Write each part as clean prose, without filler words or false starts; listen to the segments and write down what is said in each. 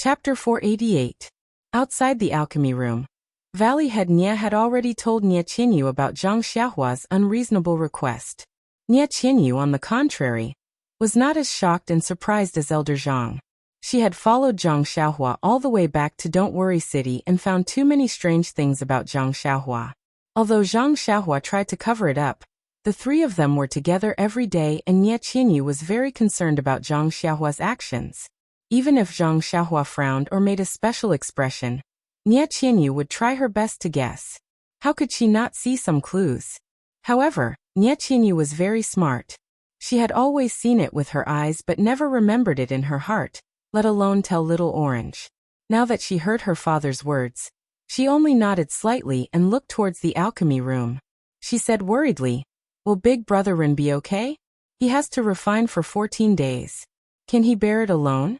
Chapter 488. Outside the alchemy room. Valley Head Nia had already told Nie Qinyu about Zhang Xiaohua's unreasonable request. Nie Qinyu, on the contrary, was not as shocked and surprised as Elder Zhang. She had followed Zhang Xiaohua all the way back to Don't Worry City and found too many strange things about Zhang Xiaohua. Although Zhang Xiaohua tried to cover it up, the three of them were together every day, and Nie Qinyu was very concerned about Zhang Xiaohua's actions. Even if Zhang Xiaohua frowned or made a special expression, Nie Qinyu would try her best to guess. How could she not see some clues? However, Nie Qinyu was very smart. She had always seen it with her eyes but never remembered it in her heart, let alone tell Little Orange. Now that she heard her father's words, she only nodded slightly and looked towards the alchemy room. She said worriedly, "Will Big Brother Rin be okay? He has to refine for 14 days. Can he bear it alone?"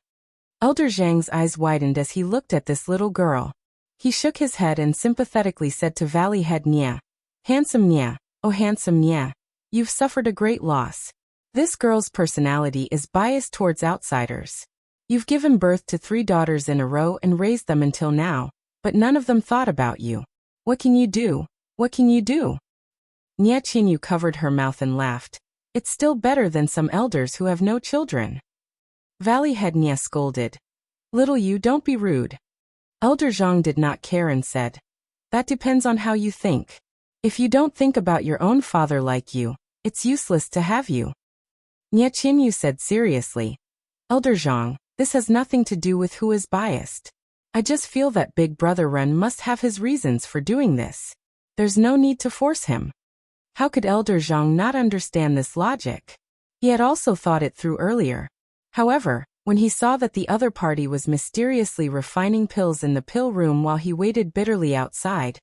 Elder Zhang's eyes widened as he looked at this little girl. He shook his head and sympathetically said to Valley Head Nia, "Handsome Nia, oh handsome Nia, you've suffered a great loss. This girl's personality is biased towards outsiders. You've given birth to 3 daughters in a row and raised them until now, but none of them thought about you. What can you do? What can you do?" Nie Qinyu covered her mouth and laughed. "It's still better than some elders who have no children." Valley Head Nia scolded, "Little you, don't be rude." Elder Zhang did not care and said, "That depends on how you think. If you don't think about your own father like you, it's useless to have you." Nie Qinyu said seriously, "Elder Zhang, this has nothing to do with who is biased. I just feel that Big Brother Ren must have his reasons for doing this. There's no need to force him." How could Elder Zhang not understand this logic? He had also thought it through earlier. However, when he saw that the other party was mysteriously refining pills in the pill room while he waited bitterly outside,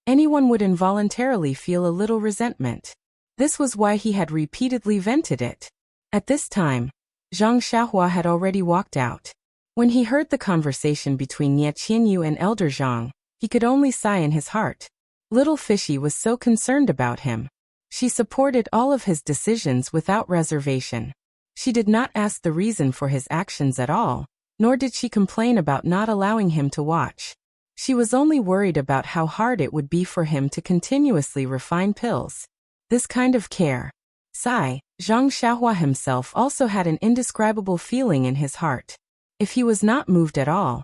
anyone would involuntarily feel a little resentment. This was why he had repeatedly vented it. At this time, Zhang Xiaohua had already walked out. When he heard the conversation between Nie Qinyu and Elder Zhang, he could only sigh in his heart. Little Fishy was so concerned about him. She supported all of his decisions without reservation. She did not ask the reason for his actions at all, nor did she complain about not allowing him to watch. She was only worried about how hard it would be for him to continuously refine pills. This kind of care. Sigh, Zhang Xiaohua himself also had an indescribable feeling in his heart. If he was not moved at all,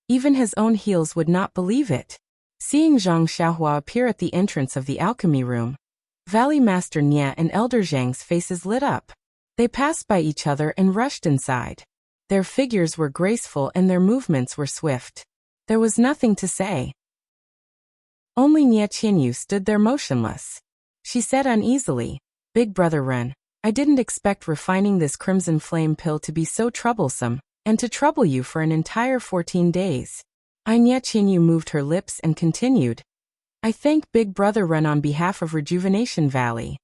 even his own heels would not believe it. Seeing Zhang Xiaohua appear at the entrance of the alchemy room, Valley Master Nia and Elder Zhang's faces lit up. They passed by each other and rushed inside. Their figures were graceful and their movements were swift. There was nothing to say. Only Nie Qinyu stood there motionless. She said uneasily, "Big Brother Ren, I didn't expect refining this crimson flame pill to be so troublesome, and to trouble you for an entire 14 days. Nie Qinyu moved her lips and continued, "I thank Big Brother Ren on behalf of Rejuvenation Valley."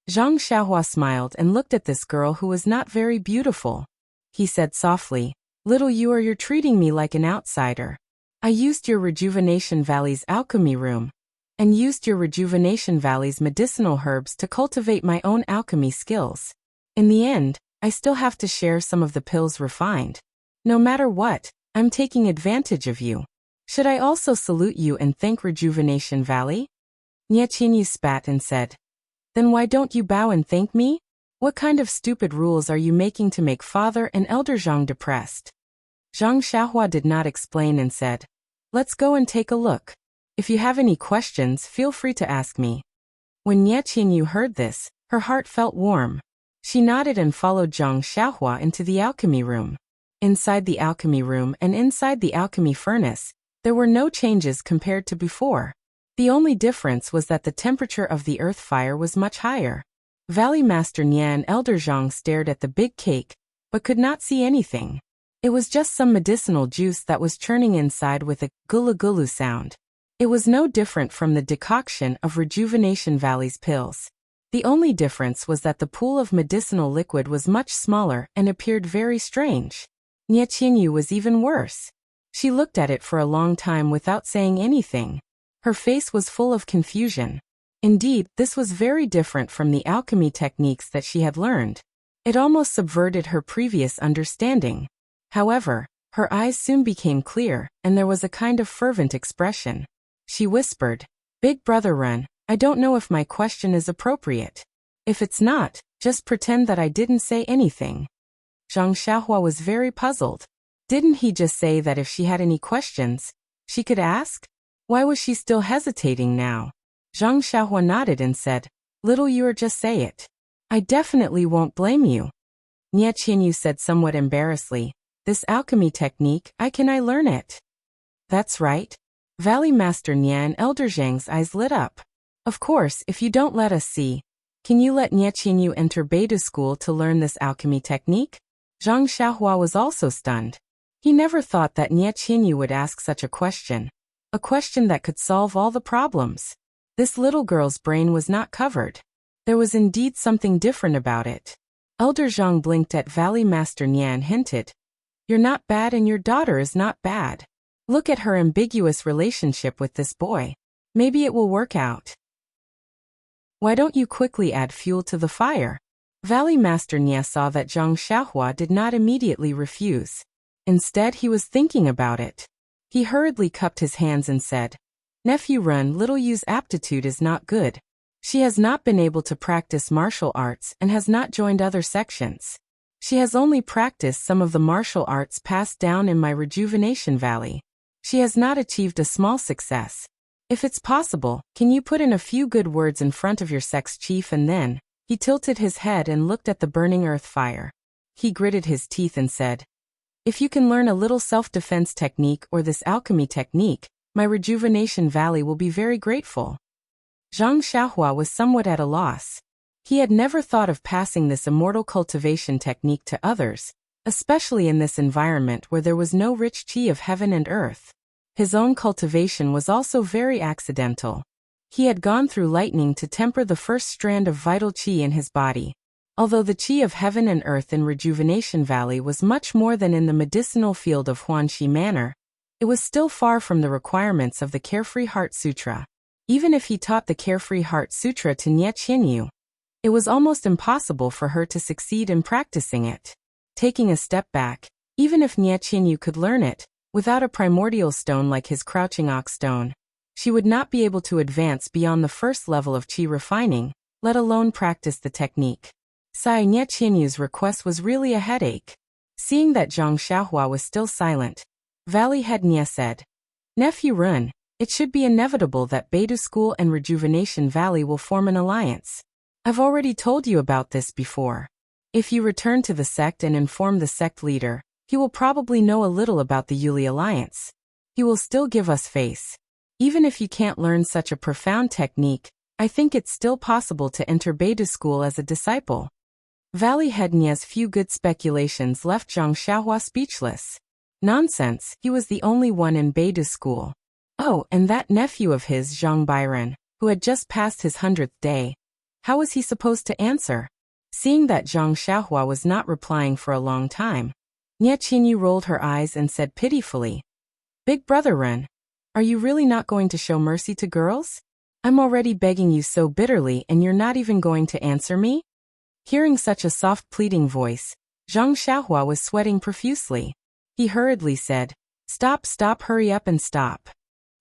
Zhang Xiaohua smiled and looked at this girl who was not very beautiful. He said softly, "Little you, you're treating me like an outsider. I used your Rejuvenation Valley's alchemy room, and used your Rejuvenation Valley's medicinal herbs to cultivate my own alchemy skills. In the end, I still have to share some of the pills refined. No matter what, I'm taking advantage of you. Should I also salute you and thank Rejuvenation Valley?" Nie Qinyu spat and said, "Then why don't you bow and thank me? What kind of stupid rules are you making to make Father and Elder Zhang depressed?" Zhang Xiaohua did not explain and said, "Let's go and take a look. If you have any questions, feel free to ask me." When Nie Qinyu heard this, her heart felt warm. She nodded and followed Zhang Xiaohua into the alchemy room. Inside the alchemy room and inside the alchemy furnace, there were no changes compared to before. The only difference was that the temperature of the earth fire was much higher. Valley Master Nia and Elder Zhang stared at the big cake, but could not see anything. It was just some medicinal juice that was churning inside with a gulu-gulu sound. It was no different from the decoction of Rejuvenation Valley's pills. The only difference was that the pool of medicinal liquid was much smaller and appeared very strange. Nie Qinyu was even worse. She looked at it for a long time without saying anything. Her face was full of confusion. Indeed, this was very different from the alchemy techniques that she had learned. It almost subverted her previous understanding. However, Her eyes soon became clear, and there was a kind of fervent expression. She whispered, "Big brother Run, I don't know if my question is appropriate. If it's not, just pretend that I didn't say anything." Zhang Xiaohua was very puzzled. Didn't he just say that if she had any questions, she could ask? Why was she still hesitating now? Zhang Xiaohua nodded and said, "Little you, just say it. I definitely won't blame you." Nie Qinyu said somewhat embarrassedly, "This alchemy technique, can I learn it?" "That's right." Valley Master Nie and Elder Zhang's eyes lit up. "Of course, if you don't let us see. Can you let Nie Qinyu enter Beidou school to learn this alchemy technique?" Zhang Xiaohua was also stunned. He never thought that Nie Qinyu would ask such a question that could solve all the problems. This little girl's brain was not covered. There was indeed something different about it. Elder Zhang blinked at Valley Master Nie and hinted, "You're not bad and your daughter is not bad. Look at her ambiguous relationship with this boy. Maybe it will work out. Why don't you quickly add fuel to the fire?" Valley Master Nie saw that Zhang Xiaohua did not immediately refuse. Instead, he was thinking about it. He hurriedly cupped his hands and said, "Nephew Run, little Yu's aptitude is not good. She has not been able to practice martial arts and has not joined other sections. She has only practiced some of the martial arts passed down in my rejuvenation valley. She has not achieved a small success. If it's possible, can you put in a few good words in front of your sex chief?" And then, he tilted his head and looked at the burning earth fire. He gritted his teeth and said, "If you can learn a little self-defense technique or this alchemy technique, my rejuvenation valley will be very grateful." Zhang Xiaohua was somewhat at a loss. He had never thought of passing this immortal cultivation technique to others, especially in this environment where there was no rich qi of heaven and earth. His own cultivation was also very accidental. He had gone through lightning to temper the first strand of vital qi in his body. Although the qi of heaven and earth in Rejuvenation Valley was much more than in the medicinal field of Huanxi Manor, it was still far from the requirements of the Carefree Heart Sutra. Even if he taught the Carefree Heart Sutra to Nie Qinyu, it was almost impossible for her to succeed in practicing it. Taking a step back, even if Nie Qinyu could learn it, without a primordial stone like his Crouching Ox Stone, she would not be able to advance beyond the first level of qi refining, let alone practice the technique. Nie Qinyu's request was really a headache. Seeing that Zhang Xiaohua was still silent, Valley Head Nie said, "Nephew Run, it should be inevitable that Beidou School and Rejuvenation Valley will form an alliance. I've already told you about this before. If you return to the sect and inform the sect leader, he will probably know a little about the Yuli alliance. He will still give us face. Even if you can't learn such a profound technique, I think it's still possible to enter Beidou School as a disciple." Valley Head Nie's few good speculations left Zhang Xiaohua speechless. Nonsense, he was the only one in Beidou School. Oh, and that nephew of his, Zhang Bairen, who had just passed his 100th day. How was he supposed to answer? Seeing that Zhang Xiaohua was not replying for a long time, Nie Qinyu rolled her eyes and said pitifully, "Big brother Ren, are you really not going to show mercy to girls? I'm already begging you so bitterly and you're not even going to answer me?" Hearing such a soft pleading voice, Zhang Xiaohua was sweating profusely. He hurriedly said, Stop, hurry up and stop."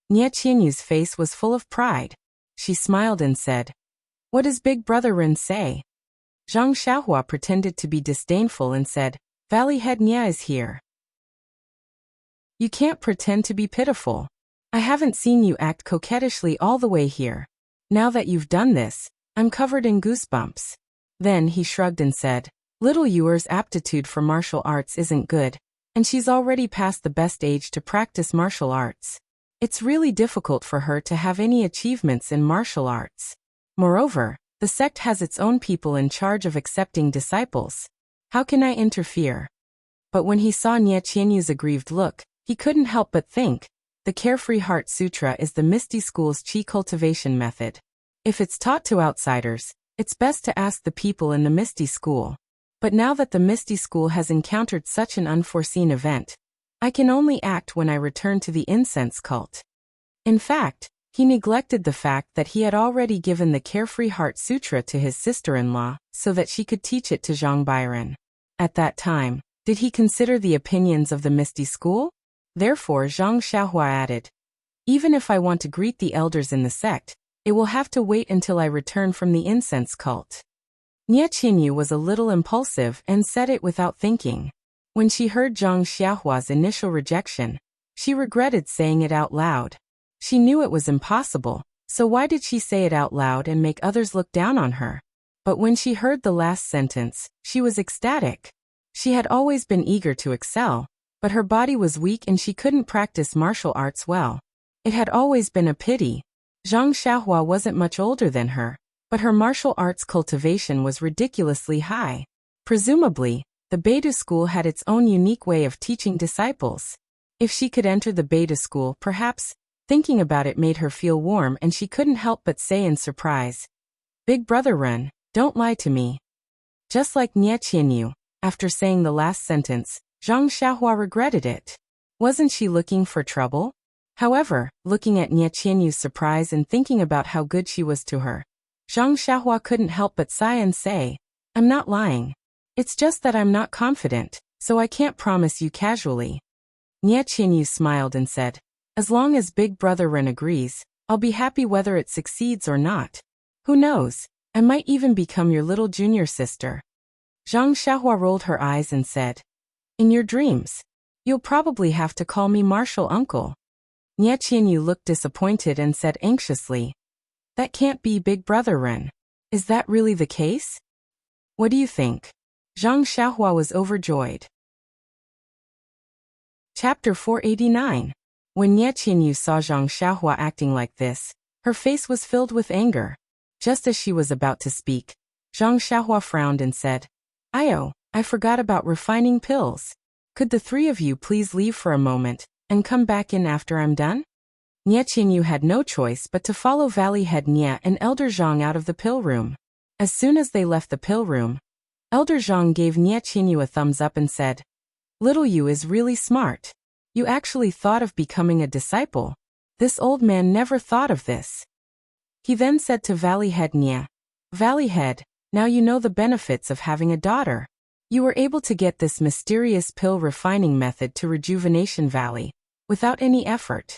Nie Qinyu's face was full of pride. She smiled and said, "What does Big Brother Ren say?" Zhang Xiaohua pretended to be disdainful and said, "Valley Head Nie is here. You can't pretend to be pitiful. I haven't seen you act coquettishly all the way here. Now that you've done this, I'm covered in goosebumps." Then he shrugged and said, "Little Yuer's aptitude for martial arts isn't good, and she's already past the best age to practice martial arts. It's really difficult for her to have any achievements in martial arts. Moreover, the sect has its own people in charge of accepting disciples. How can I interfere?" But when he saw Nie Qinyu's aggrieved look, he couldn't help but think, the Carefree Heart Sutra is the Misty School's qi cultivation method. If it's taught to outsiders, it's best to ask the people in the Misty School. But now that the Misty School has encountered such an unforeseen event, I can only act when I return to the incense cult. In fact, he neglected the fact that he had already given the Carefree Heart Sutra to his sister-in-law so that she could teach it to Zhang Bairen. At that time, Did he consider the opinions of the Misty School? Therefore Zhang Xiaohua added, even if I want to greet the elders in the sect, it will have to wait until I return from the incense cult. Nie Qinyu was a little impulsive and said it without thinking. When she heard Zhang Xiaohua's initial rejection, she regretted saying it out loud. She knew it was impossible, so why did she say it out loud and make others look down on her? But when she heard the last sentence, she was ecstatic. She had always been eager to excel, but her body was weak and she couldn't practice martial arts well. It had always been a pity. Zhang Xiaohua wasn't much older than her, but her martial arts cultivation was ridiculously high. Presumably, the Beta school had its own unique way of teaching disciples. If she could enter the Beta school, perhaps, thinking about it made her feel warm and she couldn't help but say in surprise, Big Brother Ren, don't lie to me. Just like Nie Qinyu, after saying the last sentence, Zhang Xiaohua regretted it. Wasn't she looking for trouble? However, looking at Nie Qinyu's surprise and thinking about how good she was to her, Zhang Xiaohua couldn't help but sigh and say, I'm not lying. It's just that I'm not confident, so I can't promise you casually. Nie Qinyu smiled and said, as long as Big Brother Ren agrees, I'll be happy whether it succeeds or not. Who knows, I might even become your little junior sister. Zhang Xiaohua rolled her eyes and said, in your dreams. You'll probably have to call me Martial Uncle. Nie Qinyu looked disappointed and said anxiously, that can't be Big Brother Ren. Is that really the case? What do you think? Zhang Xiaohua was overjoyed. Chapter 489. When Nie Qinyu saw Zhang Xiaohua acting like this, her face was filled with anger. Just as she was about to speak, Zhang Xiaohua frowned and said, I forgot about refining pills. Could the three of you please leave for a moment and come back in after I'm done? Nie Qinyu had no choice but to follow Valley Head Nie and Elder Zhang out of the pill room. As soon as they left the pill room, Elder Zhang gave Nie Qinyu a thumbs up and said, Little you is really smart. You actually thought of becoming a disciple. This old man never thought of this. He then said to Valley Head Nie, Valley Head, now you know the benefits of having a daughter. You were able to get this mysterious pill refining method to Rejuvenation Valley, without any effort.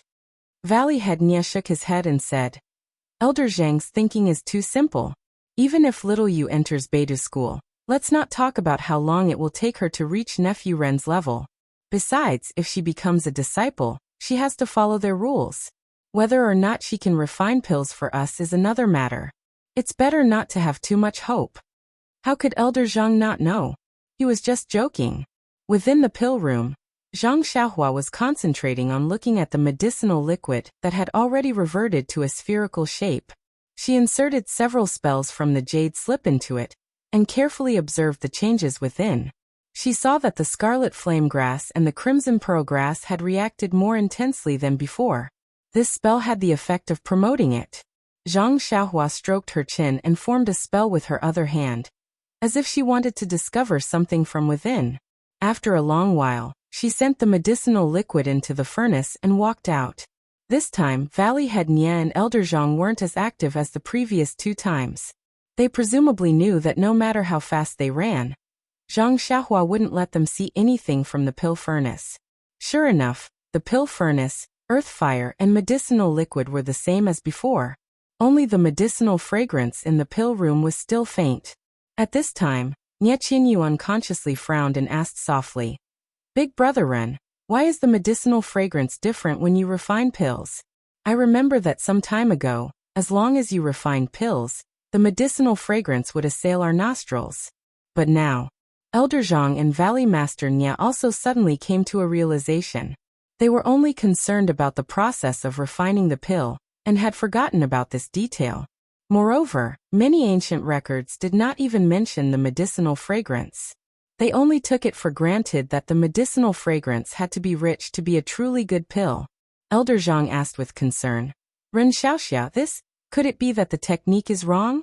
Valley Head Nie shook his head and said, Elder Zhang's thinking is too simple. Even if little Yu enters Beta school, let's not talk about how long it will take her to reach Nephew Ren's level. Besides, if she becomes a disciple, she has to follow their rules. Whether or not she can refine pills for us is another matter. It's better not to have too much hope. How could Elder Zhang not know? He was just joking. Within the pill room, Zhang Xiaohua was concentrating on looking at the medicinal liquid that had already reverted to a spherical shape. She inserted several spells from the jade slip into it, and carefully observed the changes within. She saw that the scarlet flame grass and the crimson pearl grass had reacted more intensely than before. This spell had the effect of promoting it. Zhang Xiaohua stroked her chin and formed a spell with her other hand, as if she wanted to discover something from within. After a long while, she sent the medicinal liquid into the furnace and walked out. This time, Valley Head Nie and Elder Zhang weren't as active as the previous 2 times. They presumably knew that no matter how fast they ran, Zhang Xiaohua wouldn't let them see anything from the pill furnace. Sure enough, the pill furnace, earth fire and medicinal liquid were the same as before. Only the medicinal fragrance in the pill room was still faint. At this time, Nie Qinyu unconsciously frowned and asked softly, Big Brother Ren, why is the medicinal fragrance different when you refine pills? I remember that some time ago, as long as you refined pills, the medicinal fragrance would assail our nostrils. But now, Elder Zhang and Valley Master Nie also suddenly came to a realization. They were only concerned about the process of refining the pill, and had forgotten about this detail. Moreover, many ancient records did not even mention the medicinal fragrance. They only took it for granted that the medicinal fragrance had to be rich to be a truly good pill. Elder Zhang asked with concern, Ren Xiaoxia, could it be that the technique is wrong?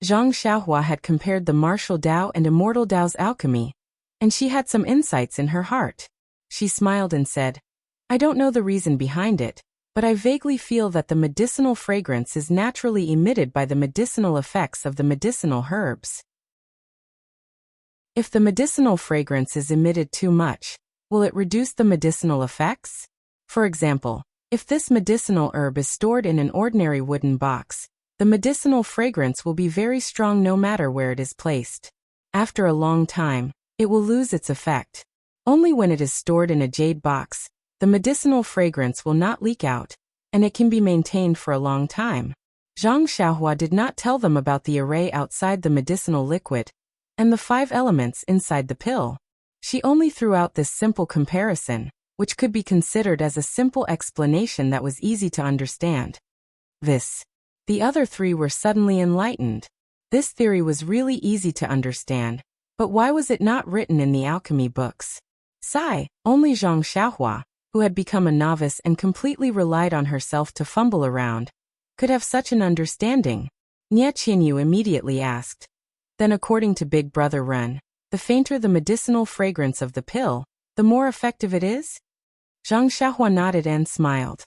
Zhang Xiaohua had compared the martial Dao and immortal Dao's alchemy, and she had some insights in her heart. She smiled and said, I don't know the reason behind it, but I vaguely feel that the medicinal fragrance is naturally emitted by the medicinal effects of the medicinal herbs. If the medicinal fragrance is emitted too much, will it reduce the medicinal effects? For example, if this medicinal herb is stored in an ordinary wooden box, the medicinal fragrance will be very strong no matter where it is placed. After a long time, it will lose its effect. Only when it is stored in a jade box, the medicinal fragrance will not leak out, and it can be maintained for a long time. Zhang Xiaohua did not tell them about the array outside the medicinal liquid and the 5 elements inside the pill. She only threw out this simple comparison, which could be considered as a simple explanation that was easy to understand. The other 3 were suddenly enlightened. This theory was really easy to understand, but why was it not written in the alchemy books? Sigh, only Zhang Xiaohua, who had become a novice and completely relied on herself to fumble around, could have such an understanding. Nie Qinyu immediately asked. Then according to Big Brother Ren, the fainter the medicinal fragrance of the pill, the more effective it is? Zhang Xiaohua nodded and smiled.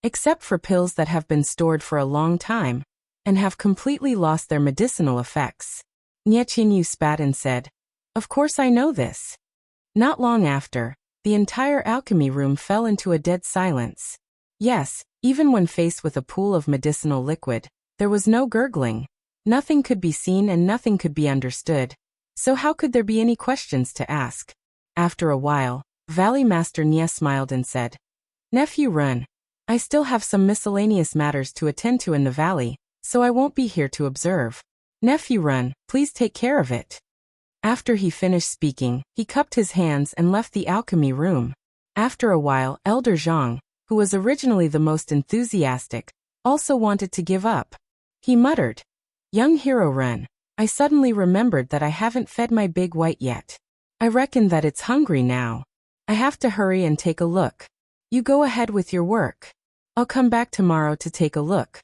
Except for pills that have been stored for a long time and have completely lost their medicinal effects. Nie Qinyu spat and said, "Of course I know this." Not long after, the entire alchemy room fell into a dead silence. Yes, even when faced with a pool of medicinal liquid, there was no gurgling. Nothing could be seen and nothing could be understood. So how could there be any questions to ask? After a while, Valley Master Nie smiled and said, "Nephew Ren, I still have some miscellaneous matters to attend to in the valley, so I won't be here to observe. Nephew Ren, please take care of it." After he finished speaking, he cupped his hands and left the alchemy room. After a while, Elder Zhang, who was originally the most enthusiastic, also wanted to give up. He muttered, "Young hero Ren, I suddenly remembered that I haven't fed my big white yet. I reckon that it's hungry now. I have to hurry and take a look. You go ahead with your work. I'll come back tomorrow to take a look."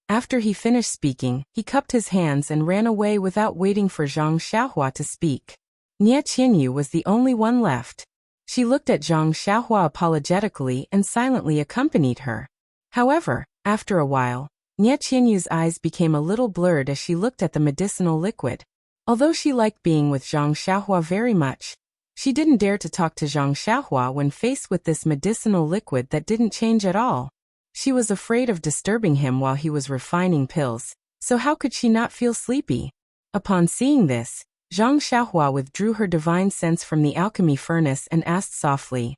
After he finished speaking, he cupped his hands and ran away without waiting for Zhang Xiaohua to speak. Nie Qinyu was the only one left. She looked at Zhang Xiaohua apologetically and silently accompanied her. However, after a while, Nie Qinyu's eyes became a little blurred as she looked at the medicinal liquid. Although she liked being with Zhang Xiaohua very much, she didn't dare to talk to Zhang Xiaohua when faced with this medicinal liquid that didn't change at all. She was afraid of disturbing him while he was refining pills, so how could she not feel sleepy? Upon seeing this, Zhang Xiaohua withdrew her divine sense from the alchemy furnace and asked softly,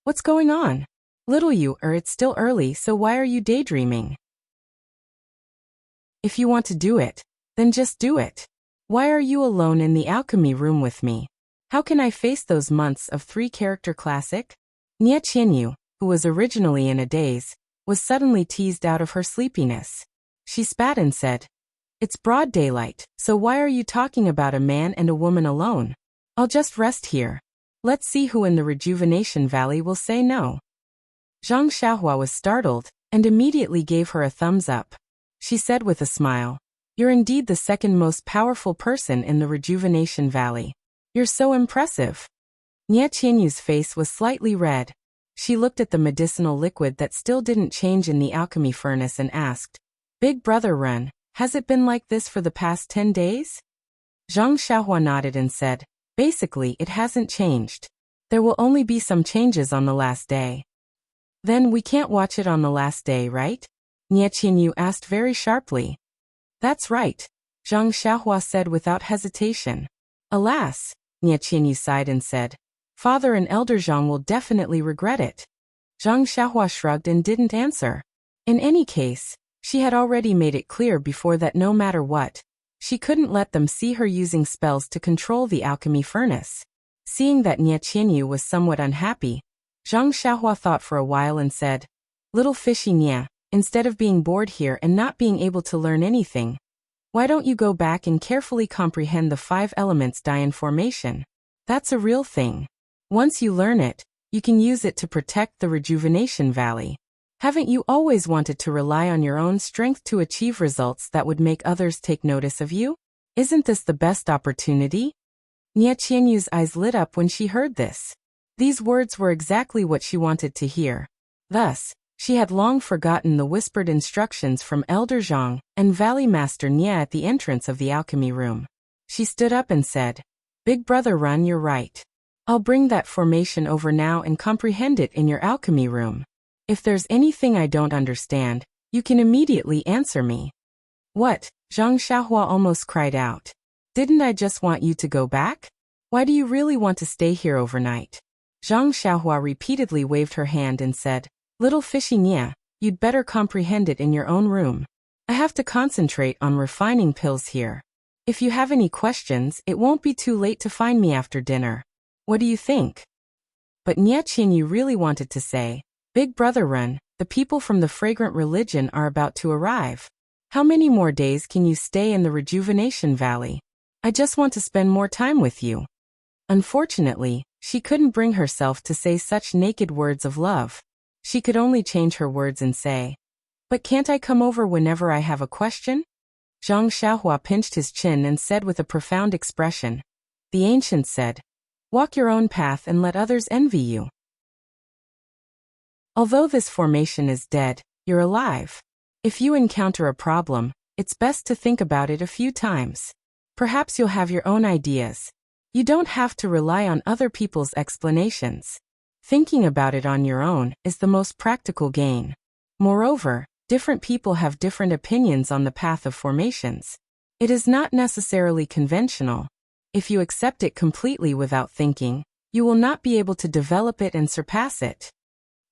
"What's going on? Little you, it's still early, so why are you daydreaming? If you want to do it, then just do it. Why are you alone in the alchemy room with me? How can I face those months of 3-character classic?" Nie Qinyu, who was originally in a daze, was suddenly teased out of her sleepiness. She spat and said, "It's broad daylight, so why are you talking about a man and a woman alone? I'll just rest here. Let's see who in the Rejuvenation Valley will say no." Zhang Xiaohua was startled and immediately gave her a thumbs up. She said with a smile, "You're indeed the second most powerful person in the Rejuvenation Valley. You're so impressive." Nie Qinyu's face was slightly red. She looked at the medicinal liquid that still didn't change in the alchemy furnace and asked, "Big Brother Ren, has it been like this for the past 10 days? Zhang Xiaohua nodded and said, "Basically, it hasn't changed. There will only be some changes on the last day." "Then we can't watch it on the last day, right?" Nie Qinyu asked very sharply. "That's right," Zhang Xiaohua said without hesitation. "Alas," Nie Qinyu sighed and said, "Father and Elder Zhang will definitely regret it." Zhang Xiaohua shrugged and didn't answer. In any case, she had already made it clear before that no matter what, she couldn't let them see her using spells to control the alchemy furnace. Seeing that Nie Qinyu was somewhat unhappy, Zhang Xiaohua thought for a while and said, "Little fishy Nie, instead of being bored here and not being able to learn anything, why don't you go back and carefully comprehend the 5 elements Dian formation? That's a real thing. Once you learn it, you can use it to protect the Rejuvenation Valley. Haven't you always wanted to rely on your own strength to achieve results that would make others take notice of you? Isn't this the best opportunity?" Nie Qinyu's eyes lit up when she heard this. These words were exactly what she wanted to hear. Thus, she had long forgotten the whispered instructions from Elder Zhang and Valley Master Nie at the entrance of the alchemy room. She stood up and said, Big brother Run, you're right. I'll bring that formation over now and comprehend it in your alchemy room. If there's anything I don't understand, you can immediately answer me. What? Zhang Xiaohua almost cried out. Didn't I just want you to go back? Why do you really want to stay here overnight? Zhang Xiaohua repeatedly waved her hand and said, Little fishy Nia, you'd better comprehend it in your own room. I have to concentrate on refining pills here. If you have any questions, it won't be too late to find me after dinner. What do you think? But Nia Qinyu really wanted to say, Big brother Run, the people from the fragrant religion are about to arrive. How many more days can you stay in the Rejuvenation Valley? I just want to spend more time with you. Unfortunately, she couldn't bring herself to say such naked words of love. She could only change her words and say, But can't I come over whenever I have a question? Zhang Xiaohua pinched his chin and said with a profound expression. The ancient said, Walk your own path and let others envy you. Although this formation is dead, you're alive. If you encounter a problem, it's best to think about it a few times. Perhaps you'll have your own ideas. You don't have to rely on other people's explanations. Thinking about it on your own is the most practical gain. Moreover, different people have different opinions on the path of formations. It is not necessarily conventional. If you accept it completely without thinking, you will not be able to develop it and surpass it.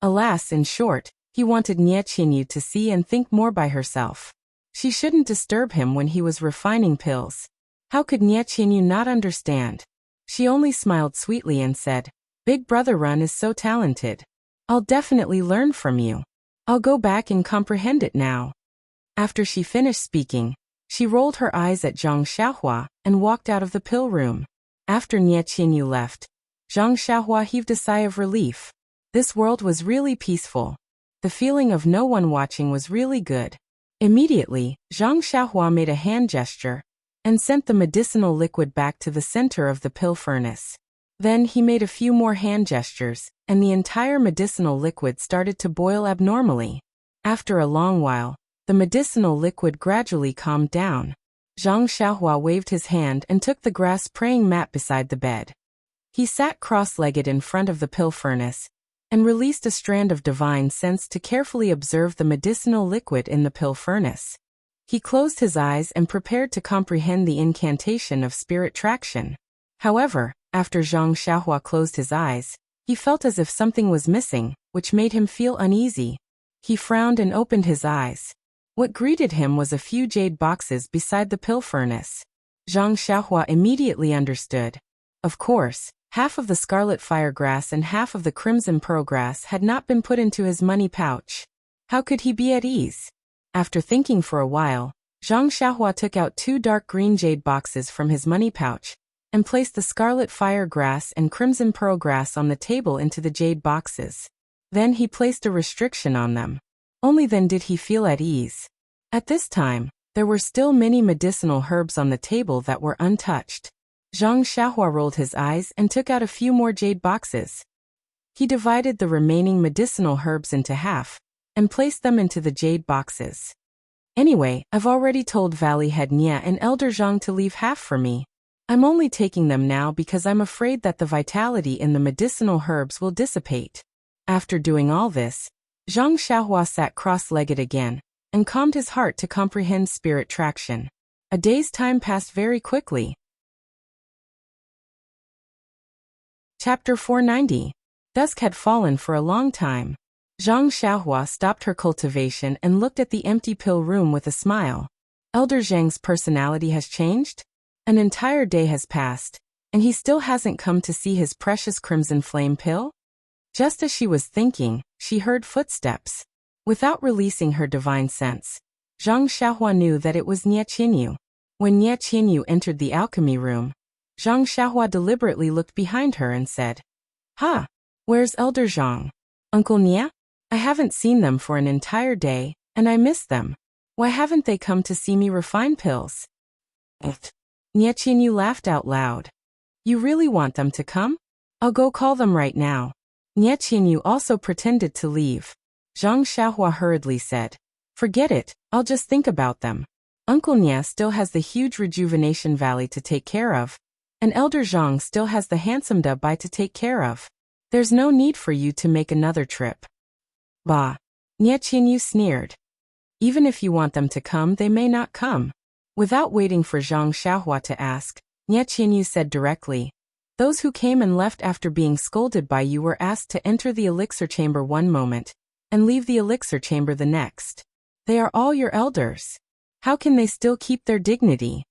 Alas, in short, he wanted Nie Qinyu to see and think more by herself. She shouldn't disturb him when he was refining pills. How could Nie Qinyu not understand? She only smiled sweetly and said, Big brother Run is so talented. I'll definitely learn from you. I'll go back and comprehend it now. After she finished speaking, she rolled her eyes at Zhang Xiaohua and walked out of the pill room. After Nie Qinyu left, Zhang Xiaohua heaved a sigh of relief. This world was really peaceful. The feeling of no one watching was really good. Immediately, Zhang Xiaohua made a hand gesture and sent the medicinal liquid back to the center of the pill furnace. Then he made a few more hand gestures, and the entire medicinal liquid started to boil abnormally. After a long while, the medicinal liquid gradually calmed down. Zhang Xiaohua waved his hand and took the grass praying mat beside the bed. He sat cross-legged in front of the pill furnace and released a strand of divine sense to carefully observe the medicinal liquid in the pill furnace. He closed his eyes and prepared to comprehend the incantation of spirit traction. However, after Zhang Xiaohua closed his eyes, he felt as if something was missing, which made him feel uneasy. He frowned and opened his eyes. What greeted him was a few jade boxes beside the pill furnace. Zhang Xiaohua immediately understood. Of course, half of the scarlet firegrass and half of the crimson pearlgrass had not been put into his money pouch. How could he be at ease? After thinking for a while, Zhang Xiaohua took out 2 dark green jade boxes from his money pouch and placed the scarlet firegrass and crimson pearlgrass on the table into the jade boxes. Then he placed a restriction on them. Only then did he feel at ease. At this time, there were still many medicinal herbs on the table that were untouched. Zhang Xiaohua rolled his eyes and took out a few more jade boxes. He divided the remaining medicinal herbs into half and placed them into the jade boxes. Anyway, I've already told Valley Head Nia and Elder Zhang to leave half for me. I'm only taking them now because I'm afraid that the vitality in the medicinal herbs will dissipate. After doing all this, Zhang Xiaohua sat cross-legged again and calmed his heart to comprehend spirit traction. A day's time passed very quickly. Chapter 490. Dusk had fallen for a long time. Zhang Xiaohua stopped her cultivation and looked at the empty pill room with a smile. Elder Zhang's personality has changed? An entire day has passed, and he still hasn't come to see his precious crimson flame pill? Just as she was thinking, she heard footsteps. Without releasing her divine sense, Zhang Xiaohua knew that it was Nie Qinyu. When Nie Qinyu entered the alchemy room, Zhang Xiaohua deliberately looked behind her and said, "Ha! Where's Elder Zhang? Uncle Nie? I haven't seen them for an entire day, and I miss them. Why haven't they come to see me refine pills?" Nie Qinyu laughed out loud. "You really want them to come? I'll go call them right now." Nie Qinyu also pretended to leave. Zhang Xiaohua hurriedly said, "Forget it, I'll just think about them. Uncle Nie still has the huge Rejuvenation Valley to take care of, And Elder Zhang still has the handsome Bai to take care of. There's no need for you to make another trip. Bah. Nie Qinyu sneered. Even if you want them to come, they may not come. Without waiting for Zhang Xiaohua to ask, Nie Qinyu said directly, those who came and left after being scolded by you were asked to enter the elixir chamber one moment, and leave the elixir chamber the next. They are all your elders. How can they still keep their dignity?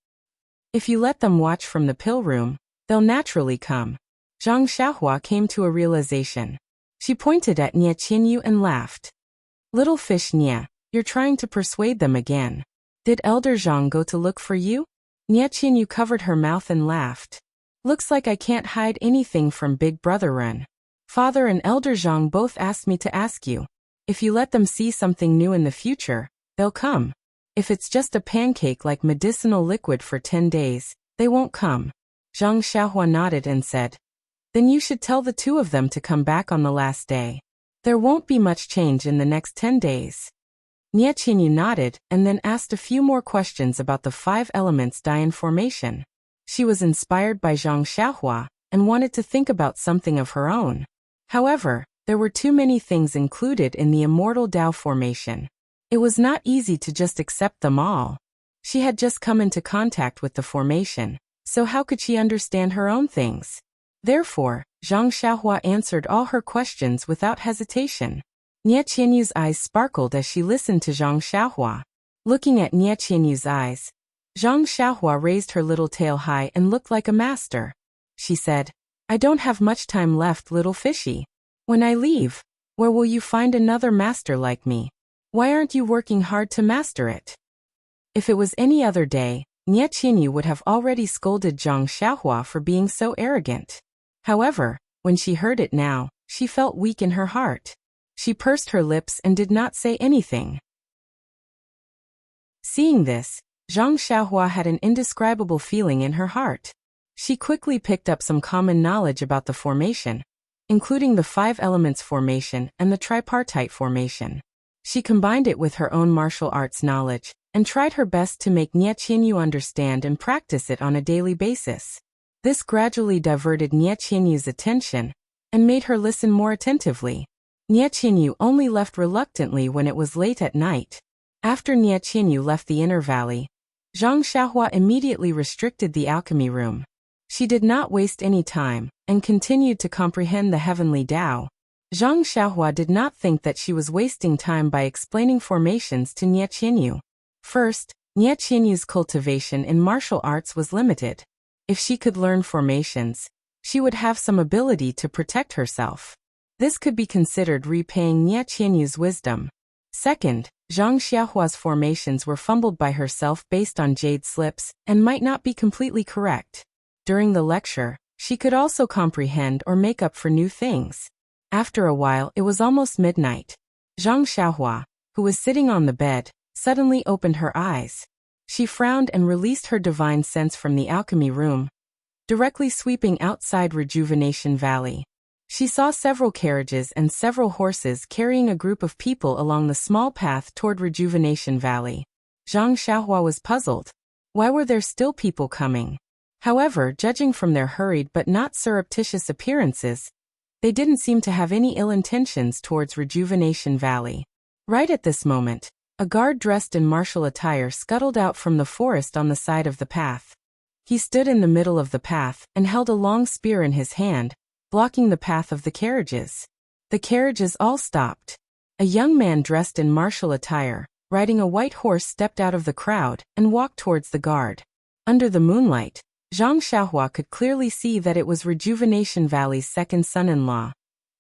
If you let them watch from the pill room, they'll naturally come. Zhang Xiaohua came to a realization. She pointed at Nie Qinyu and laughed. Little fish Nie, you're trying to persuade them again. Did Elder Zhang go to look for you? Nie Qinyu covered her mouth and laughed. Looks like I can't hide anything from Big Brother Ren. Father and Elder Zhang both asked me to ask you. If you let them see something new in the future, they'll come. If it's just a pancake like medicinal liquid for 10 days, they won't come. Zhang Xiaohua nodded and said, then you should tell the two of them to come back on the last day. There won't be much change in the next 10 days. Nie Qinyu nodded and then asked a few more questions about the 5 elements Dian formation. She was inspired by Zhang Xiaohua and wanted to think about something of her own. However, there were too many things included in the immortal Dao formation. It was not easy to just accept them all. She had just come into contact with the formation, so how could she understand her own things? Therefore, Zhang Xiaohua answered all her questions without hesitation. Nie Qinyu's eyes sparkled as she listened to Zhang Xiaohua. Looking at Nie Qinyu's eyes, Zhang Xiaohua raised her little tail high and looked like a master. She said, I don't have much time left, little fishy. When I leave, where will you find another master like me? Why aren't you working hard to master it? If it was any other day, Nie Qinyu would have already scolded Zhang Xiaohua for being so arrogant. However, when she heard it now, she felt weak in her heart. She pursed her lips and did not say anything. Seeing this, Zhang Xiaohua had an indescribable feeling in her heart. She quickly picked up some common knowledge about the formation, including the 5 elements formation and the tripartite formation. She combined it with her own martial arts knowledge, and tried her best to make Nie Qinyu understand and practice it on a daily basis. This gradually diverted Nie Qinyu's attention, and made her listen more attentively. Nie Qinyu only left reluctantly when it was late at night. After Nie Qinyu left the inner valley, Zhang Xiaohua immediately restricted the alchemy room. She did not waste any time, and continued to comprehend the heavenly Tao. Zhang Xiaohua did not think that she was wasting time by explaining formations to Nie Qinyu. First, Nie Qinyu's cultivation in martial arts was limited. If she could learn formations, she would have some ability to protect herself. This could be considered repaying Nie Qinyu's wisdom. Second, Zhang Xiaohua's formations were fumbled by herself based on jade slips and might not be completely correct. During the lecture, she could also comprehend or make up for new things. After a while, it was almost midnight. Zhang Xiaohua, who was sitting on the bed, suddenly opened her eyes. She frowned and released her divine sense from the alchemy room, directly sweeping outside Rejuvenation Valley. She saw several carriages and several horses carrying a group of people along the small path toward Rejuvenation Valley. Zhang Xiaohua was puzzled. Why were there still people coming? However, judging from their hurried but not surreptitious appearances, they didn't seem to have any ill intentions towards Rejuvenation Valley. Right at this moment, a guard dressed in martial attire scuttled out from the forest on the side of the path. He stood in the middle of the path and held a long spear in his hand, blocking the path of the carriages. The carriages all stopped. A young man dressed in martial attire, riding a white horse, stepped out of the crowd and walked towards the guard. Under the moonlight, Zhang Xiaohua could clearly see that it was Rejuvenation Valley's second son-in-law,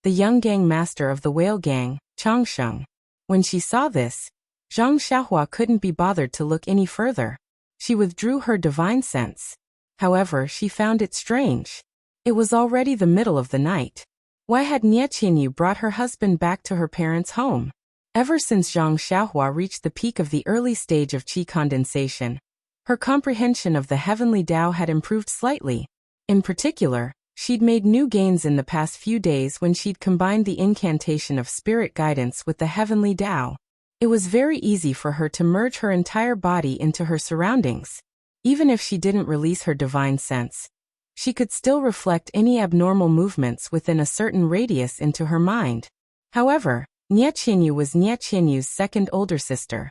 the young gang master of the whale gang, Changsheng. When she saw this, Zhang Xiaohua couldn't be bothered to look any further. She withdrew her divine sense. However, she found it strange. It was already the middle of the night. Why had Nie Qinyu brought her husband back to her parents' home? Ever since Zhang Xiaohua reached the peak of the early stage of qi condensation, her comprehension of the heavenly Tao had improved slightly. In particular, she'd made new gains in the past few days when she'd combined the incantation of spirit guidance with the heavenly Tao. It was very easy for her to merge her entire body into her surroundings. Even if she didn't release her divine sense, she could still reflect any abnormal movements within a certain radius into her mind. However, Nie Qinyu was Nie Qinyu's second older sister.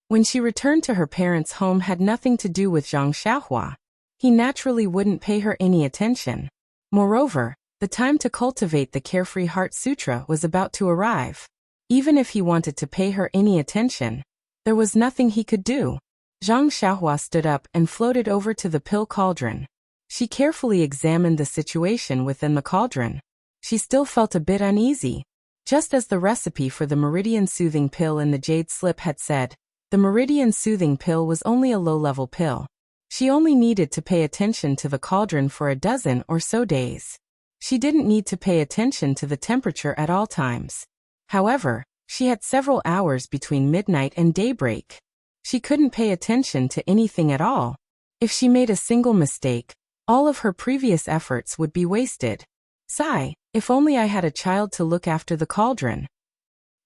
When she returned to her parents' home had nothing to do with Zhang Xiaohua. He naturally wouldn't pay her any attention. Moreover, the time to cultivate the Carefree Heart Sutra was about to arrive. Even if he wanted to pay her any attention, there was nothing he could do. Zhang Xiaohua stood up and floated over to the pill cauldron. She carefully examined the situation within the cauldron. She still felt a bit uneasy. Just as the recipe for the Meridian Soothing Pill in the Jade Slip had said, the Meridian Soothing Pill was only a low-level pill. She only needed to pay attention to the cauldron for a dozen or so days. She didn't need to pay attention to the temperature at all times. However, she had several hours between midnight and daybreak. She couldn't pay attention to anything at all. If she made a single mistake, all of her previous efforts would be wasted. Sigh, if only I had a child to look after the cauldron.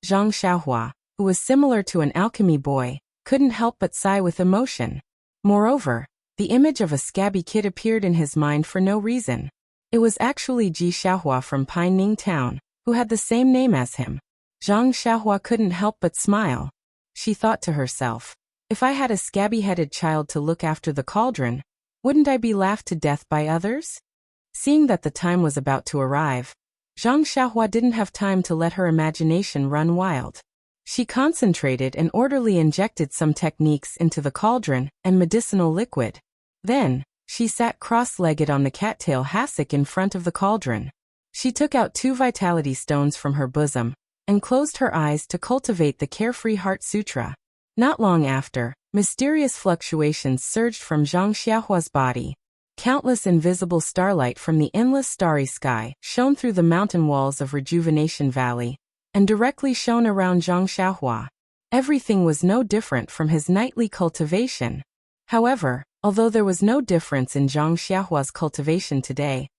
Zhang Xiaohua, who was similar to an alchemy boy, couldn't help but sigh with emotion. Moreover, the image of a scabby kid appeared in his mind for no reason. It was actually Ji Xiaohua from Pinening Town, who had the same name as him. Zhang Xiaohua couldn't help but smile. She thought to herself, if I had a scabby-headed child to look after the cauldron, wouldn't I be laughed to death by others? Seeing that the time was about to arrive, Zhang Xiaohua didn't have time to let her imagination run wild. She concentrated and orderly injected some techniques into the cauldron and medicinal liquid. Then, she sat cross-legged on the cattail hassock in front of the cauldron. She took out 2 vitality stones from her bosom and closed her eyes to cultivate the Carefree Heart Sutra. Not long after, mysterious fluctuations surged from Zhang Xiaohua's body. Countless invisible starlight from the endless starry sky shone through the mountain walls of Rejuvenation Valley and directly shone around Zhang Xiaohua. Everything was no different from his nightly cultivation. However, although there was no difference in Zhang Xiaohua's cultivation today,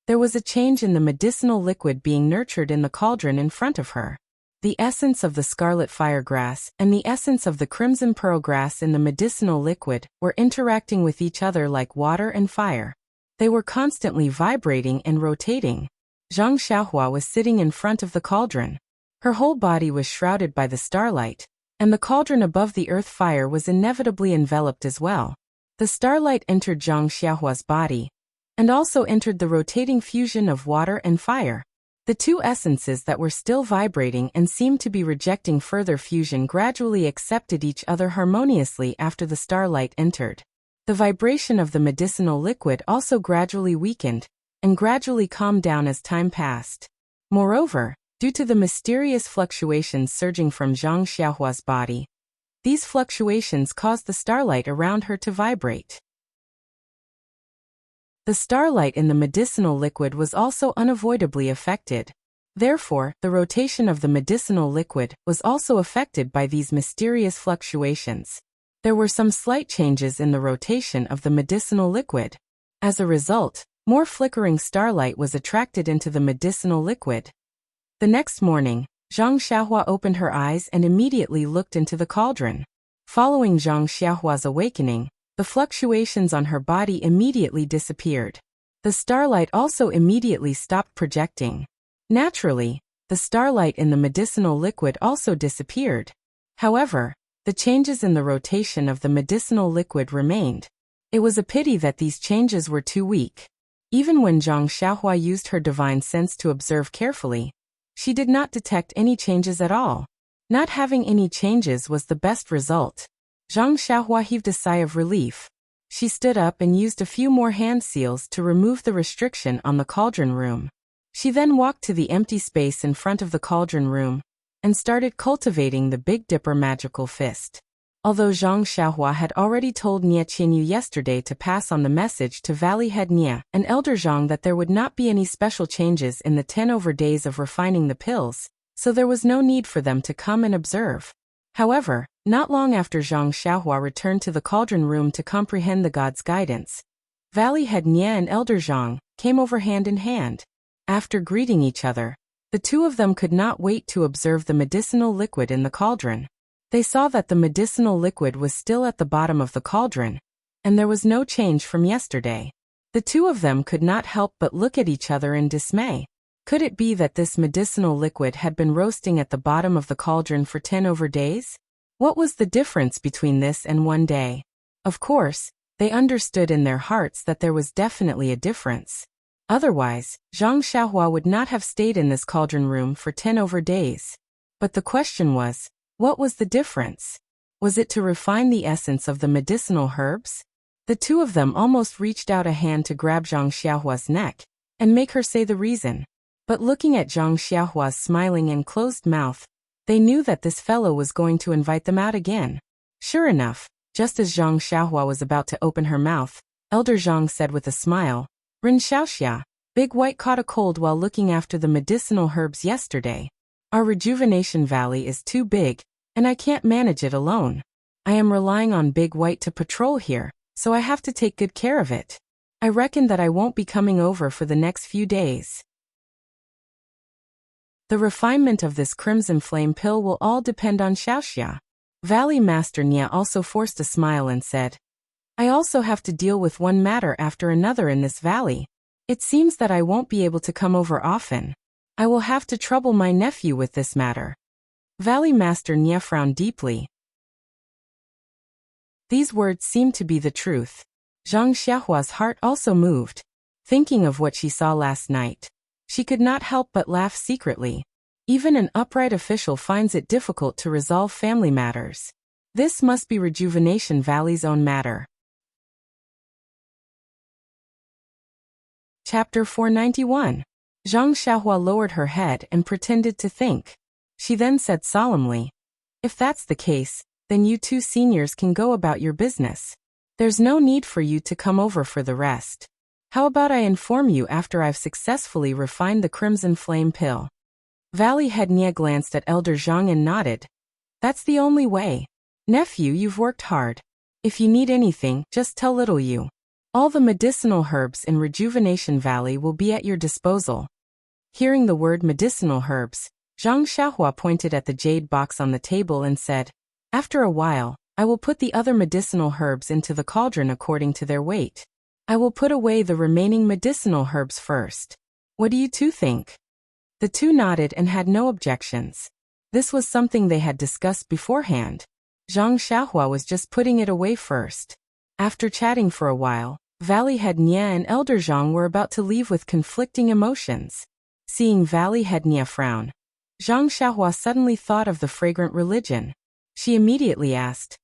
there was a change in the medicinal liquid being nurtured in the cauldron in front of her. The essence of the scarlet firegrass and the essence of the crimson pearl grass in the medicinal liquid were interacting with each other like water and fire. They were constantly vibrating and rotating. Zhang Xiaohua was sitting in front of the cauldron. Her whole body was shrouded by the starlight, and the cauldron above the earth fire was inevitably enveloped as well. The starlight entered Zhang Xiaohua's body, and also entered the rotating fusion of water and fire. The 2 essences that were still vibrating and seemed to be rejecting further fusion gradually accepted each other harmoniously after the starlight entered. The vibration of the medicinal liquid also gradually weakened, and gradually calmed down as time passed. Moreover, due to the mysterious fluctuations surging from Zhang Xiaohua's body, these fluctuations caused the starlight around her to vibrate. The starlight in the medicinal liquid was also unavoidably affected. Therefore, the rotation of the medicinal liquid was also affected by these mysterious fluctuations. There were some slight changes in the rotation of the medicinal liquid. As a result, more flickering starlight was attracted into the medicinal liquid. The next morning, Zhang Xiaohua opened her eyes and immediately looked into the cauldron. Following Zhang Xiaohua's awakening, the fluctuations on her body immediately disappeared. The starlight also immediately stopped projecting. Naturally, the starlight in the medicinal liquid also disappeared. However, the changes in the rotation of the medicinal liquid remained. It was a pity that these changes were too weak. Even when Zhang Xiaohua used her divine sense to observe carefully, she did not detect any changes at all. Not having any changes was the best result. Zhang Xiaohua heaved a sigh of relief. She stood up and used a few more hand seals to remove the restriction on the cauldron room. She then walked to the empty space in front of the cauldron room and started cultivating the Big Dipper magical fist. Although Zhang Xiaohua had already told Nie Qinyu yesterday to pass on the message to Valley Head Nie and Elder Zhang that there would not be any special changes in the 10 days of refining the pills, so there was no need for them to come and observe. However, not long after Zhang Xiaohua returned to the cauldron room to comprehend the god's guidance, Valley Head Nie and Elder Zhang came over hand in hand. After greeting each other, the 2 of them could not wait to observe the medicinal liquid in the cauldron. They saw that the medicinal liquid was still at the bottom of the cauldron, and there was no change from yesterday. The two of them could not help but look at each other in dismay. Could it be that this medicinal liquid had been roasting at the bottom of the cauldron for 10 over days? What was the difference between this and one day? Of course, they understood in their hearts that there was definitely a difference. Otherwise, Zhang Xiaohua would not have stayed in this cauldron room for 10 over days. But the question was, what was the difference? Was it to refine the essence of the medicinal herbs? The two of them almost reached out a hand to grab Zhang Xiaohua's neck and make her say the reason. But looking at Zhang Xiaohua's smiling and closed mouth, they knew that this fellow was going to invite them out again. Sure enough, just as Zhang Xiaohua was about to open her mouth, Elder Zhang said with a smile, "Ren Xiaoxia, Big White caught a cold while looking after the medicinal herbs yesterday. Our rejuvenation valley is too big, and I can't manage it alone. I am relying on Big White to patrol here, so I have to take good care of it. I reckon that I won't be coming over for the next few days." The refinement of this crimson flame pill will all depend on Xiaoxia. Valley Master Nia also forced a smile and said, "I also have to deal with one matter after another in this valley. It seems that I won't be able to come over often. I will have to trouble my nephew with this matter." Valley Master Nia frowned deeply. These words seemed to be the truth. Zhang Xiaohua's heart also moved. Thinking of what she saw last night, she could not help but laugh secretly. Even an upright official finds it difficult to resolve family matters. This must be Rejuvenation Valley's own matter. Chapter 491. Zhang Xiaohua lowered her head and pretended to think. She then said solemnly, "If that's the case, then you two seniors can go about your business. There's no need for you to come over for the rest. How about I inform you after I've successfully refined the crimson flame pill?" Valley Head Nia glanced at Elder Zhang and nodded. "That's the only way. Nephew, you've worked hard. If you need anything, just tell little you. All the medicinal herbs in Rejuvenation Valley will be at your disposal." Hearing the word medicinal herbs, Zhang Xiaohua pointed at the jade box on the table and said, "After a while, I will put the other medicinal herbs into the cauldron according to their weight. I will put away the remaining medicinal herbs first. What do you two think?" The two nodded and had no objections. This was something they had discussed beforehand. Zhang Xiaohua was just putting it away first. After chatting for a while, Valley Head Nia and Elder Zhang were about to leave with conflicting emotions. Seeing Valley Head Nia frown, Zhang Xiaohua suddenly thought of the fragrant religion. She immediately asked,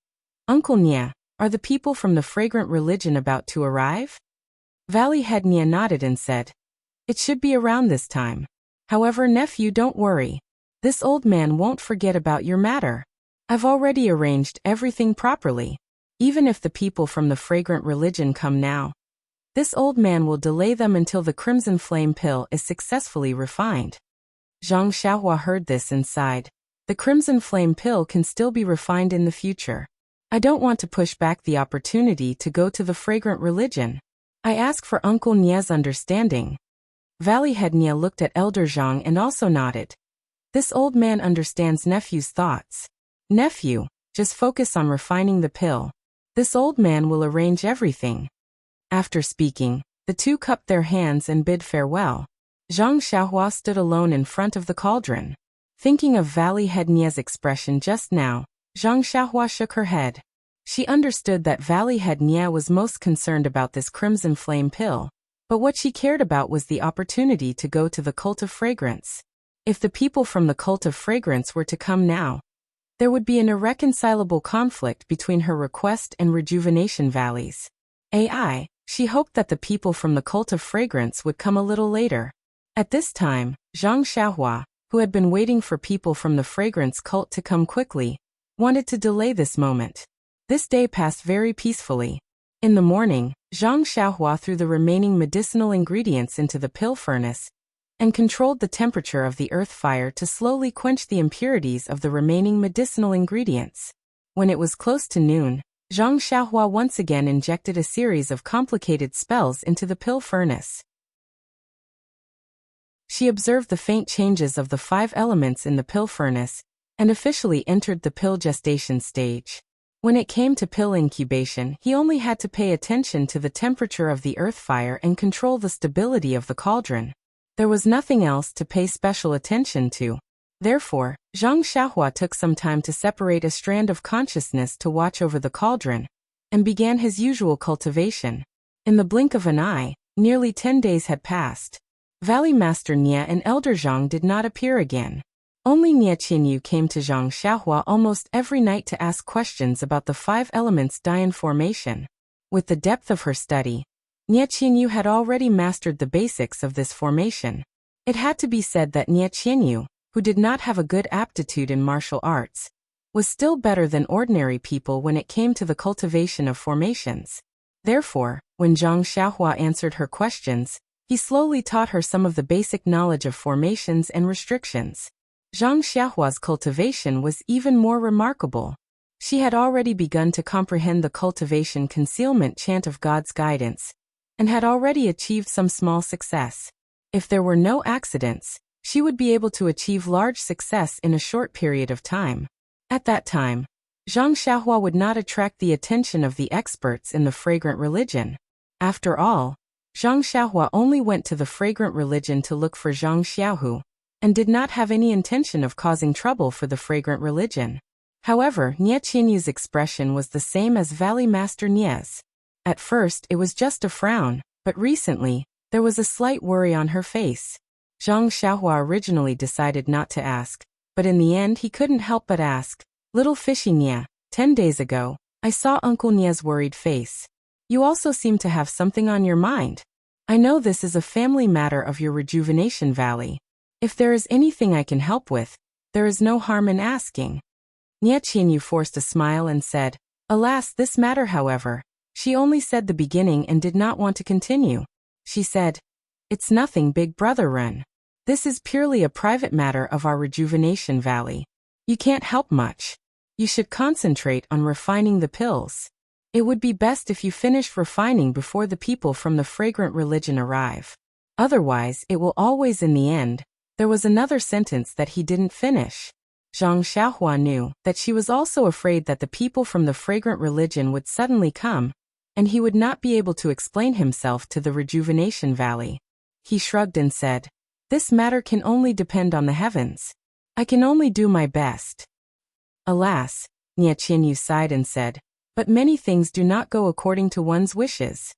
"Uncle Nia, are the people from the fragrant religion about to arrive?" Valley Head Nia nodded and said, "It should be around this time. However, nephew, don't worry. This old man won't forget about your matter. I've already arranged everything properly. Even if the people from the fragrant religion come now, this old man will delay them until the crimson flame pill is successfully refined." Zhang Xiaohua heard this and sighed. The crimson flame pill can still be refined in the future. I don't want to push back the opportunity to go to the fragrant religion. I ask for Uncle Nia's understanding. Valley Head Nia looked at Elder Zhang and also nodded. This old man understands nephew's thoughts. Nephew, just focus on refining the pill. This old man will arrange everything. After speaking, the two cupped their hands and bid farewell. Zhang Xiaohua stood alone in front of the cauldron. Thinking of Valley Head Nia's expression just now, Zhang Xiaohua shook her head. She understood that Valley Head Nia was most concerned about this crimson flame pill, but what she cared about was the opportunity to go to the Cult of Fragrance. If the people from the Cult of Fragrance were to come now, there would be an irreconcilable conflict between her request and Rejuvenation Valleys. She hoped that the people from the Cult of Fragrance would come a little later. At this time, Zhang Xiaohua, who had been waiting for people from the Fragrance cult to come quickly, wanted to delay this moment. This day passed very peacefully. In the morning, Zhang Xiaohua threw the remaining medicinal ingredients into the pill furnace and controlled the temperature of the earth fire to slowly quench the impurities of the remaining medicinal ingredients. When it was close to noon, Zhang Xiaohua once again injected a series of complicated spells into the pill furnace. She observed the faint changes of the 5 elements in the pill furnace and officially entered the pill gestation stage. When it came to pill incubation, he only had to pay attention to the temperature of the earth fire and control the stability of the cauldron. There was nothing else to pay special attention to. Therefore, Zhang Xiaohua took some time to separate a strand of consciousness to watch over the cauldron, and began his usual cultivation. In the blink of an eye, nearly 10 days had passed. Valley Master Nie and Elder Zhang did not appear again. Only Nie Qinyu came to Zhang Xiaohua almost every night to ask questions about the 5 elements Dian formation. With the depth of her study, Nie Qinyu had already mastered the basics of this formation. It had to be said that Nie Qinyu, who did not have a good aptitude in martial arts, was still better than ordinary people when it came to the cultivation of formations. Therefore, when Zhang Xiaohua answered her questions, he slowly taught her some of the basic knowledge of formations and restrictions. Zhang Xiaohua's cultivation was even more remarkable. She had already begun to comprehend the cultivation concealment chant of God's guidance, and had already achieved some small success. If there were no accidents, she would be able to achieve large success in a short period of time. At that time, Zhang Xiaohua would not attract the attention of the experts in the fragrant religion. After all, Zhang Xiaohua only went to the fragrant religion to look for Zhang Xiaohu, and did not have any intention of causing trouble for the fragrant religion. However, Nie Qinyu's expression was the same as Valley Master Nie's. At first it was just a frown, but recently, there was a slight worry on her face. Zhang Xiaohua originally decided not to ask, but in the end he couldn't help but ask, "Little fishy Nie, 10 days ago, I saw Uncle Nie's worried face. You also seem to have something on your mind. I know this is a family matter of your rejuvenation valley. If there is anything I can help with, there is no harm in asking." Nie Qinyu forced a smile and said, "Alas, this matter, however." She only said the beginning and did not want to continue. She said, "It's nothing, big brother Ren. This is purely a private matter of our rejuvenation valley. You can't help much. You should concentrate on refining the pills. It would be best if you finished refining before the people from the fragrant religion arrive. Otherwise, it will always in the end." There was another sentence that he didn't finish. Zhang Xiaohua knew that she was also afraid that the people from the fragrant religion would suddenly come, and he would not be able to explain himself to the rejuvenation valley. He shrugged and said, "This matter can only depend on the heavens. I can only do my best." Alas, Nie Qinyu sighed and said, "But many things do not go according to one's wishes."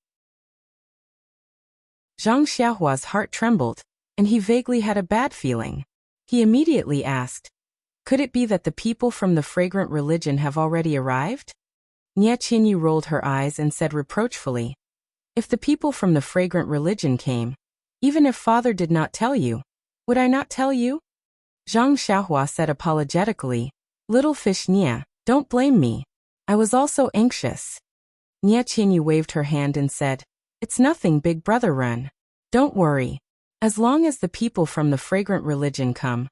Zhang Xiaohua's heart trembled, and he vaguely had a bad feeling. He immediately asked, "Could it be that the people from the fragrant religion have already arrived?" Nie Qinyu rolled her eyes and said reproachfully, "If the people from the fragrant religion came, even if father did not tell you, would I not tell you?" Zhang Xiaohua said apologetically, "Little fish Nie, don't blame me. I was also anxious." Nie Qinyu waved her hand and said, "It's nothing, big brother Ren. Don't worry. As long as the people from the fragrant religion come,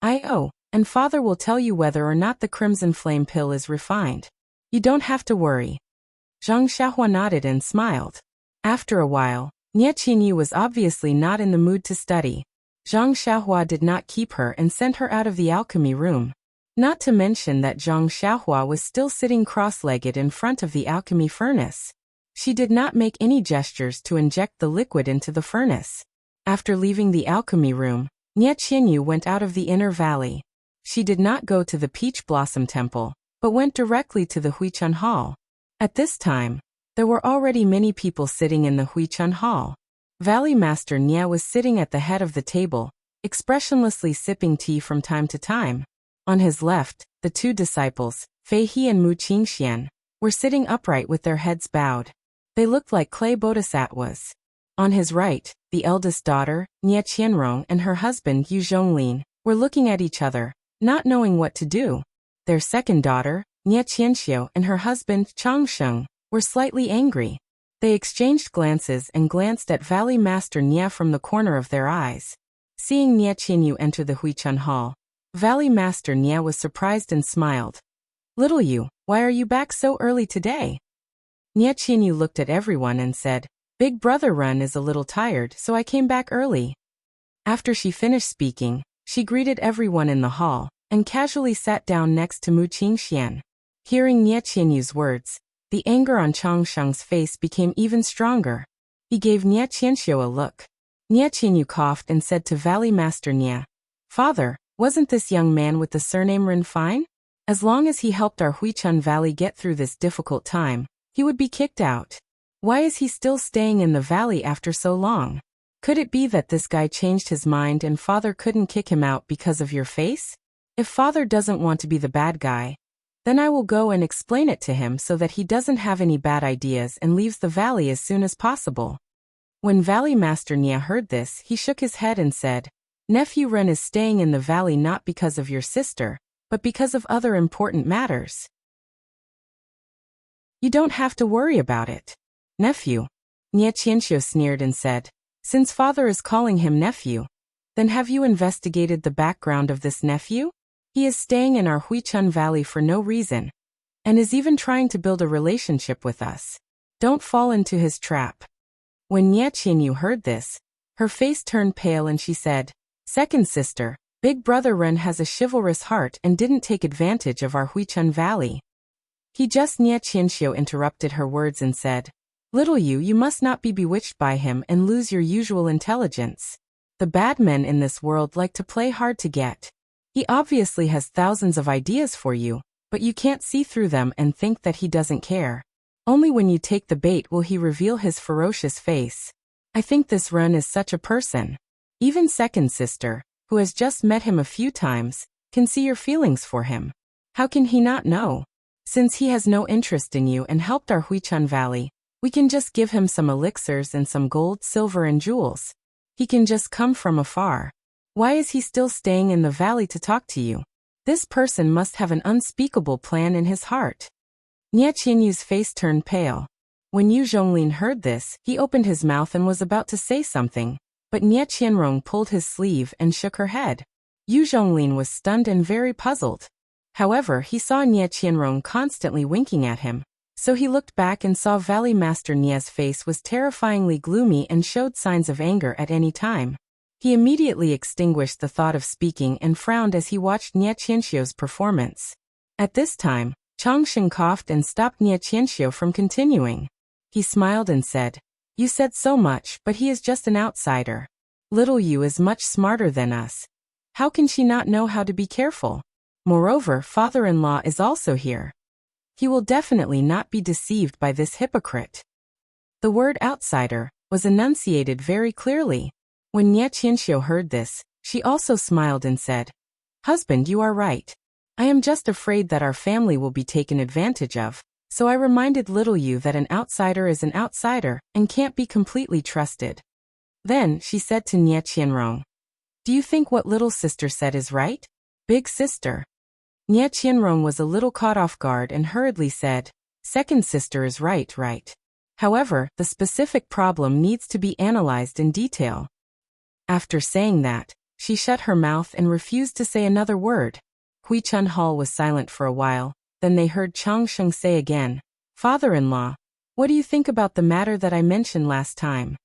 and father will tell you whether or not the crimson flame pill is refined. You don't have to worry." Zhang Xiaohua nodded and smiled. After a while, Nie Qinyu was obviously not in the mood to study. Zhang Xiaohua did not keep her and sent her out of the alchemy room. Not to mention that Zhang Xiaohua was still sitting cross-legged in front of the alchemy furnace. She did not make any gestures to inject the liquid into the furnace. After leaving the alchemy room, Nie Qinyu went out of the inner valley. She did not go to the Peach Blossom Temple, but went directly to the Huichun Hall. At this time, there were already many people sitting in the Huichun Hall. Valley Master Nie was sitting at the head of the table, expressionlessly sipping tea from time to time. On his left, the 2 disciples, Fei He and Mu Qingxian, were sitting upright with their heads bowed. They looked like clay bodhisattvas. On his right, the eldest daughter, Nie Qianrong, and her husband, Yu Zhonglin, were looking at each other, not knowing what to do. Their second daughter, Nie Qianxiu, and her husband, Changsheng, were slightly angry. They exchanged glances and glanced at Valley Master Nie from the corner of their eyes. Seeing Nie Qinyu enter the Huichun Hall, Valley Master Nie was surprised and smiled. "Little Yu, why are you back so early today?" Nie Qinyu looked at everyone and said, "Big brother Ren is a little tired, so I came back early." After she finished speaking, she greeted everyone in the hall, and casually sat down next to Mu Qingxian. Hearing Nie Qianyu's words, the anger on Changsheng's face became even stronger. He gave Nie Qianxiu a look. Nie Qianyu coughed and said to Valley Master Nie, "Father, wasn't this young man with the surname Ren fine? As long as he helped our Huichun Valley get through this difficult time, he would be kicked out. Why is he still staying in the valley after so long? Could it be that this guy changed his mind and Father couldn't kick him out because of your face? If Father doesn't want to be the bad guy, then I will go and explain it to him so that he doesn't have any bad ideas and leaves the valley as soon as possible." When Valley Master Nie heard this, he shook his head and said, "Nephew Ren is staying in the valley not because of your sister, but because of other important matters. You don't have to worry about it, nephew." Nie Qianxiu sneered and said, "Since Father is calling him nephew, then have you investigated the background of this nephew? He is staying in our Huichun Valley for no reason, and is even trying to build a relationship with us. Don't fall into his trap." When Nie Qianyu heard this, her face turned pale and she said, "Second sister, Big Brother Ren has a chivalrous heart and didn't take advantage of our Huichun Valley." Nie Qianxiu interrupted her words and said, "Little you must not be bewitched by him and lose your usual intelligence. The bad men in this world like to play hard to get. He obviously has thousands of ideas for you, but you can't see through them and think that he doesn't care. Only when you take the bait will he reveal his ferocious face. I think this Ren is such a person. Even second sister, who has just met him a few times, can see your feelings for him. How can he not know? Since he has no interest in you and helped our Huichun Valley, we can just give him some elixirs and some gold, silver and jewels. He can just come from afar. Why is he still staying in the valley to talk to you? This person must have an unspeakable plan in his heart." Nie Qianyu's face turned pale. When Yu Zhonglin heard this, he opened his mouth and was about to say something, but Nie Qianrong pulled his sleeve and shook her head. Yu Zhonglin was stunned and very puzzled. However, he saw Nie Qianrong constantly winking at him, so he looked back and saw Valley Master Nie's face was terrifyingly gloomy and showed signs of anger at any time. He immediately extinguished the thought of speaking and frowned as he watched Nie Qianxiu's performance. At this time, Changsheng coughed and stopped Nie Qianxiu from continuing. He smiled and said, "You said so much, but he is just an outsider. Little Yu is much smarter than us. How can she not know how to be careful? Moreover, father-in-law is also here. He will definitely not be deceived by this hypocrite." The word outsider was enunciated very clearly. When Nie Qianxiu heard this, she also smiled and said, "Husband, you are right. I am just afraid that our family will be taken advantage of, so I reminded little Yu that an outsider is an outsider and can't be completely trusted." Then she said to Nie Qianrong, "Do you think what little sister said is right? Big sister?" Nie Qianrong was a little caught off guard and hurriedly said, "Second sister is right. However, the specific problem needs to be analyzed in detail." After saying that, she shut her mouth and refused to say another word. Huichun Hall was silent for a while, then they heard Changsheng say again, "Father-in-law, what do you think about the matter that I mentioned last time?"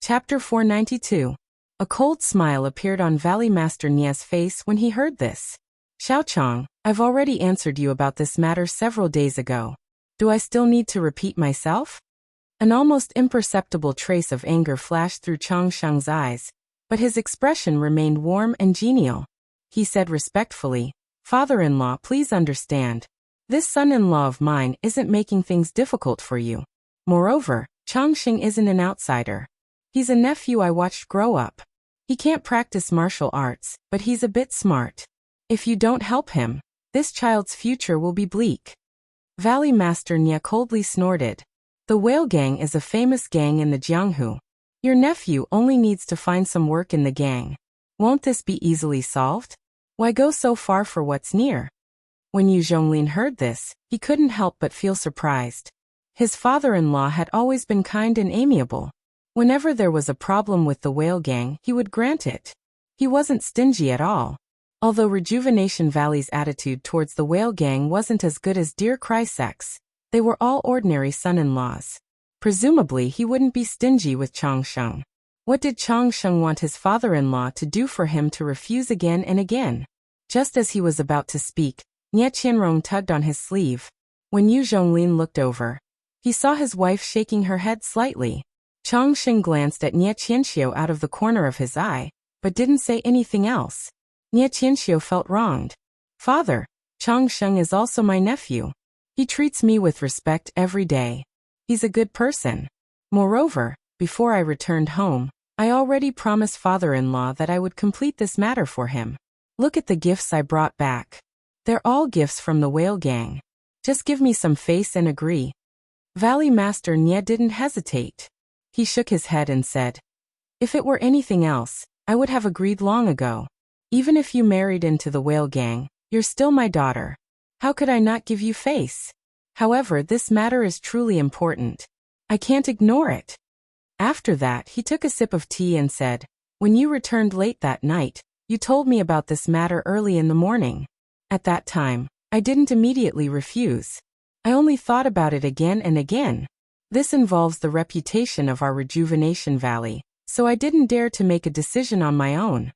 Chapter 492. A cold smile appeared on Valley Master Nie's face when he heard this. "Xiaochang, I've already answered you about this matter several days ago. Do I still need to repeat myself?" An almost imperceptible trace of anger flashed through Changsheng's eyes, but his expression remained warm and genial. He said respectfully, "Father-in-law, please understand. This son-in-law of mine isn't making things difficult for you. Moreover, Changsheng isn't an outsider. He's a nephew I watched grow up. He can't practice martial arts, but he's a bit smart. If you don't help him, this child's future will be bleak." Valley Master Nie coldly snorted. "The Whale Gang is a famous gang in the Jianghu. Your nephew only needs to find some work in the gang. Won't this be easily solved? Why go so far for what's near?" When Yu Zhonglin heard this, he couldn't help but feel surprised. His father-in-law had always been kind and amiable. Whenever there was a problem with the Whale Gang, he would grant it. He wasn't stingy at all. Although Rejuvenation Valley's attitude towards the Whale Gang wasn't as good as Dear Chrysex, they were all ordinary son-in-laws. Presumably he wouldn't be stingy with Changsheng. What did Changsheng want his father-in-law to do for him to refuse again and again? Just as he was about to speak, Nie Qianrong tugged on his sleeve. When Yu Zhonglin looked over, he saw his wife shaking her head slightly. Changsheng glanced at Nie Qianxiu out of the corner of his eye, but didn't say anything else. Nie Qianxiu felt wronged. Father, Changsheng is also my nephew. He treats me with respect every day. He's a good person. Moreover, before I returned home, I already promised father-in-law that I would complete this matter for him. Look at the gifts I brought back. They're all gifts from the whale gang. Just give me some face and agree. Valley Master Nie didn't hesitate. He shook his head and said, if it were anything else, I would have agreed long ago. Even if you married into the whale gang, you're still my daughter. How could I not give you face? However, this matter is truly important. I can't ignore it. After that, he took a sip of tea and said, when you returned late that night, you told me about this matter early in the morning. At that time, I didn't immediately refuse. I only thought about it again and again. This involves the reputation of our Rejuvenation Valley, so I didn't dare to make a decision on my own.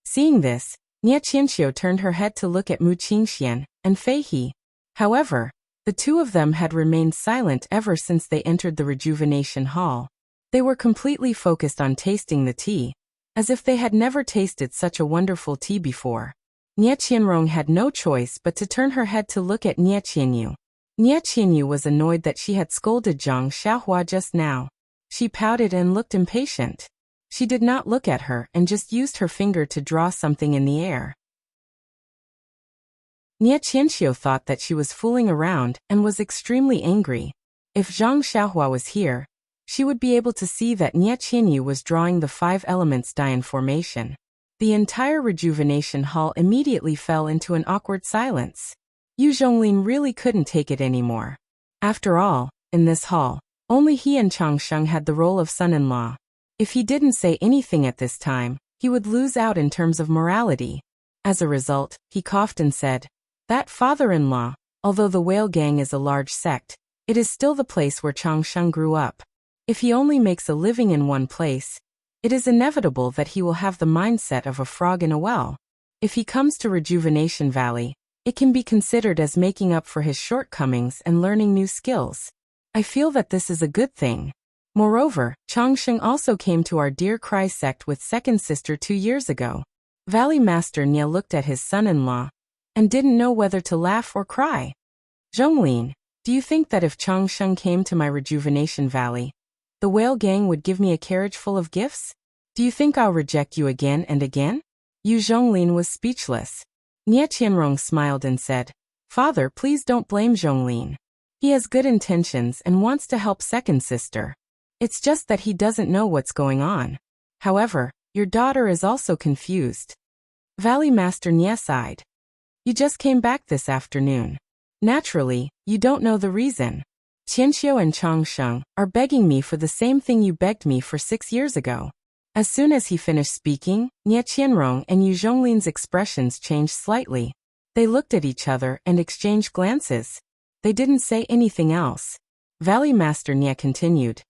Seeing this, Nie Qianxiu turned her head to look at Mu Qingxian and Fei He. However, the two of them had remained silent ever since they entered the Rejuvenation Hall. They were completely focused on tasting the tea, as if they had never tasted such a wonderful tea before. Nie Qianrong had no choice but to turn her head to look at Nie Qianyu. Nie Qianyu was annoyed that she had scolded Zhang Xiaohua just now. She pouted and looked impatient. She did not look at her and just used her finger to draw something in the air. Nie Qianxiu thought that she was fooling around and was extremely angry. If Zhang Xiaohua was here, she would be able to see that Nie Qianyu was drawing the 5 elements Dian formation. The entire Rejuvenation Hall immediately fell into an awkward silence. Yu Zhonglin really couldn't take it anymore. After all, in this hall, only he and Changsheng had the role of son-in-law. If he didn't say anything at this time, he would lose out in terms of morality. As a result, he coughed and said, that father-in-law, although the whale gang is a large sect, it is still the place where Changsheng grew up. If he only makes a living in one place, it is inevitable that he will have the mindset of a frog in a well. If he comes to Rejuvenation Valley, it can be considered as making up for his shortcomings and learning new skills. I feel that this is a good thing. Moreover, Changsheng also came to our Dear Cry sect with second sister 2 years ago. Valley Master Nie looked at his son-in-law and didn't know whether to laugh or cry. Zhonglin, do you think that if Changsheng came to my Rejuvenation Valley, the whale gang would give me a carriage full of gifts? Do you think I'll reject you again and again? Yu Zhonglin was speechless. Nie Qianrong smiled and said, Father, please don't blame Zhonglin. He has good intentions and wants to help second sister. It's just that he doesn't know what's going on. However, your daughter is also confused. Valley Master Nie sighed. You just came back this afternoon. Naturally, you don't know the reason. Qianxiu and Changsheng are begging me for the same thing you begged me for 6 years ago. As soon as he finished speaking, Nie Qianrong and Yu Zhonglin's expressions changed slightly. They looked at each other and exchanged glances. They didn't say anything else. Valley Master Nie continued.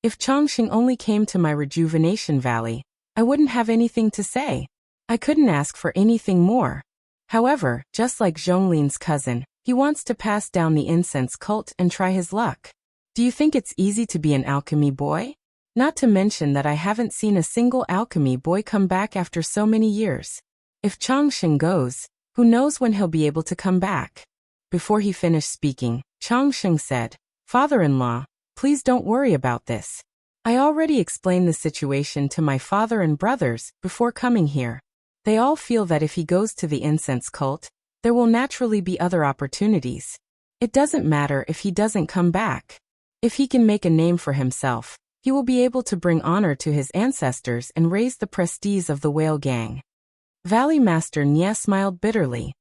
If Changsheng only came to my Rejuvenation Valley, I wouldn't have anything to say. I couldn't ask for anything more. However, just like Zhonglin's cousin, he wants to pass down the incense cult and try his luck. Do you think it's easy to be an alchemy boy? Not to mention that I haven't seen a single alchemy boy come back after so many years. If Changsheng goes, who knows when he'll be able to come back? Before he finished speaking, Changsheng said, Father-in-law, please don't worry about this. I already explained the situation to my father and brothers before coming here. They all feel that if he goes to the incense cult, there will naturally be other opportunities. It doesn't matter if he doesn't come back. If he can make a name for himself, he will be able to bring honor to his ancestors and raise the prestige of the whale gang. Valley Master Nie smiled bitterly.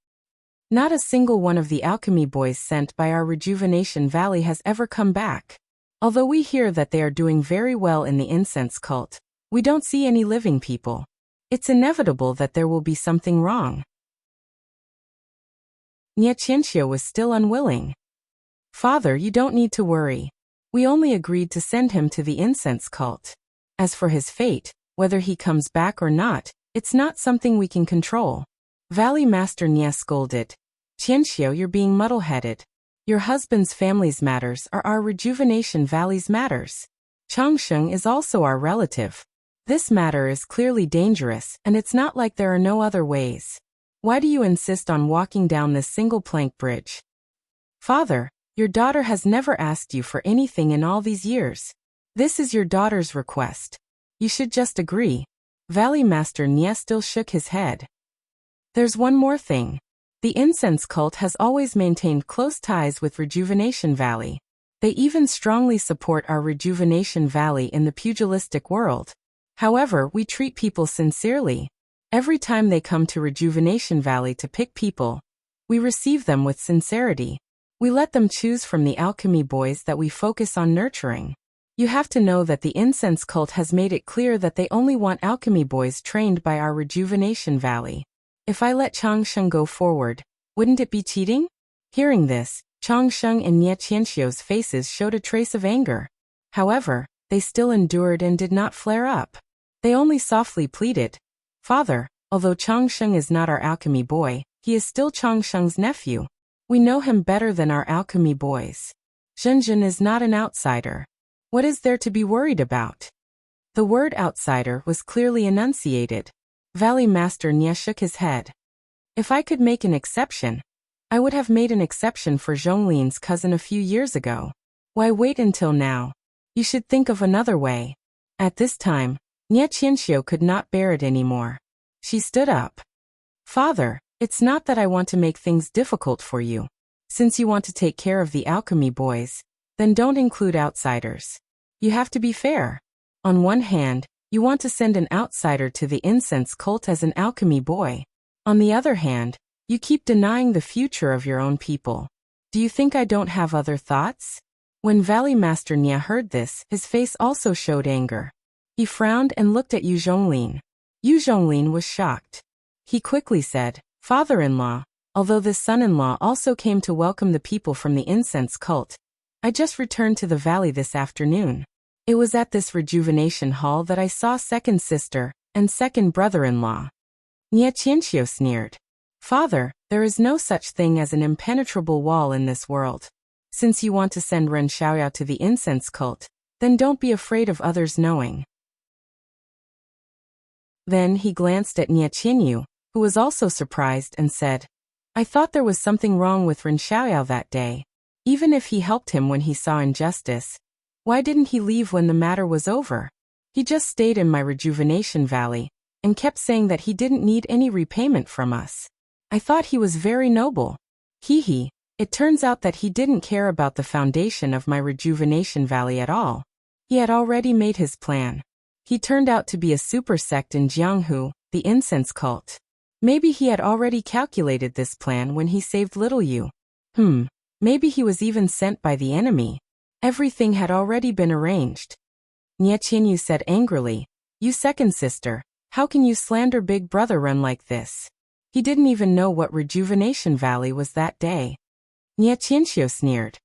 Not a single one of the alchemy boys sent by our Rejuvenation Valley has ever come back. Although we hear that they are doing very well in the incense cult, we don't see any living people. It's inevitable that there will be something wrong. Nie Qianxiu was still unwilling. Father, you don't need to worry. We only agreed to send him to the incense cult. As for his fate, whether he comes back or not, it's not something we can control. Valley Master Nia scolded. Qianxiu, you're being muddle-headed. Your husband's family's matters are our Rejuvenation Valley's matters. Changsheng is also our relative. This matter is clearly dangerous, and it's not like there are no other ways. Why do you insist on walking down this single-plank bridge? Father, your daughter has never asked you for anything in all these years. This is your daughter's request. You should just agree. Valley Master Nia still shook his head. There's one more thing. The incense cult has always maintained close ties with Rejuvenation Valley. They even strongly support our Rejuvenation Valley in the pugilistic world. However, we treat people sincerely. Every time they come to Rejuvenation Valley to pick people, we receive them with sincerity. We let them choose from the alchemy boys that we focus on nurturing. You have to know that the incense cult has made it clear that they only want alchemy boys trained by our Rejuvenation Valley. If I let Changsheng go forward, wouldn't it be cheating? Hearing this, Changsheng and Nie Qianxiu's faces showed a trace of anger. However, they still endured and did not flare up. They only softly pleaded, Father, although Changsheng is not our alchemy boy, he is still Changsheng's nephew. We know him better than our alchemy boys. Zhenzhen is not an outsider. What is there to be worried about? The word outsider was clearly enunciated. Valley Master Nie shook his head. If I could make an exception, I would have made an exception for Zhonglin's cousin a few years ago. Why wait until now? You should think of another way. At this time, Nie Qianxiu could not bear it anymore. She stood up. Father, it's not that I want to make things difficult for you. Since you want to take care of the alchemy boys, then don't include outsiders. You have to be fair. On one hand, you want to send an outsider to the incense cult as an alchemy boy. On the other hand, you keep denying the future of your own people. Do you think I don't have other thoughts? When Valley Master Nie heard this, his face also showed anger. He frowned and looked at Yu Zhonglin. Yu Zhonglin was shocked. He quickly said, Father-in-law, although this son-in-law also came to welcome the people from the incense cult, I just returned to the valley this afternoon. It was at this rejuvenation hall that I saw second sister and second brother-in-law. Nie Qianxiu sneered. Father, there is no such thing as an impenetrable wall in this world. Since you want to send Ren Xiaoyao to the incense cult, then don't be afraid of others knowing. Then he glanced at Nie Qinyu, who was also surprised, and said, I thought there was something wrong with Ren Xiaoyao that day. Even if he helped him when he saw injustice, why didn't he leave when the matter was over? He just stayed in my Rejuvenation Valley, and kept saying that he didn't need any repayment from us. I thought he was very noble. Hee. It turns out that he didn't care about the foundation of my Rejuvenation Valley at all. He had already made his plan. He turned out to be a super sect in Jianghu, the incense cult. Maybe he had already calculated this plan when he saved little Yu. Maybe he was even sent by the enemy. Everything had already been arranged. Nie Qinyu said angrily, You second sister, how can you slander big brother Ren like this? He didn't even know what Rejuvenation Valley was that day. Nie Qianxiu sneered.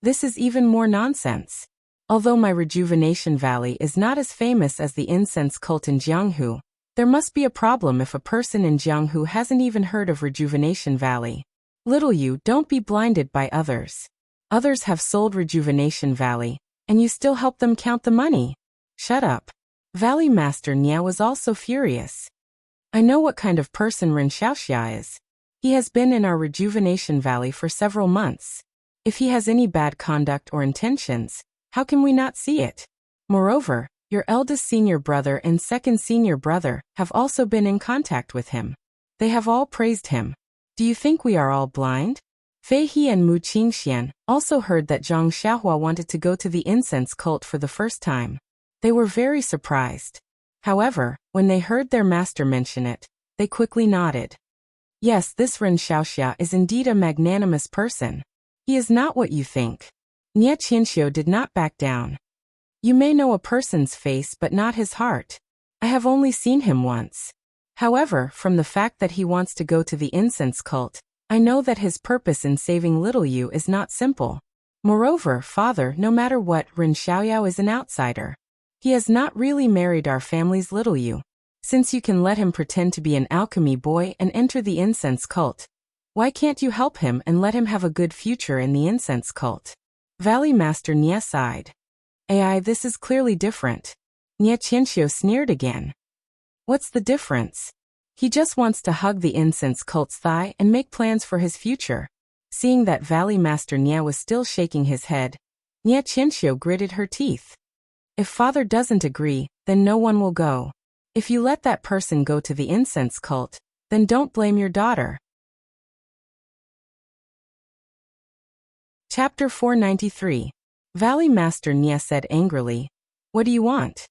This is even more nonsense. Although my Rejuvenation Valley is not as famous as the incense cult in Jianghu, there must be a problem if a person in Jianghu hasn't even heard of Rejuvenation Valley. Little Yu, don't be blinded by others. Others have sold Rejuvenation Valley, and you still help them count the money. Shut up. Valley Master Nie was also furious. I know what kind of person Ren Xiaoxia is. He has been in our Rejuvenation Valley for several months. If he has any bad conduct or intentions, how can we not see it? Moreover, your eldest senior brother and second senior brother have also been in contact with him. They have all praised him. Do you think we are all blind? Fei He and Mu Qingxian also heard that Zhang Xiaohua wanted to go to the incense cult for the first time. They were very surprised. However, when they heard their master mention it, they quickly nodded. Yes, this Ren Xiaoxia is indeed a magnanimous person. He is not what you think. Nie Qianxiu did not back down. You may know a person's face but not his heart. I have only seen him once. However, from the fact that he wants to go to the incense cult, I know that his purpose in saving little Yu is not simple. Moreover, father, no matter what, Ren Xiaoyao is an outsider. He has not really married our family's little Yu. Since you can let him pretend to be an alchemy boy and enter the incense cult, why can't you help him and let him have a good future in the incense cult? Valley Master Nia sighed. Ai, this is clearly different. Nia Qianxiu sneered again. What's the difference? He just wants to hug the incense cult's thigh and make plans for his future. Seeing that Valley Master Nia was still shaking his head, Nia Qianxiu gritted her teeth. If father doesn't agree, then no one will go. If you let that person go to the incense cult, then don't blame your daughter. Chapter 493. Valley Master Nia said angrily, What do you want?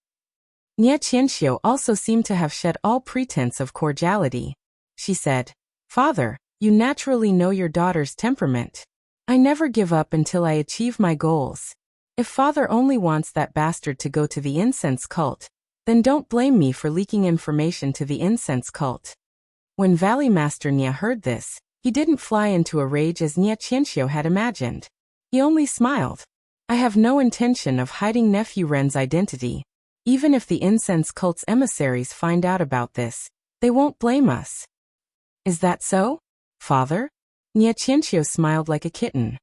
Nia Qianxiu also seemed to have shed all pretense of cordiality. She said, Father, you naturally know your daughter's temperament. I never give up until I achieve my goals. If father only wants that bastard to go to the incense cult, then don't blame me for leaking information to the incense cult. When Valley Master Nia heard this, he didn't fly into a rage as Nia Qianxiu had imagined. He only smiled. I have no intention of hiding nephew Ren's identity. Even if the incense cult's emissaries find out about this, they won't blame us. Is that so, father? Nia Qianxiu smiled like a kitten.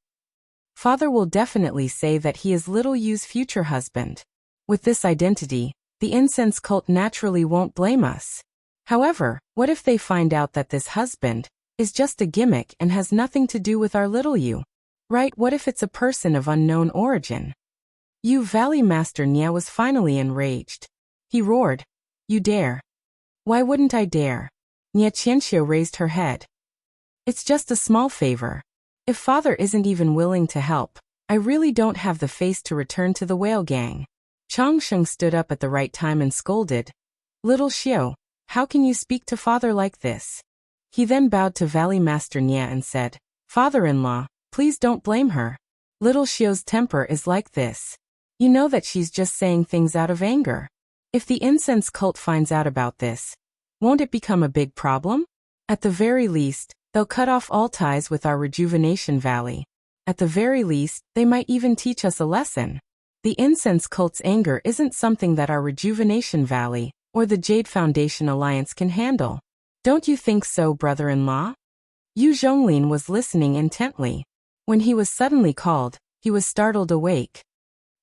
Father will definitely say that he is Little Yu's future husband. With this identity, the incense cult naturally won't blame us. However, what if they find out that this husband is just a gimmick and has nothing to do with our Little Yu? Right? What if it's a person of unknown origin? Valley Master Nia was finally enraged. He roared, You dare? Why wouldn't I dare? Nia Qianxiu raised her head. It's just a small favor. If father isn't even willing to help, I really don't have the face to return to the whale gang. Chang Sheng stood up at the right time and scolded, Little Xiu, how can you speak to father like this? He then bowed to Valley Master Nia and said, Father-in-law, please don't blame her. Little Xiu's temper is like this. You know that she's just saying things out of anger. If the incense cult finds out about this, won't it become a big problem? At the very least, they'll cut off all ties with our Rejuvenation Valley. At the very least, they might even teach us a lesson. The incense cult's anger isn't something that our Rejuvenation Valley or the Jade Foundation Alliance can handle. Don't you think so, brother-in-law? Yu Zhonglin was listening intently. When he was suddenly called, he was startled awake.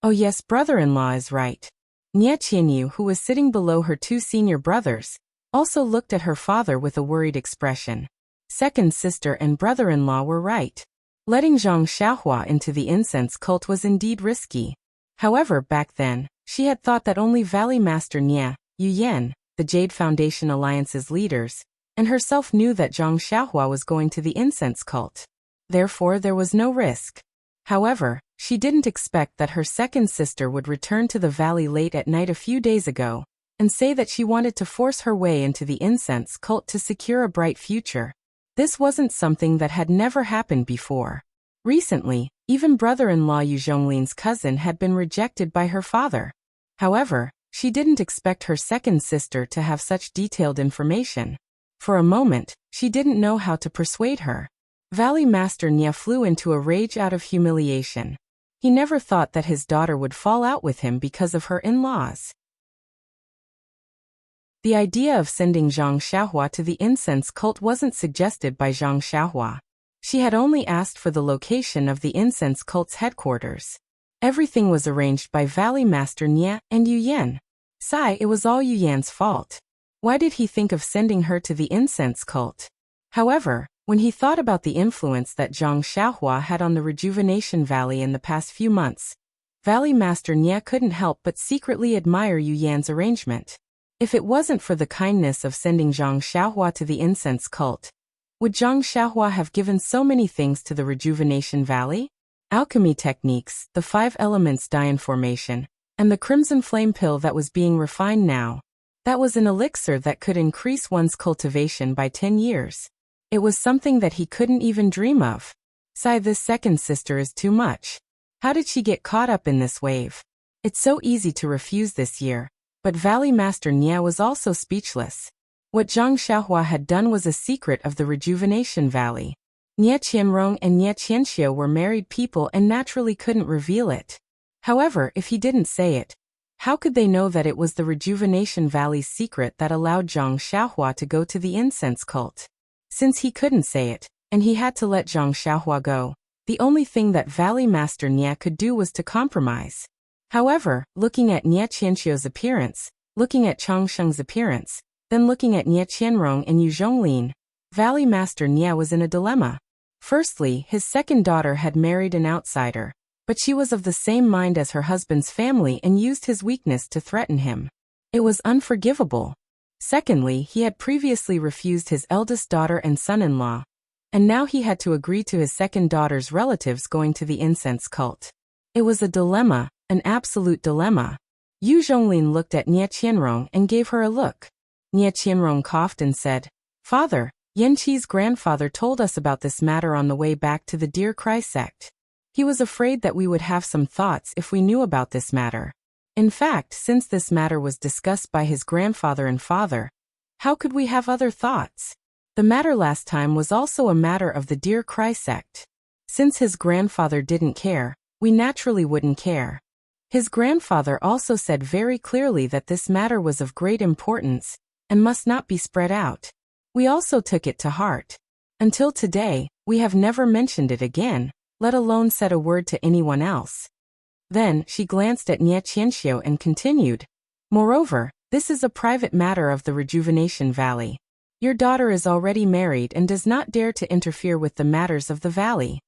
Oh yes, brother-in-law is right. Nia Qianyu, who was sitting below her two senior brothers, also looked at her father with a worried expression. Second sister and brother-in-law were right. Letting Zhang Xiaohua into the incense cult was indeed risky. However, back then, she had thought that only Valley Master Nia, Yu Yan, the Jade Foundation Alliance's leaders, and herself knew that Zhang Xiaohua was going to the incense cult. Therefore, there was no risk. However, she didn't expect that her second sister would return to the valley late at night a few days ago and say that she wanted to force her way into the incense cult to secure a bright future. This wasn't something that had never happened before. Recently, even brother-in-law Yu Zhonglin's cousin had been rejected by her father. However, she didn't expect her second sister to have such detailed information. For a moment, she didn't know how to persuade her. Valley Master Nia flew into a rage out of humiliation. He never thought that his daughter would fall out with him because of her in-laws. The idea of sending Zhang Xiaohua to the incense cult wasn't suggested by Zhang Xiaohua. She had only asked for the location of the incense cult's headquarters. Everything was arranged by Valley Master Nia and Yu Yan. It was all Yu Yan's fault. Why did he think of sending her to the incense cult? However, when he thought about the influence that Zhang Xiaohua had on the Rejuvenation Valley in the past few months, Valley Master Nia couldn't help but secretly admire Yu Yan's arrangement. If it wasn't for the kindness of sending Zhang Xiaohua to the incense cult, would Zhang Xiaohua have given so many things to the Rejuvenation Valley? Alchemy techniques, the 5 elements Dian formation, and the crimson flame pill that was being refined now. That was an elixir that could increase one's cultivation by 10 years. It was something that he couldn't even dream of. This second sister is too much. How did she get caught up in this wave? It's so easy to refuse this year. But Valley Master Nia was also speechless. What Zhang Xiaohua had done was a secret of the Rejuvenation Valley. Nia Qianrong and Nia Qianxiu were married people and naturally couldn't reveal it. However, if he didn't say it, How could they know that it was the Rejuvenation Valley's secret that allowed Zhang Xiaohua to go to the incense cult? Since he couldn't say it, and he had to let Zhang Xiaohua go, the only thing that Valley Master Nie could do was to compromise. However, looking at Nie Qianxiu's appearance, looking at Changsheng's appearance, then looking at Nie Qianrong and Yu Zhonglin, Valley Master Nie was in a dilemma. Firstly, his second daughter had married an outsider, but she was of the same mind as her husband's family and used his weakness to threaten him. It was unforgivable. Secondly, he had previously refused his eldest daughter and son-in-law, and now he had to agree to his second daughter's relatives going to the incense cult. It was a dilemma, an absolute dilemma. Yu Zhonglin looked at Nie Qianrong and gave her a look. Nie Qianrong coughed and said, "Father, Yan Qi's grandfather told us about this matter on the way back to the Deer Cry sect. He was afraid that we would have some thoughts if we knew about this matter. In fact, since this matter was discussed by his grandfather and father, how could we have other thoughts? The matter last time was also a matter of the Deer Cry sect. Since his grandfather didn't care, we naturally wouldn't care. His grandfather also said very clearly that this matter was of great importance and must not be spread out. We also took it to heart. Until today, we have never mentioned it again, let alone said a word to anyone else." Then, she glanced at Nie Qianxiu and continued, "Moreover, this is a private matter of the Rejuvenation Valley. Your daughter is already married and does not dare to interfere with the matters of the valley.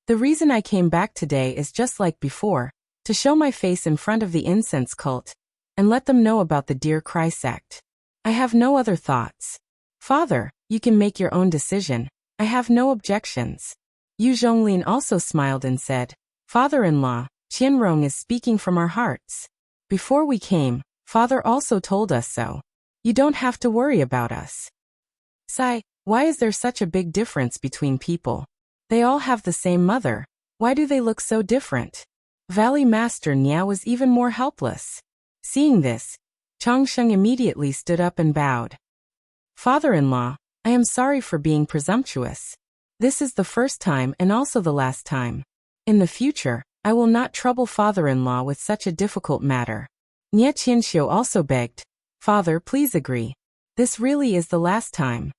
The reason I came back today is just like before, to show my face in front of the incense cult, and let them know about the Deer Cry sect. I have no other thoughts. Father, you can make your own decision. I have no objections." Yu Zhonglin also smiled and said, "Father-in-law, Qianrong is speaking from our hearts. Before we came, Father also told us so. You don't have to worry about us." "Sai, why is there such a big difference between people? They all have the same mother. Why do they look so different?" Valley Master Nie was even more helpless. Seeing this, Changsheng immediately stood up and bowed. "Father-in-law, I am sorry for being presumptuous. This is the first time and also the last time. In the future, I will not trouble father-in-law with such a difficult matter." Nie Qianxiu also begged, "Father, please agree. This really is the last time."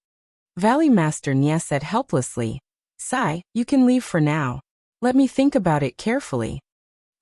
Valley Master Nie said helplessly, "Sai, you can leave for now. Let me think about it carefully."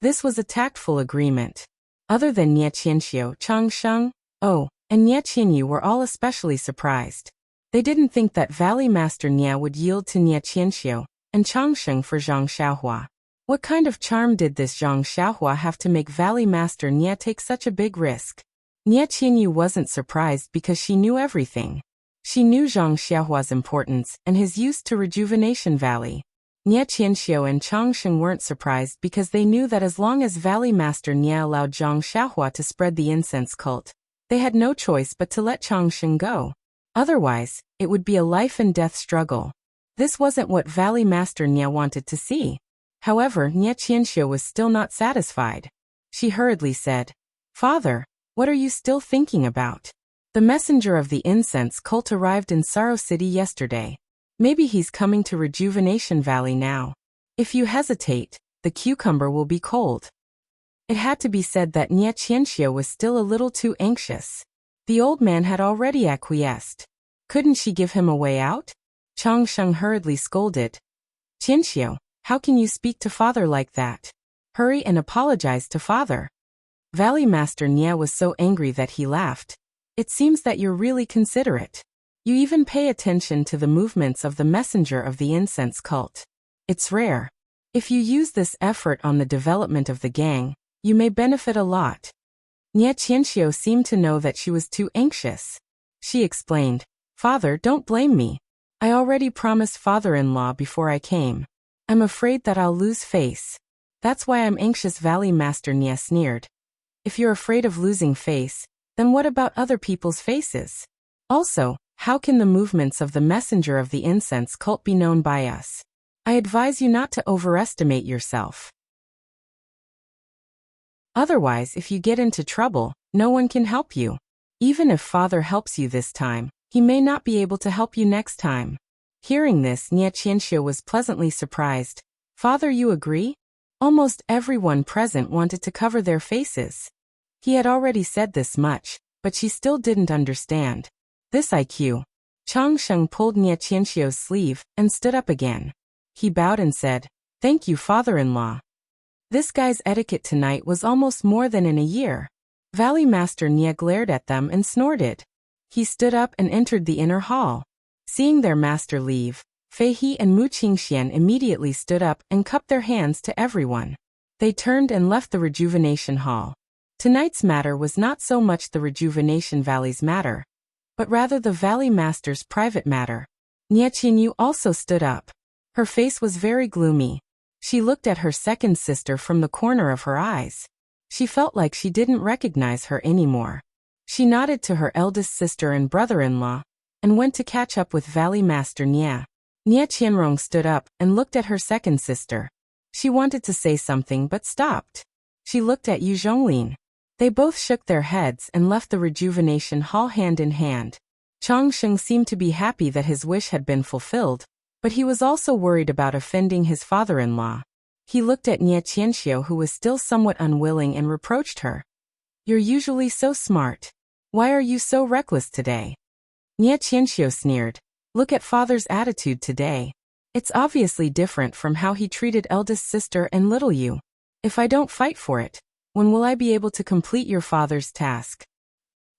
This was a tactful agreement. Other than Nie Qianxiu, Changsheng, and Nie Qinyu were all especially surprised. They didn't think that Valley Master Nie would yield to Nie Qianxiu and Changsheng for Zhang Xiaohua. What kind of charm did this Zhang Xiaohua have to make Valley Master Nie take such a big risk? Nie Qinyu wasn't surprised because she knew everything. She knew Zhang Xiaohua's importance and his use to Rejuvenation Valley. Nie Qianxiu and Changsheng weren't surprised because they knew that as long as Valley Master Nie allowed Zhang Xiaohua to spread the incense cult, they had no choice but to let Changsheng go. Otherwise, it would be a life-and-death struggle. This wasn't what Valley Master Nie wanted to see. However, Nie Qianxiu was still not satisfied. She hurriedly said, "Father, what are you still thinking about? The messenger of the incense cult arrived in Sorrow City yesterday. Maybe he's coming to Rejuvenation Valley now. If you hesitate, the cucumber will be cold." It had to be said that Nie Qianxiu was still a little too anxious. The old man had already acquiesced. Couldn't she give him a way out? Changsheng hurriedly scolded, "Qianxiu, how can you speak to father like that? Hurry and apologize to father." Valley Master Nie was so angry that he laughed. "It seems that you're really considerate. You even pay attention to the movements of the messenger of the incense cult. It's rare. If you use this effort on the development of the gang, you may benefit a lot." Nie Qianxiu seemed to know that she was too anxious. She explained, "Father, don't blame me. I already promised father-in-law before I came. I'm afraid that I'll lose face. That's why I'm anxious." Valley Master Nie sneered. "If you're afraid of losing face, then what about other people's faces? Also, how can the movements of the messenger of the incense cult be known by us? I advise you not to overestimate yourself. Otherwise, if you get into trouble, no one can help you. Even if father helps you this time, he may not be able to help you next time." Hearing this, Nie Qianxiu was pleasantly surprised. "Father, you agree?" Almost everyone present wanted to cover their faces. He had already said this much, but she still didn't understand. This IQ. Chang Sheng pulled Nie Qianxiu's sleeve and stood up again. He bowed and said, "Thank you, father-in-law." This guy's etiquette tonight was almost more than in a year. Valley Master Nie glared at them and snorted. He stood up and entered the inner hall. Seeing their master leave, Fei He and Mu Qingxian immediately stood up and cupped their hands to everyone. They turned and left the rejuvenation hall. Tonight's matter was not so much the rejuvenation valley's matter, but rather the valley master's private matter. Nie Qinyu also stood up. Her face was very gloomy. She looked at her second sister from the corner of her eyes. She felt like she didn't recognize her anymore. She nodded to her eldest sister and brother-in-law, and went to catch up with Valley Master Nie. Nie Qianrong stood up and looked at her second sister. She wanted to say something but stopped. She looked at Yu Zhonglin. They both shook their heads and left the rejuvenation hall hand in hand. Chang Sheng seemed to be happy that his wish had been fulfilled, but he was also worried about offending his father-in-law. He looked at Nie Qianxiu, who was still somewhat unwilling, and reproached her. "You're usually so smart. Why are you so reckless today?" Nie Qianxiu sneered. "Look at father's attitude today. It's obviously different from how he treated eldest sister and little you. If I don't fight for it, when will I be able to complete your father's task?"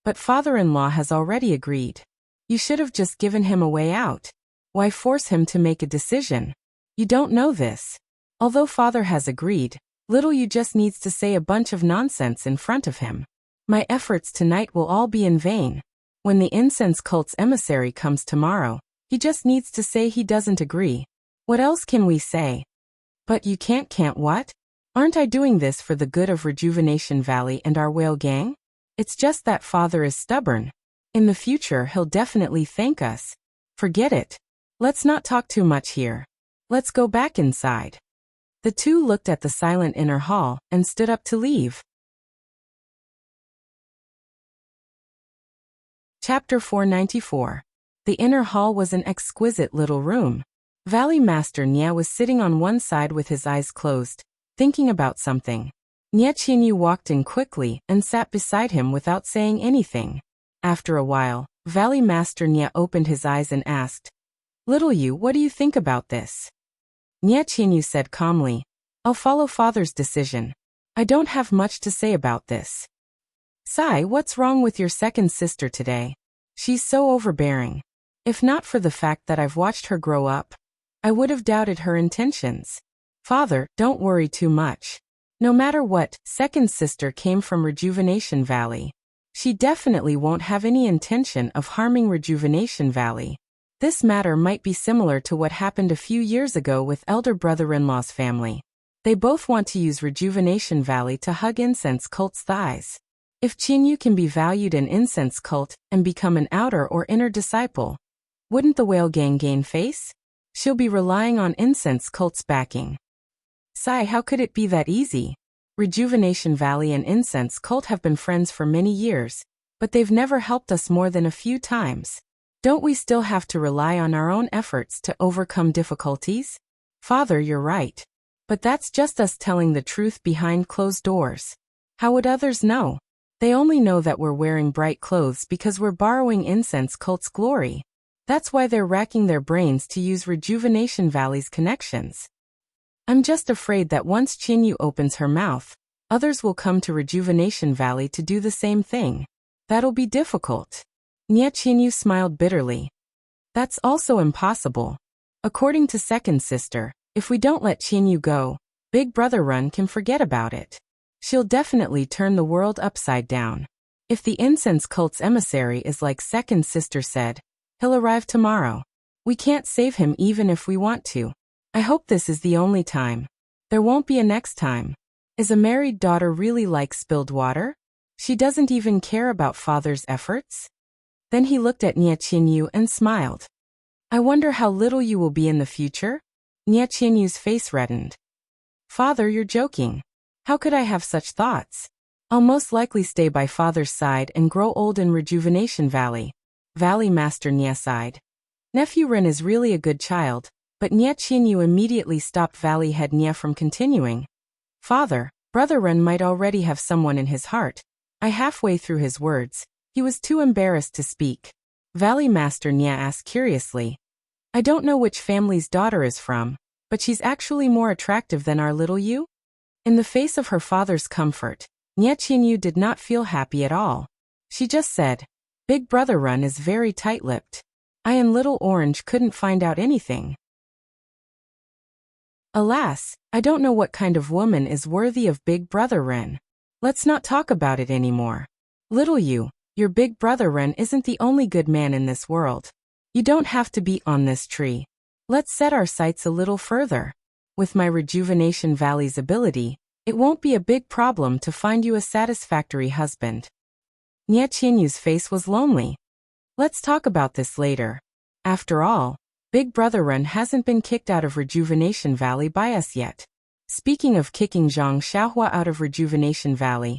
"But father-in-law has already agreed. You should have just given him a way out. Why force him to make a decision? You don't know this. Although father has agreed, little you just needs to say a bunch of nonsense in front of him. My efforts tonight will all be in vain. When the incense cult's emissary comes tomorrow, he just needs to say he doesn't agree. What else can we say?" "But you can't what? Aren't I doing this for the good of Rejuvenation Valley and our whale gang? It's just that father is stubborn. In the future he'll definitely thank us. Forget it. Let's not talk too much here. Let's go back inside." The two looked at the silent inner hall and stood up to leave. Chapter 494. The inner hall was an exquisite little room. Valley Master Nie was sitting on one side with his eyes closed, thinking about something. Nie Qinyu walked in quickly and sat beside him without saying anything. After a while, Valley Master Nie opened his eyes and asked, "Little you, what do you think about this?" Nie Qinyu said calmly, "I'll follow father's decision. I don't have much to say about this." "Sai, what's wrong with your second sister today? She's so overbearing. If not for the fact that I've watched her grow up, I would have doubted her intentions." "Father, don't worry too much. No matter what, second sister came from Rejuvenation Valley. She definitely won't have any intention of harming Rejuvenation Valley. This matter might be similar to what happened a few years ago with elder brother-in-law's family. They both want to use Rejuvenation Valley to hug incense cult's thighs. If Qinyu can be valued in incense cult and become an outer or inner disciple, wouldn't the whale gang gain face? She'll be relying on incense cult's backing." "Sai, how could it be that easy? Rejuvenation Valley and incense cult have been friends for many years, but they've never helped us more than a few times. Don't we still have to rely on our own efforts to overcome difficulties?" "Father, you're right. But that's just us telling the truth behind closed doors. How would others know? They only know that we're wearing bright clothes because we're borrowing incense cult's glory. That's why they're racking their brains to use Rejuvenation Valley's connections. I'm just afraid that once Qinyu opens her mouth, others will come to Rejuvenation Valley to do the same thing. That'll be difficult." Nie Qinyu smiled bitterly. "That's also impossible. According to second sister, if we don't let Qinyu go, Big Brother Run can forget about it. She'll definitely turn the world upside down. If the incense cult's emissary is like second sister said, he'll arrive tomorrow. We can't save him even if we want to. I hope this is the only time. There won't be a next time. Is a married daughter really like spilled water? She doesn't even care about father's efforts?" Then he looked at Nie Qinyu and smiled. "I wonder how little you will be in the future?" Nie Qinyu's face reddened. "Father, you're joking. How could I have such thoughts? I'll most likely stay by father's side and grow old in Rejuvenation Valley." Valley Master Nie sighed. Nephew Ren is really a good child, but Nie Qinyu immediately stopped Valley Head Nie from continuing. Father, Brother Ren might already have someone in his heart. Halfway through his words, he was too embarrassed to speak. Valley Master Nya asked curiously. I don't know which family's daughter is from, but she's actually more attractive than our little Yu? In the face of her father's comfort, Nya Qinyu did not feel happy at all. She just said, Big Brother Ren is very tight-lipped. I and Little Orange couldn't find out anything. Alas, I don't know what kind of woman is worthy of Big Brother Ren. Let's not talk about it anymore. Little Yu, your Big Brother Ren isn't the only good man in this world. You don't have to be on this tree. Let's set our sights a little further. With my Rejuvenation Valley's ability, it won't be a big problem to find you a satisfactory husband. Nya Qinyu's face was lonely. Let's talk about this later. After all, Big Brother Ren hasn't been kicked out of Rejuvenation Valley by us yet. Speaking of kicking Zhang Xiaohua out of Rejuvenation Valley,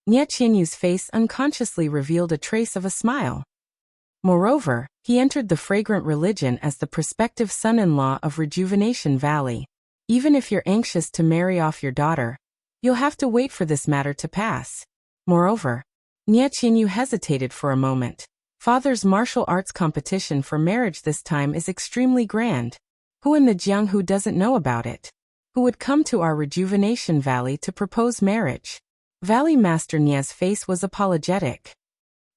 Nya Qinyu's face unconsciously revealed a trace of a smile. Moreover, he entered the fragrant religion as the prospective son-in-law of Rejuvenation Valley. Even if you're anxious to marry off your daughter, you'll have to wait for this matter to pass. Moreover, Nya Qinyu hesitated for a moment. Father's martial arts competition for marriage this time is extremely grand. Who in the Jianghu doesn't know about it? Who would come to our Rejuvenation Valley to propose marriage? Valley Master Nya's face was apologetic.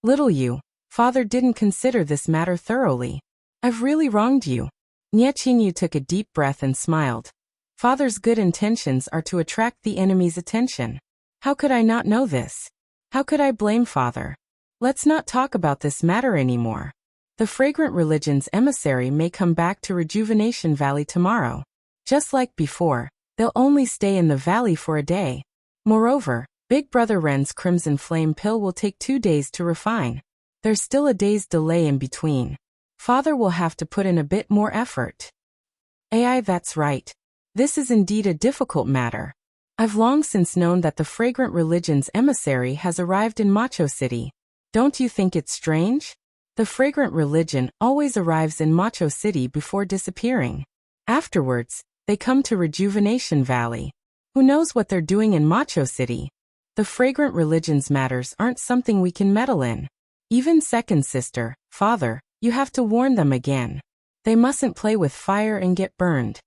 Little Yu, Father didn't consider this matter thoroughly. I've really wronged you. Nya Qinyu took a deep breath and smiled. Father's good intentions are to attract the enemy's attention. How could I not know this? How could I blame Father? Let's not talk about this matter anymore. The fragrant religion's emissary may come back to Rejuvenation Valley tomorrow. Just like before, they'll only stay in the valley for a day. Moreover, Big Brother Ren's Crimson Flame pill will take 2 days to refine. There's still a day's delay in between. Father will have to put in a bit more effort. That's right. This is indeed a difficult matter. I've long since known that the fragrant religion's emissary has arrived in Macho City. Don't you think it's strange? The fragrant religion always arrives in Macho City before disappearing. Afterwards, they come to Rejuvenation Valley. Who knows what they're doing in Macho City? The fragrant religion's matters aren't something we can meddle in. Even second sister, Father, you have to warn them again. They mustn't play with fire and get burned.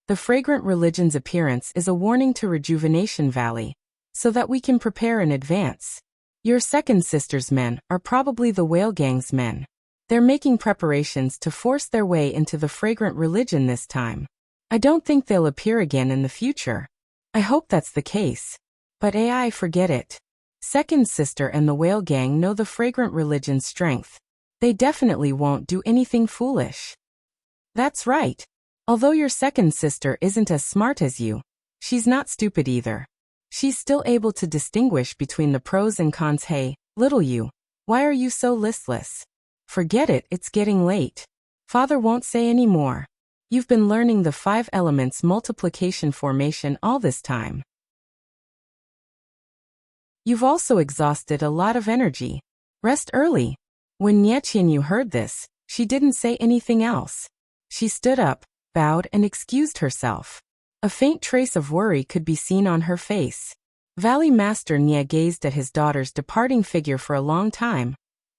The fragrant religion's appearance is a warning to Rejuvenation Valley, so that we can prepare in advance. Your second sister's men are probably the Whale Gang's men. They're making preparations to force their way into the fragrant religion this time. I don't think they'll appear again in the future. I hope that's the case. But forget it. Second sister and the Whale Gang know the fragrant religion's strength. They definitely won't do anything foolish. That's right. Although your second sister isn't as smart as you, she's not stupid either. She's still able to distinguish between the pros and cons. Hey, little Yu, why are you so listless? Forget it, it's getting late. Father won't say any more. You've been learning the 5 elements multiplication formation all this time. You've also exhausted a lot of energy. Rest early. When Nya Qinyu heard this, she didn't say anything else. She stood up, bowed and excused herself. A faint trace of worry could be seen on her face. Valley Master Nya gazed at his daughter's departing figure for a long time,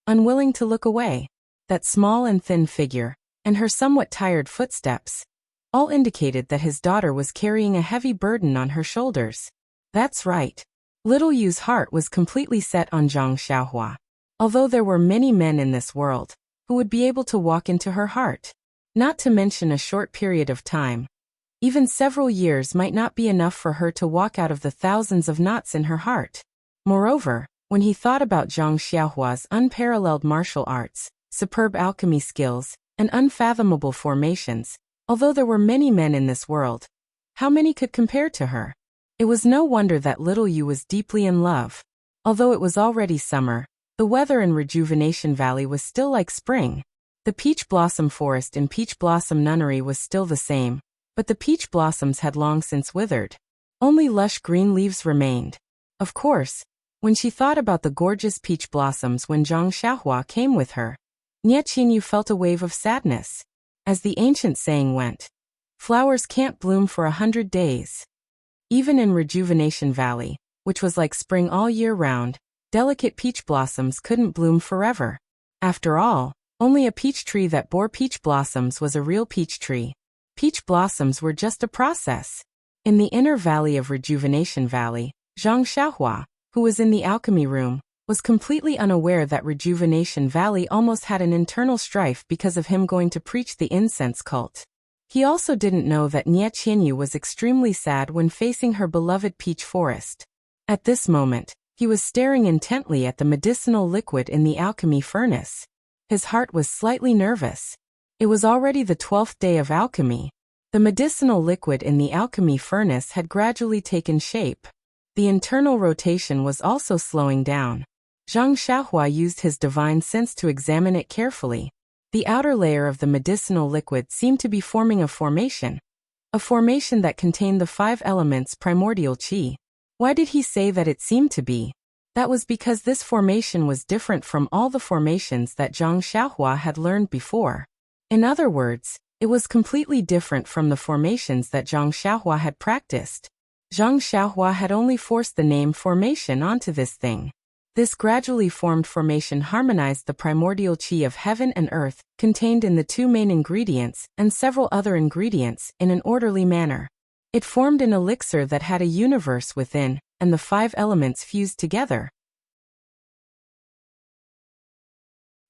unwilling to look away. That small and thin figure, and her somewhat tired footsteps, all indicated that his daughter was carrying a heavy burden on her shoulders. That's right. Little Yu's heart was completely set on Zhang Xiaohua. Although there were many men in this world who would be able to walk into her heart, not to mention a short period of time, even several years might not be enough for her to walk out of the thousands of knots in her heart. Moreover, when he thought about Zhang Xiaohua's unparalleled martial arts, superb alchemy skills, and unfathomable formations, although there were many men in this world, how many could compare to her? It was no wonder that little Yu was deeply in love. Although it was already summer, the weather in Rejuvenation Valley was still like spring. The peach blossom forest in Peach Blossom Nunnery was still the same, but the peach blossoms had long since withered. Only lush green leaves remained. Of course, when she thought about the gorgeous peach blossoms when Zhang Xiaohua came with her, Nya Qinyu felt a wave of sadness. As the ancient saying went, flowers can't bloom for 100 days. Even in Rejuvenation Valley, which was like spring all year round, delicate peach blossoms couldn't bloom forever. After all, only a peach tree that bore peach blossoms was a real peach tree. Peach blossoms were just a process. In the inner valley of Rejuvenation Valley, Zhang Xiaohua, who was in the alchemy room, was completely unaware that Rejuvenation Valley almost had an internal strife because of him going to preach the incense cult. He also didn't know that Nie Qianyu was extremely sad when facing her beloved peach forest. At this moment, he was staring intently at the medicinal liquid in the alchemy furnace. His heart was slightly nervous. It was already the 12th day of alchemy. The medicinal liquid in the alchemy furnace had gradually taken shape. The internal rotation was also slowing down. Zhang Xiaohua used his divine sense to examine it carefully. The outer layer of the medicinal liquid seemed to be forming a formation that contained the 5 elements primordial qi. Why did he say that it seemed to be? That was because this formation was different from all the formations that Zhang Xiaohua had learned before. In other words, it was completely different from the formations that Zhang Xiaohua had practiced. Zhang Xiaohua had only forced the name formation onto this thing. This gradually formed formation harmonized the primordial qi of heaven and earth, contained in the 2 main ingredients and several other ingredients, in an orderly manner. It formed an elixir that had a universe within, and the 5 elements fused together.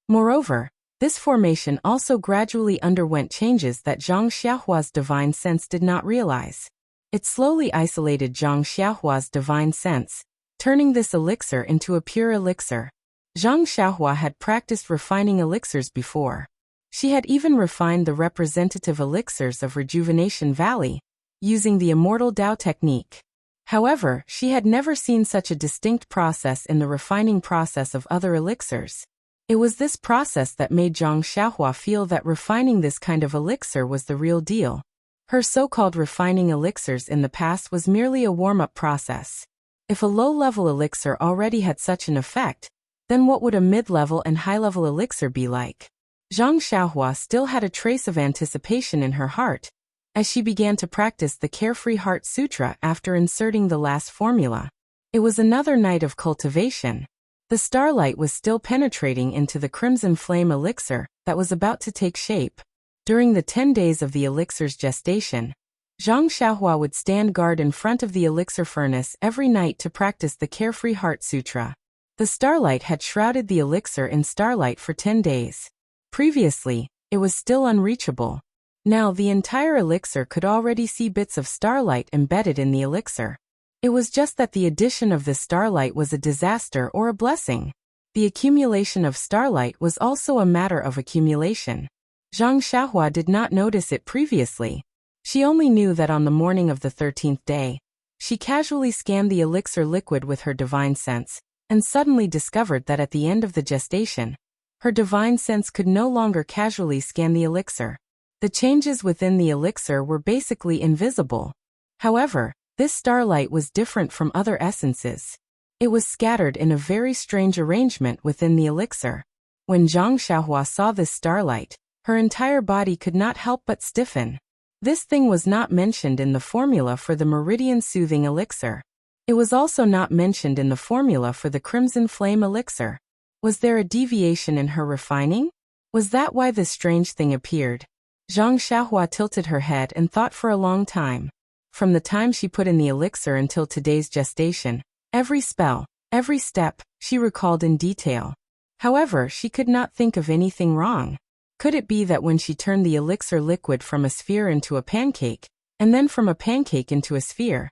Moreover, this formation also gradually underwent changes that Zhang Xiaohua's divine sense did not realize. It slowly isolated Zhang Xiaohua's divine sense, turning this elixir into a pure elixir. Zhang Xiaohua had practiced refining elixirs before. She had even refined the representative elixirs of Rejuvenation Valley, using the Immortal Dao technique. However, she had never seen such a distinct process in the refining process of other elixirs. It was this process that made Zhang Xiaohua feel that refining this kind of elixir was the real deal. Her so-called refining elixirs in the past was merely a warm-up process. If a low-level elixir already had such an effect, then what would a mid-level and high-level elixir be like? Zhang Xiaohua still had a trace of anticipation in her heart, as she began to practice the Carefree Heart Sutra after inserting the last formula. It was another night of cultivation. The starlight was still penetrating into the crimson flame elixir that was about to take shape. During the 10 days of the elixir's gestation, Zhang Xiaohua would stand guard in front of the elixir furnace every night to practice the Carefree Heart Sutra. The starlight had shrouded the elixir in starlight for 10 days. Previously, it was still unreachable. Now the entire elixir could already see bits of starlight embedded in the elixir. It was just that the addition of this starlight was a disaster or a blessing. The accumulation of starlight was also a matter of accumulation. Zhang Xiaohua did not notice it previously. She only knew that on the morning of the 13th day, she casually scanned the elixir liquid with her divine sense, and suddenly discovered that at the end of the gestation, her divine sense could no longer casually scan the elixir. The changes within the elixir were basically invisible. However, this starlight was different from other essences. It was scattered in a very strange arrangement within the elixir. When Zhang Xiaohua saw this starlight, her entire body could not help but stiffen. This thing was not mentioned in the formula for the Meridian Soothing Elixir. It was also not mentioned in the formula for the Crimson Flame Elixir. Was there a deviation in her refining? Was that why this strange thing appeared? Zhang Xiaohua tilted her head and thought for a long time. From the time she put in the elixir until today's gestation, every spell, every step, she recalled in detail. However, she could not think of anything wrong. Could it be that when she turned the elixir liquid from a sphere into a pancake, and then from a pancake into a sphere,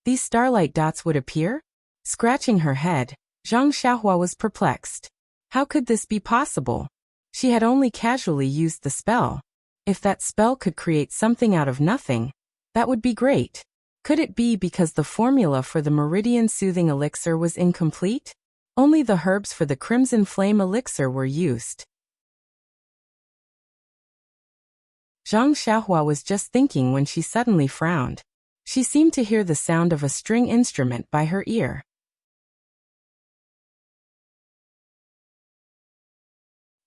these starlight dots would appear? Scratching her head, Zhang Xiaohua was perplexed. How could this be possible? She had only casually used the spell. If that spell could create something out of nothing, that would be great. Could it be because the formula for the Meridian Soothing Elixir was incomplete? Only the herbs for the Crimson Flame Elixir were used. Zhang Xiaohua was just thinking when she suddenly frowned. She seemed to hear the sound of a string instrument by her ear.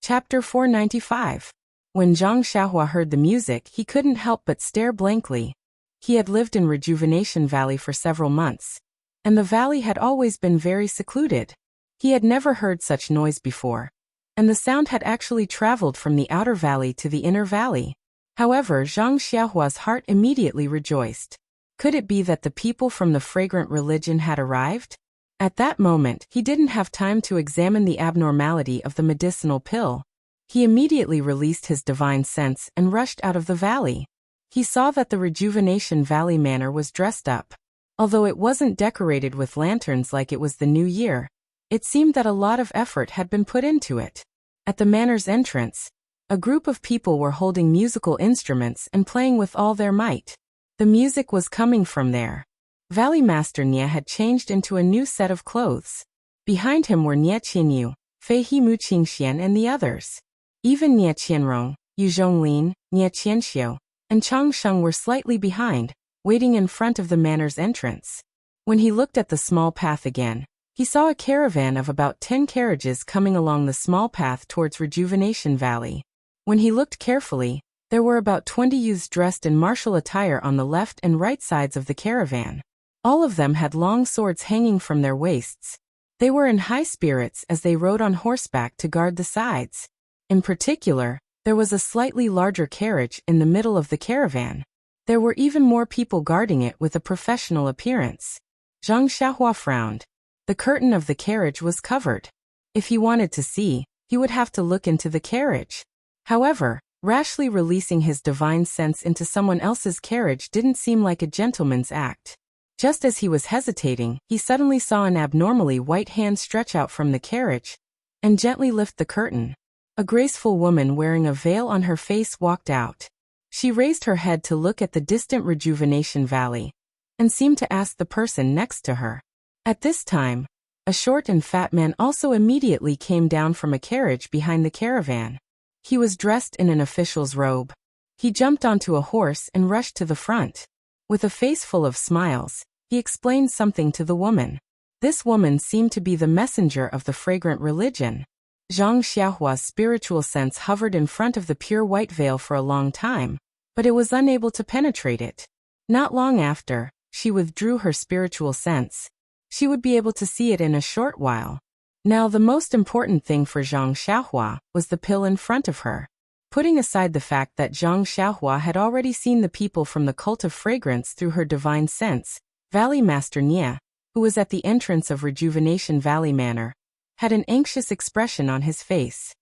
Chapter 495. When Zhang Xiaohua heard the music, he couldn't help but stare blankly. He had lived in Rejuvenation Valley for several months, and the valley had always been very secluded. He had never heard such noise before, and the sound had actually traveled from the outer valley to the inner valley. However, Zhang Xiaohua's heart immediately rejoiced. Could it be that the people from the fragrant religion had arrived? At that moment, he didn't have time to examine the abnormality of the medicinal pill. He immediately released his divine sense and rushed out of the valley. He saw that the Rejuvenation Valley Manor was dressed up. Although it wasn't decorated with lanterns like it was the new year, it seemed that a lot of effort had been put into it. At the manor's entrance, a group of people were holding musical instruments and playing with all their might. The music was coming from there. Valley Master Nie had changed into a new set of clothes. Behind him were Nie Qinyu, Fei Himu Qingxian and the others. Even Nie Qianrong, Yu Zhonglin, Nie Qianxiu, and Chang Sheng were slightly behind, waiting in front of the manor's entrance. When he looked at the small path again, he saw a caravan of about 10 carriages coming along the small path towards Rejuvenation Valley. When he looked carefully, there were about 20 youths dressed in martial attire on the left and right sides of the caravan. All of them had long swords hanging from their waists. They were in high spirits as they rode on horseback to guard the sides. In particular, there was a slightly larger carriage in the middle of the caravan. There were even more people guarding it with a professional appearance. Zhang Xiaohua frowned. The curtain of the carriage was covered. If he wanted to see, he would have to look into the carriage. However, rashly releasing his divine sense into someone else's carriage didn't seem like a gentleman's act. Just as he was hesitating, he suddenly saw an abnormally white hand stretch out from the carriage and gently lift the curtain. A graceful woman wearing a veil on her face walked out. She raised her head to look at the distant Rejuvenation Valley and seemed to ask the person next to her. At this time, a short and fat man also immediately came down from a carriage behind the caravan. He was dressed in an official's robe. He jumped onto a horse and rushed to the front. With a face full of smiles, he explained something to the woman. This woman seemed to be the messenger of the fragrant religion. Zhang Xiaohua's spiritual sense hovered in front of the pure white veil for a long time, but it was unable to penetrate it. Not long after, she withdrew her spiritual sense. She would be able to see it in a short while. Now the most important thing for Zhang Xiaohua was the pill in front of her. Putting aside the fact that Zhang Xiaohua had already seen the people from the cult of fragrance through her divine sense, Valley Master Nie, who was at the entrance of Rejuvenation Valley Manor, had an anxious expression on his face.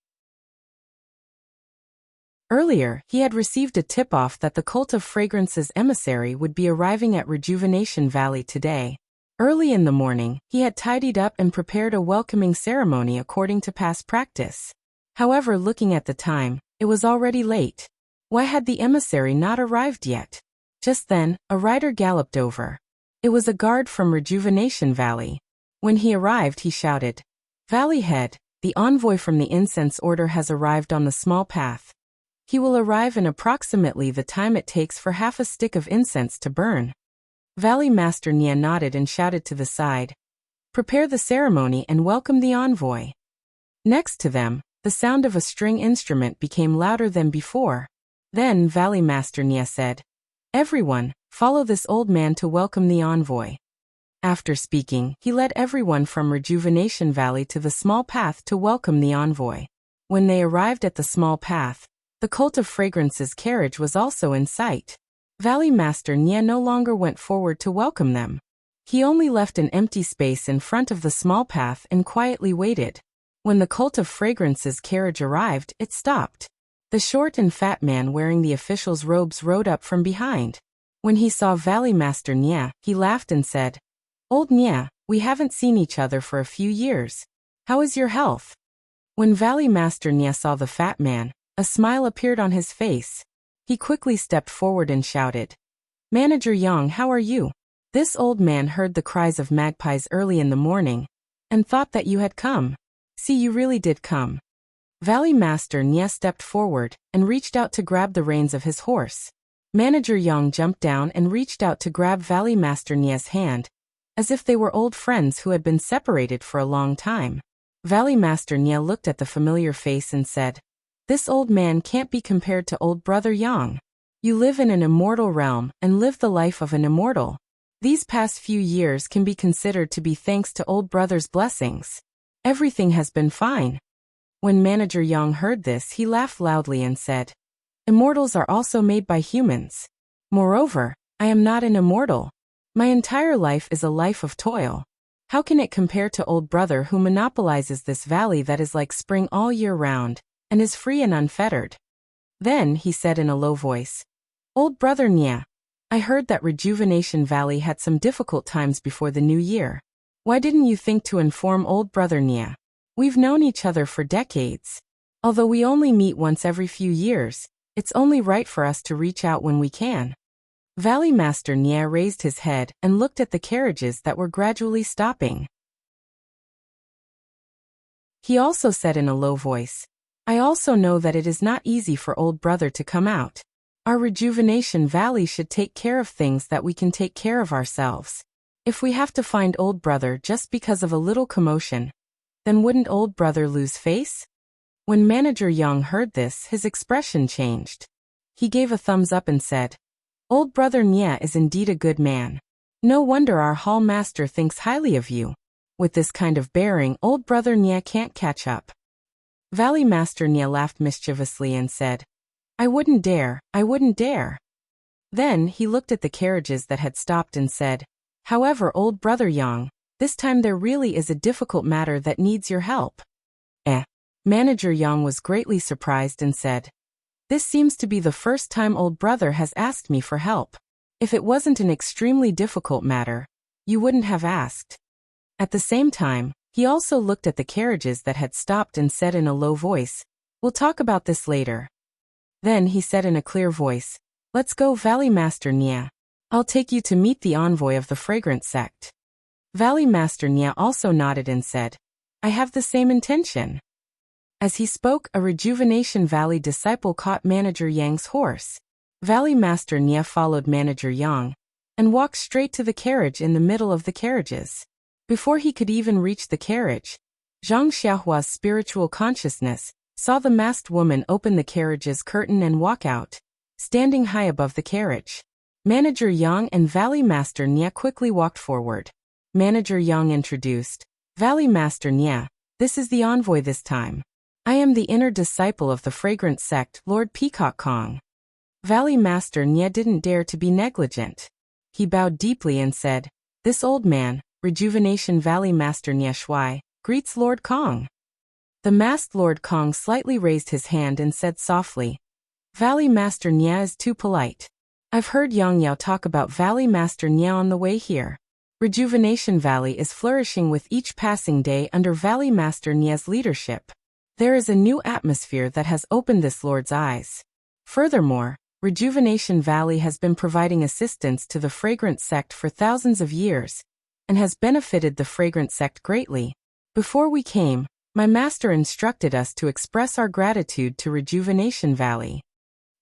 Earlier, he had received a tip-off that the cult of fragrance's emissary would be arriving at Rejuvenation Valley today. Early in the morning, he had tidied up and prepared a welcoming ceremony according to past practice. However, looking at the time, it was already late. Why had the emissary not arrived yet? Just then, a rider galloped over. It was a guard from Rejuvenation Valley. When he arrived, he shouted, "Valley Head, the envoy from the incense order has arrived on the small path. He will arrive in approximately the time it takes for half a stick of incense to burn." Valley Master Nie nodded and shouted to the side, "Prepare the ceremony and welcome the envoy." Next to them, the sound of a string instrument became louder than before. Then Valley Master Nie said, "Everyone, follow this old man to welcome the envoy." After speaking, he led everyone from Rejuvenation Valley to the small path to welcome the envoy. When they arrived at the small path, the cult of fragrance's carriage was also in sight. Valley Master Nie no longer went forward to welcome them. He only left an empty space in front of the small path and quietly waited. When the cult of fragrance's carriage arrived, it stopped. The short and fat man wearing the official's robes rode up from behind. When he saw Valley Master Nie, he laughed and said, "Old Nie, we haven't seen each other for a few years. How is your health?" When Valley Master Nie saw the fat man, a smile appeared on his face. He quickly stepped forward and shouted, "Manager Yang, how are you?" This old man heard the cries of magpies early in the morning and thought that you had come. "See, you really did come." Valley Master Nie stepped forward and reached out to grab the reins of his horse. Manager Yang jumped down and reached out to grab Valley Master Nie's hand, as if they were old friends who had been separated for a long time. Valley Master Nie looked at the familiar face and said, "This old man can't be compared to old brother Yang." You live in an immortal realm and live the life of an immortal. These past few years can be considered to be thanks to old brother's blessings. Everything has been fine. When Manager Yang heard this, he laughed loudly and said, Immortals are also made by humans. Moreover, I am not an immortal. My entire life is a life of toil. How can it compare to old brother who monopolizes this valley that is like spring all year round, and is free and unfettered? Then he said in a low voice, Old brother Nya, I heard that Rejuvenation Valley had some difficult times before the new year. Why didn't you think to inform old brother Nya? We've known each other for decades. Although we only meet once every few years, it's only right for us to reach out when we can. Valley Master Nya raised his head and looked at the carriages that were gradually stopping. He also said in a low voice, I also know that it is not easy for old brother to come out. Our Rejuvenation Valley should take care of things that we can take care of ourselves. If we have to find old brother just because of a little commotion, then wouldn't old brother lose face? When Manager Yang heard this, his expression changed. He gave a thumbs up and said, Old brother Nya is indeed a good man. No wonder our hall master thinks highly of you. With this kind of bearing, old brother Nya can't catch up. Valley Master Nya laughed mischievously and said, I wouldn't dare, I wouldn't dare. Then he looked at the carriages that had stopped and said, However, old brother Yang, this time there really is a difficult matter that needs your help. Manager Yang was greatly surprised and said, This seems to be the first time old brother has asked me for help. If it wasn't an extremely difficult matter, you wouldn't have asked. At the same time, he also looked at the carriages that had stopped and said in a low voice, We'll talk about this later. Then he said in a clear voice, Let's go, Valley Master Nya. I'll take you to meet the envoy of the Fragrant Sect. Valley Master Nya also nodded and said, I have the same intention. As he spoke, a Rejuvenation Valley disciple caught Manager Yang's horse. Valley Master Nya followed Manager Yang and walked straight to the carriage in the middle of the carriages. Before he could even reach the carriage, Zhang Xiaohua's spiritual consciousness saw the masked woman open the carriage's curtain and walk out, standing high above the carriage. Manager Yang and Valley Master Nya quickly walked forward. Manager Yang introduced, Valley Master Nya, this is the envoy this time. I am the inner disciple of the Fragrant Sect, Lord Peacock Kong. Valley Master Nya didn't dare to be negligent. He bowed deeply and said, This old man, Rejuvenation Valley Master Nya Shui, greets Lord Kong. The masked Lord Kong slightly raised his hand and said softly, Valley Master Nya is too polite. I've heard Yang Yao talk about Valley Master Nya on the way here. Rejuvenation Valley is flourishing with each passing day under Valley Master Nya's leadership. There is a new atmosphere that has opened this Lord's eyes. Furthermore, Rejuvenation Valley has been providing assistance to the Fragrant Sect for thousands of years, and has benefited the Fragrant Sect greatly. Before we came, my master instructed us to express our gratitude to Rejuvenation Valley.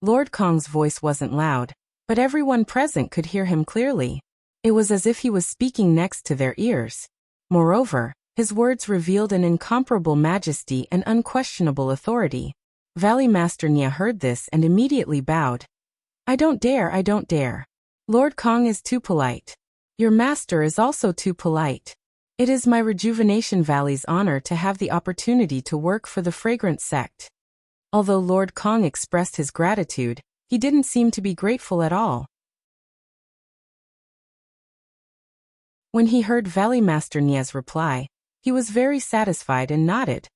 Lord Kong's voice wasn't loud, but everyone present could hear him clearly. It was as if he was speaking next to their ears. Moreover, his words revealed an incomparable majesty and unquestionable authority. Valley Master Nya heard this and immediately bowed. I don't dare, I don't dare. Lord Kong is too polite. Your master is also too polite. It is my Rejuvenation Valley's honor to have the opportunity to work for the Fragrant Sect. Although Lord Kong expressed his gratitude, he didn't seem to be grateful at all. When he heard Valley Master Nya's reply, he was very satisfied and nodded.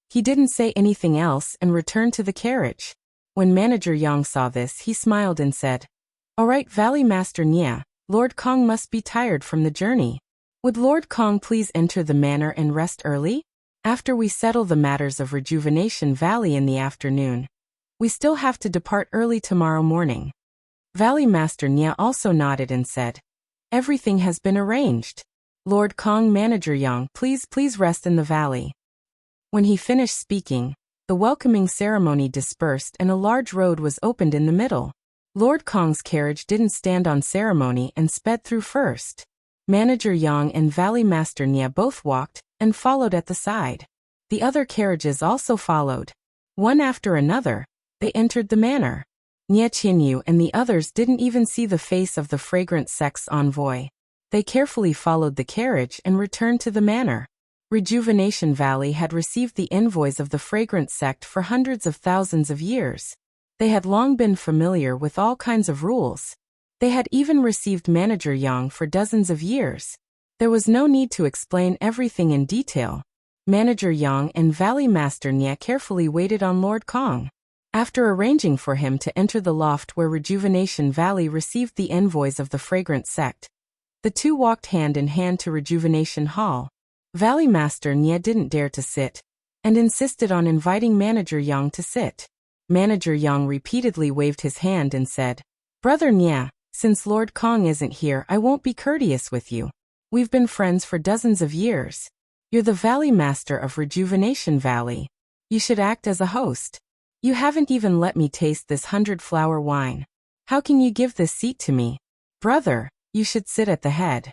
He didn't say anything else and returned to the carriage. When Manager Yang saw this, he smiled and said, All right, Valley Master Nya, Lord Kong must be tired from the journey. Would Lord Kong please enter the manor and rest early? After we settle the matters of Rejuvenation Valley in the afternoon, we still have to depart early tomorrow morning. Valley Master Nya also nodded and said, Everything has been arranged. Lord Kong, Manager Yang, please rest in the valley. When he finished speaking, the welcoming ceremony dispersed and a large road was opened in the middle. Lord Kong's carriage didn't stand on ceremony and sped through first. Manager Yang and Valley Master Nya both walked and followed at the side. The other carriages also followed. One after another, they entered the manor. Nie Qinyu and the others didn't even see the face of the fragrant sect's envoy. They carefully followed the carriage and returned to the manor. Rejuvenation Valley had received the envoys of the fragrant sect for hundreds of thousands of years. They had long been familiar with all kinds of rules. They had even received Manager Yang for dozens of years. There was no need to explain everything in detail. Manager Yang and Valley Master Nie carefully waited on Lord Kong. After arranging for him to enter the loft where Rejuvenation Valley received the envoys of the fragrant sect, the two walked hand in hand to Rejuvenation Hall. Valley Master Nie didn't dare to sit, and insisted on inviting Manager Yang to sit. Manager Yang repeatedly waved his hand and said, "Brother Nie, since Lord Kong isn't here, I won't be courteous with you. We've been friends for dozens of years. You're the Valley Master of Rejuvenation Valley. You should act as a host. You haven't even let me taste this 100-flower wine. How can you give this seat to me? Brother, you should sit at the head."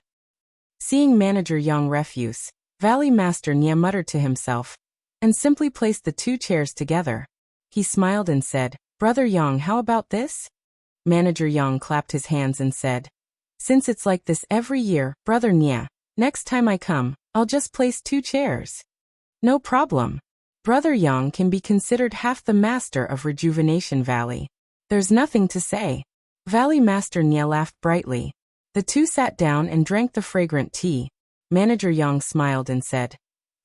Seeing Manager Yang refuse, Valley Master Nie muttered to himself, and simply placed the two chairs together. He smiled and said, "Brother Yang, how about this?" Manager Yang clapped his hands and said, "Since it's like this every year, Brother Nie, next time I come, I'll just place two chairs." "No problem. Brother Yang can be considered half the master of Rejuvenation Valley. There's nothing to say." Valley Master Nie laughed brightly. The two sat down and drank the fragrant tea. Manager Yang smiled and said,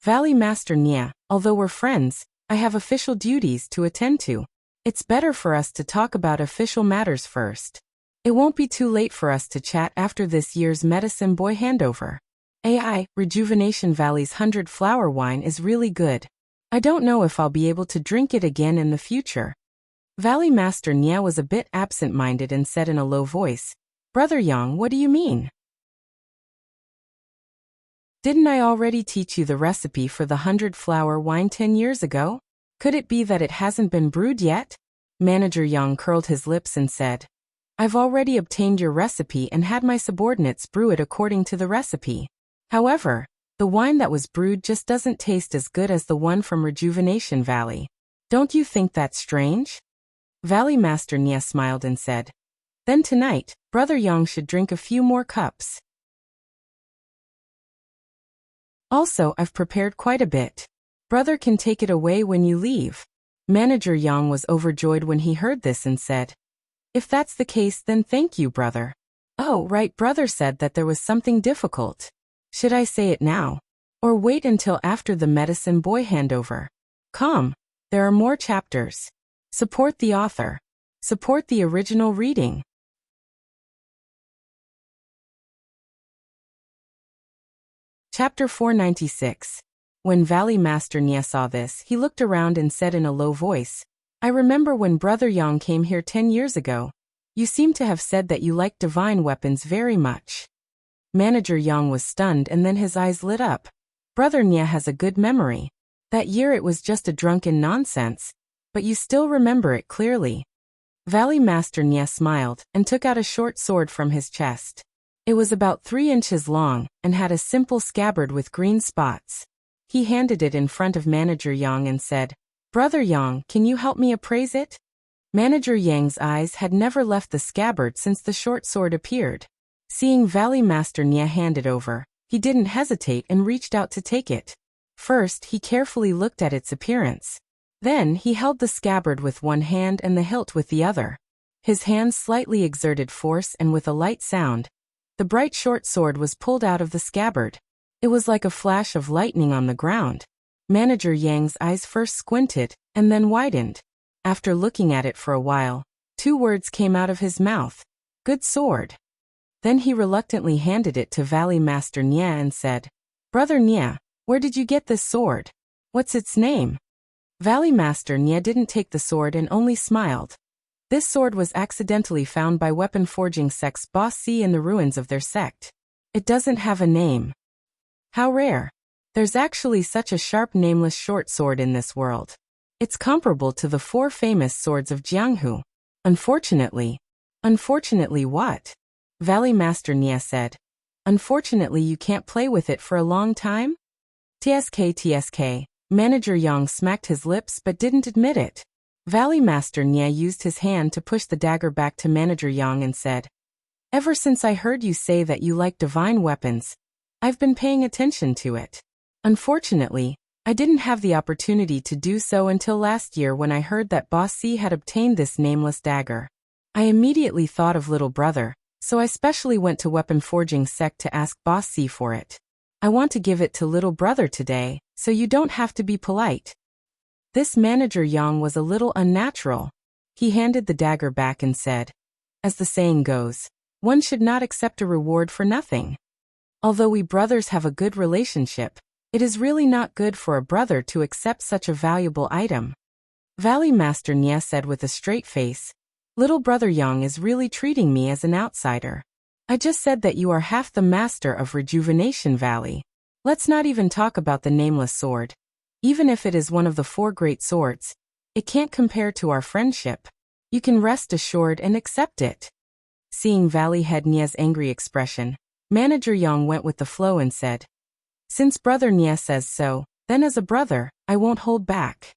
"Valley Master Nie, although we're friends, I have official duties to attend to. It's better for us to talk about official matters first. It won't be too late for us to chat after this year's Medicine Boy handover. Rejuvenation Valley's 100-flower wine is really good. I don't know if I'll be able to drink it again in the future." Valley Master Nie was a bit absent-minded and said in a low voice, "Brother Yang, what do you mean? Didn't I already teach you the recipe for the 100-flower wine 10 years ago? Could it be that it hasn't been brewed yet?" Manager Yang curled his lips and said, "I've already obtained your recipe and had my subordinates brew it according to the recipe. However, the wine that was brewed just doesn't taste as good as the one from Rejuvenation Valley. Don't you think that's strange?" Valley Master Nie smiled and said, "Then tonight, Brother Yang should drink a few more cups. Also, I've prepared quite a bit. Brother can take it away when you leave." Manager Yang was overjoyed when he heard this and said, "If that's the case, then thank you, brother." "Oh, right, brother said that there was something difficult. Should I say it now? Or wait until after the Medicine Boy handover? Come, there are more chapters. Support the author. Support the original reading." Chapter 496. When Valley Master Nie saw this, he looked around and said in a low voice, "I remember when Brother Yang came here 10 years ago. You seem to have said that you like divine weapons very much." Manager Yang was stunned and then his eyes lit up. "Brother Nie has a good memory. That year it was just a drunken nonsense, but you still remember it clearly." Valley Master Nie smiled and took out a short sword from his chest. It was about 3 inches long and had a simple scabbard with green spots. He handed it in front of Manager Yang and said, "Brother Yang, can you help me appraise it?" Manager Yang's eyes had never left the scabbard since the short sword appeared. Seeing Valley Master Nie hand it over, he didn't hesitate and reached out to take it. First, he carefully looked at its appearance. Then, he held the scabbard with one hand and the hilt with the other. His hands slightly exerted force and with a light sound, the bright short sword was pulled out of the scabbard. It was like a flash of lightning on the ground. Manager Yang's eyes first squinted, and then widened. After looking at it for a while, 2 words came out of his mouth. "Good sword." Then he reluctantly handed it to Valley Master Nie and said, "Brother Nie, where did you get this sword? What's its name?" Valley Master Nie didn't take the sword and only smiled. This sword was accidentally found by weapon forging sect's boss C in the ruins of their sect. It doesn't have a name. How rare. There's actually such a sharp nameless short sword in this world. It's comparable to the 4 famous swords of Jianghu. Unfortunately. Unfortunately what? Valley Master Nie said. Unfortunately you can't play with it for a long time? TSK. Manager Yang smacked his lips but didn't admit it. Valley Master Nia used his hand to push the dagger back to Manager Yang and said, "Ever since I heard you say that you like divine weapons, I've been paying attention to it. Unfortunately, I didn't have the opportunity to do so until last year when I heard that Boss C had obtained this nameless dagger. I immediately thought of little brother, so I specially went to Weapon Forging Sect to ask Boss C for it. I want to give it to little brother today, so you don't have to be polite." This Manager Yang was a little unnatural. He handed the dagger back and said, "As the saying goes, one should not accept a reward for nothing. Although we brothers have a good relationship, it is really not good for a brother to accept such a valuable item." Valley Master Nia said with a straight face, "Little brother Yang is really treating me as an outsider. I just said that you are half the master of Rejuvenation Valley. Let's not even talk about the nameless sword. Even if it is one of the 4 great swords, it can't compare to our friendship. You can rest assured and accept it." Seeing Valley Head Nia's angry expression, Manager Yang went with the flow and said, "Since Brother Nia says so, then as a brother, I won't hold back.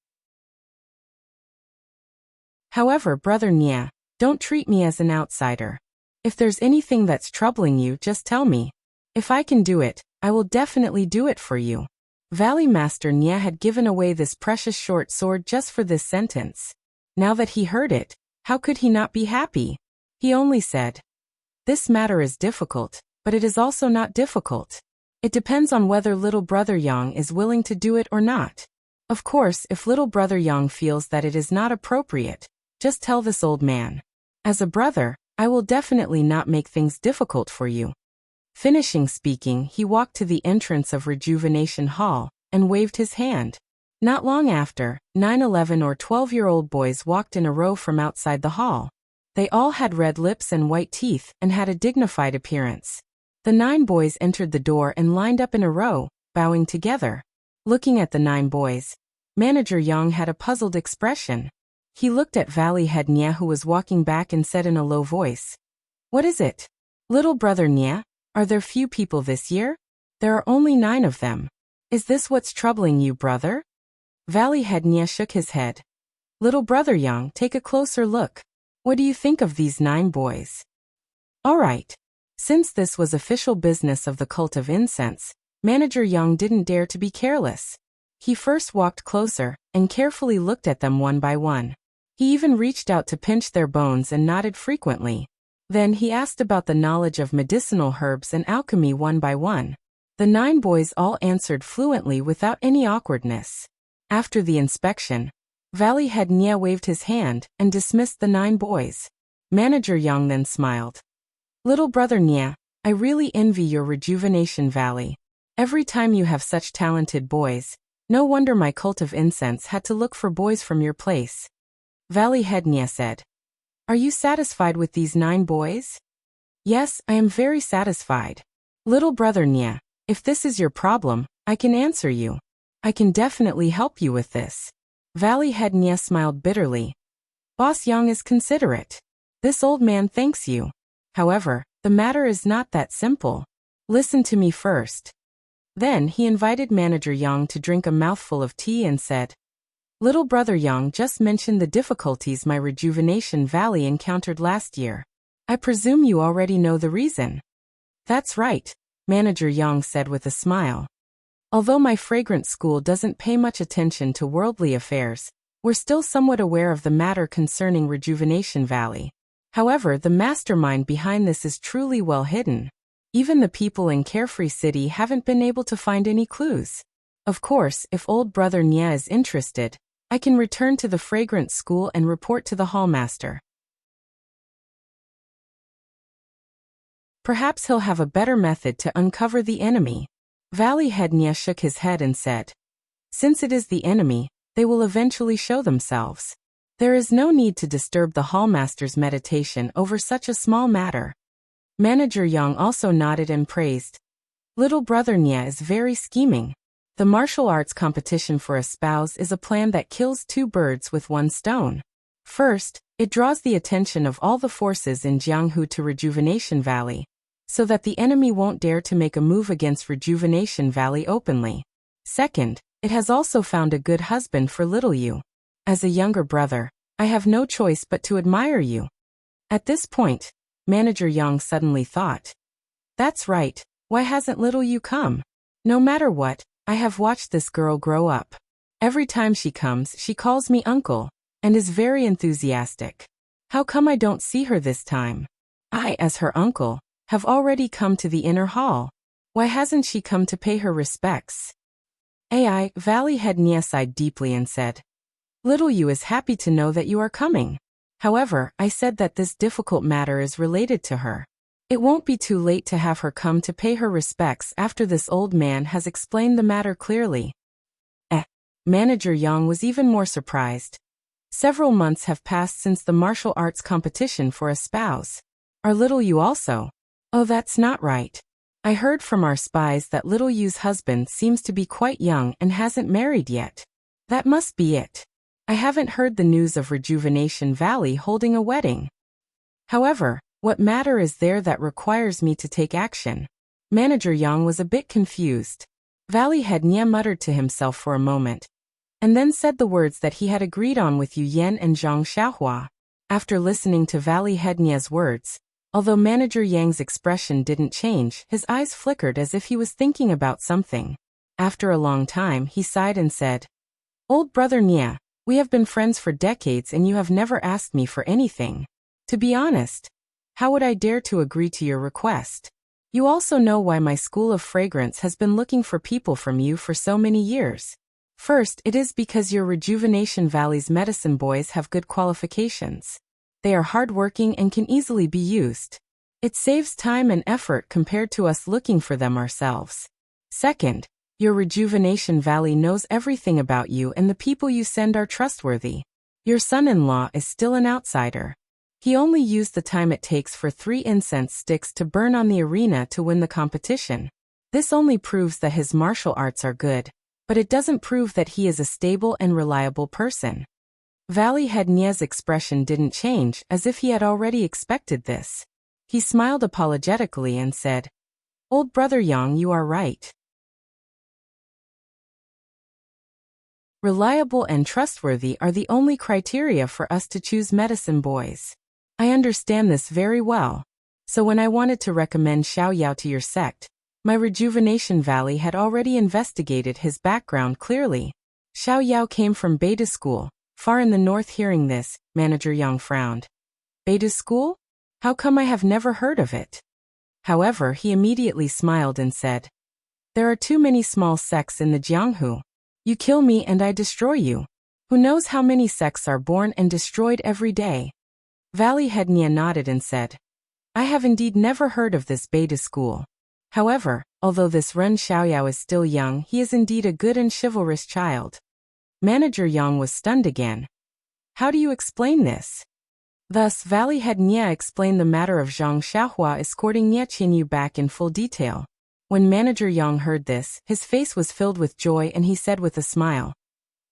However, Brother Nia, don't treat me as an outsider. If there's anything that's troubling you, just tell me. If I can do it, I will definitely do it for you." Valley Master Nia had given away this precious short sword just for this sentence. Now that he heard it, how could he not be happy? He only said, "This matter is difficult, but it is also not difficult. It depends on whether little brother Yang is willing to do it or not. Of course, if little brother Yang feels that it is not appropriate, just tell this old man. As a brother, I will definitely not make things difficult for you." Finishing speaking, he walked to the entrance of Rejuvenation Hall and waved his hand. Not long after, 9, 11 or 12-year-old boys walked in a row from outside the hall. They all had red lips and white teeth and had a dignified appearance. The 9 boys entered the door and lined up in a row, bowing together. Looking at the 9 boys, Manager Yang had a puzzled expression. He looked at Valley Head Nia, who was walking back, and said in a low voice, "What is it? Little brother Nia, are there few people this year? There are only 9 of them. Is this what's troubling you, brother?" Valley Head Nia shook his head. "Little brother Yang, take a closer look. What do you think of these 9 boys?" All right. Since this was official business of the Cult of Incense, Manager Yang didn't dare to be careless. He first walked closer and carefully looked at them one by one. He even reached out to pinch their bones and nodded frequently. Then he asked about the knowledge of medicinal herbs and alchemy one by one. The 9 boys all answered fluently without any awkwardness. After the inspection, Valley Head Nia waved his hand and dismissed the 9 boys. Manager Yang then smiled. "Little brother Nia, I really envy your Rejuvenation Valley. Every time you have such talented boys, no wonder my Cult of Incense had to look for boys from your place." Valley Head Nia said, "Are you satisfied with these 9 boys?" "Yes, I am very satisfied. Little brother Nia, if this is your problem, I can answer you. I can definitely help you with this." Valley Head Nia smiled bitterly. "Boss Yang is considerate. This old man thanks you. However, the matter is not that simple. Listen to me first." Then he invited Manager Yang to drink a mouthful of tea and said, "Little brother Yang just mentioned the difficulties my Rejuvenation Valley encountered last year. I presume you already know the reason." "That's right," Manager Yang said with a smile. "Although my fragrant school doesn't pay much attention to worldly affairs, we're still somewhat aware of the matter concerning Rejuvenation Valley. However, the mastermind behind this is truly well hidden. Even the people in Carefree City haven't been able to find any clues. Of course, if old brother Nia is interested, I can return to the fragrant school and report to the hallmaster. Perhaps he'll have a better method to uncover the enemy." Valley Head Nia shook his head and said, "Since it is the enemy, they will eventually show themselves. There is no need to disturb the hallmaster's meditation over such a small matter." Manager Yang also nodded and praised. "Little brother Nia is very scheming. The martial arts competition for a spouse is a plan that kills 2 birds with 1 stone. First, it draws the attention of all the forces in Jianghu to Rejuvenation Valley, so that the enemy won't dare to make a move against Rejuvenation Valley openly. Second, it has also found a good husband for little you. As a younger brother, I have no choice but to admire you. At this point, Manager Yang suddenly thought. That's right, why hasn't little Yu come? No matter what, I have watched this girl grow up. Every time she comes, she calls me uncle, and is very enthusiastic. How come I don't see her this time? I, as her uncle, have already come to the inner hall. Why hasn't she come to pay her respects? Ai, Valley Head Nia sighed deeply and said, Little Yu is happy to know that you are coming. However, I said that this difficult matter is related to her. It won't be too late to have her come to pay her respects after this old man has explained the matter clearly. Manager Yang was even more surprised. Several months have passed since the martial arts competition for a spouse. Are little Yu also? Oh, that's not right. I heard from our spies that little Yu's husband seems to be quite young and hasn't married yet. That must be it. I haven't heard the news of Rejuvenation Valley holding a wedding. However, what matter is there that requires me to take action? Manager Yang was a bit confused. Valley Head Nia muttered to himself for a moment, and then said the words that he had agreed on with Yu Yan and Zhang Xiaohua. After listening to Valley Head Nia's words, although Manager Yang's expression didn't change, his eyes flickered as if he was thinking about something. After a long time, he sighed and said, Old brother Nia, we have been friends for decades and you have never asked me for anything. To be honest, how would I dare to agree to your request? You also know why my school of fragrance has been looking for people from you for so many years. First, it is because your Rejuvenation Valley's medicine boys have good qualifications. They are hardworking and can easily be used. It saves time and effort compared to us looking for them ourselves. Second, your Rejuvenation Valley knows everything about you and the people you send are trustworthy. Your son-in-law is still an outsider. He only used the time it takes for 3 incense sticks to burn on the arena to win the competition. This only proves that his martial arts are good, but it doesn't prove that he is a stable and reliable person. Valley Head Nia's expression didn't change, as if he had already expected this. He smiled apologetically and said, Old brother Yang, you are right. Reliable and trustworthy are the only criteria for us to choose medicine boys. I understand this very well. So when I wanted to recommend Xiao Yao to your sect, my Rejuvenation Valley had already investigated his background clearly. Xiao Yao came from Beta School, far in the north. Hearing this, Manager Yang frowned. Beta School? How come I have never heard of it? However, he immediately smiled and said, There are too many small sects in the Jianghu. You kill me and I destroy you. Who knows how many sects are born and destroyed every day? Valley Head Nia nodded and said, I have indeed never heard of this Beta School. However, although this Ren Xiaoyao is still young, he is indeed a good and chivalrous child. Manager Yang was stunned again. How do you explain this? Thus, Valley Head Nia explained the matter of Zhang Xiaohua escorting Nia Qinyu back in full detail. When Manager Yang heard this, his face was filled with joy and he said with a smile,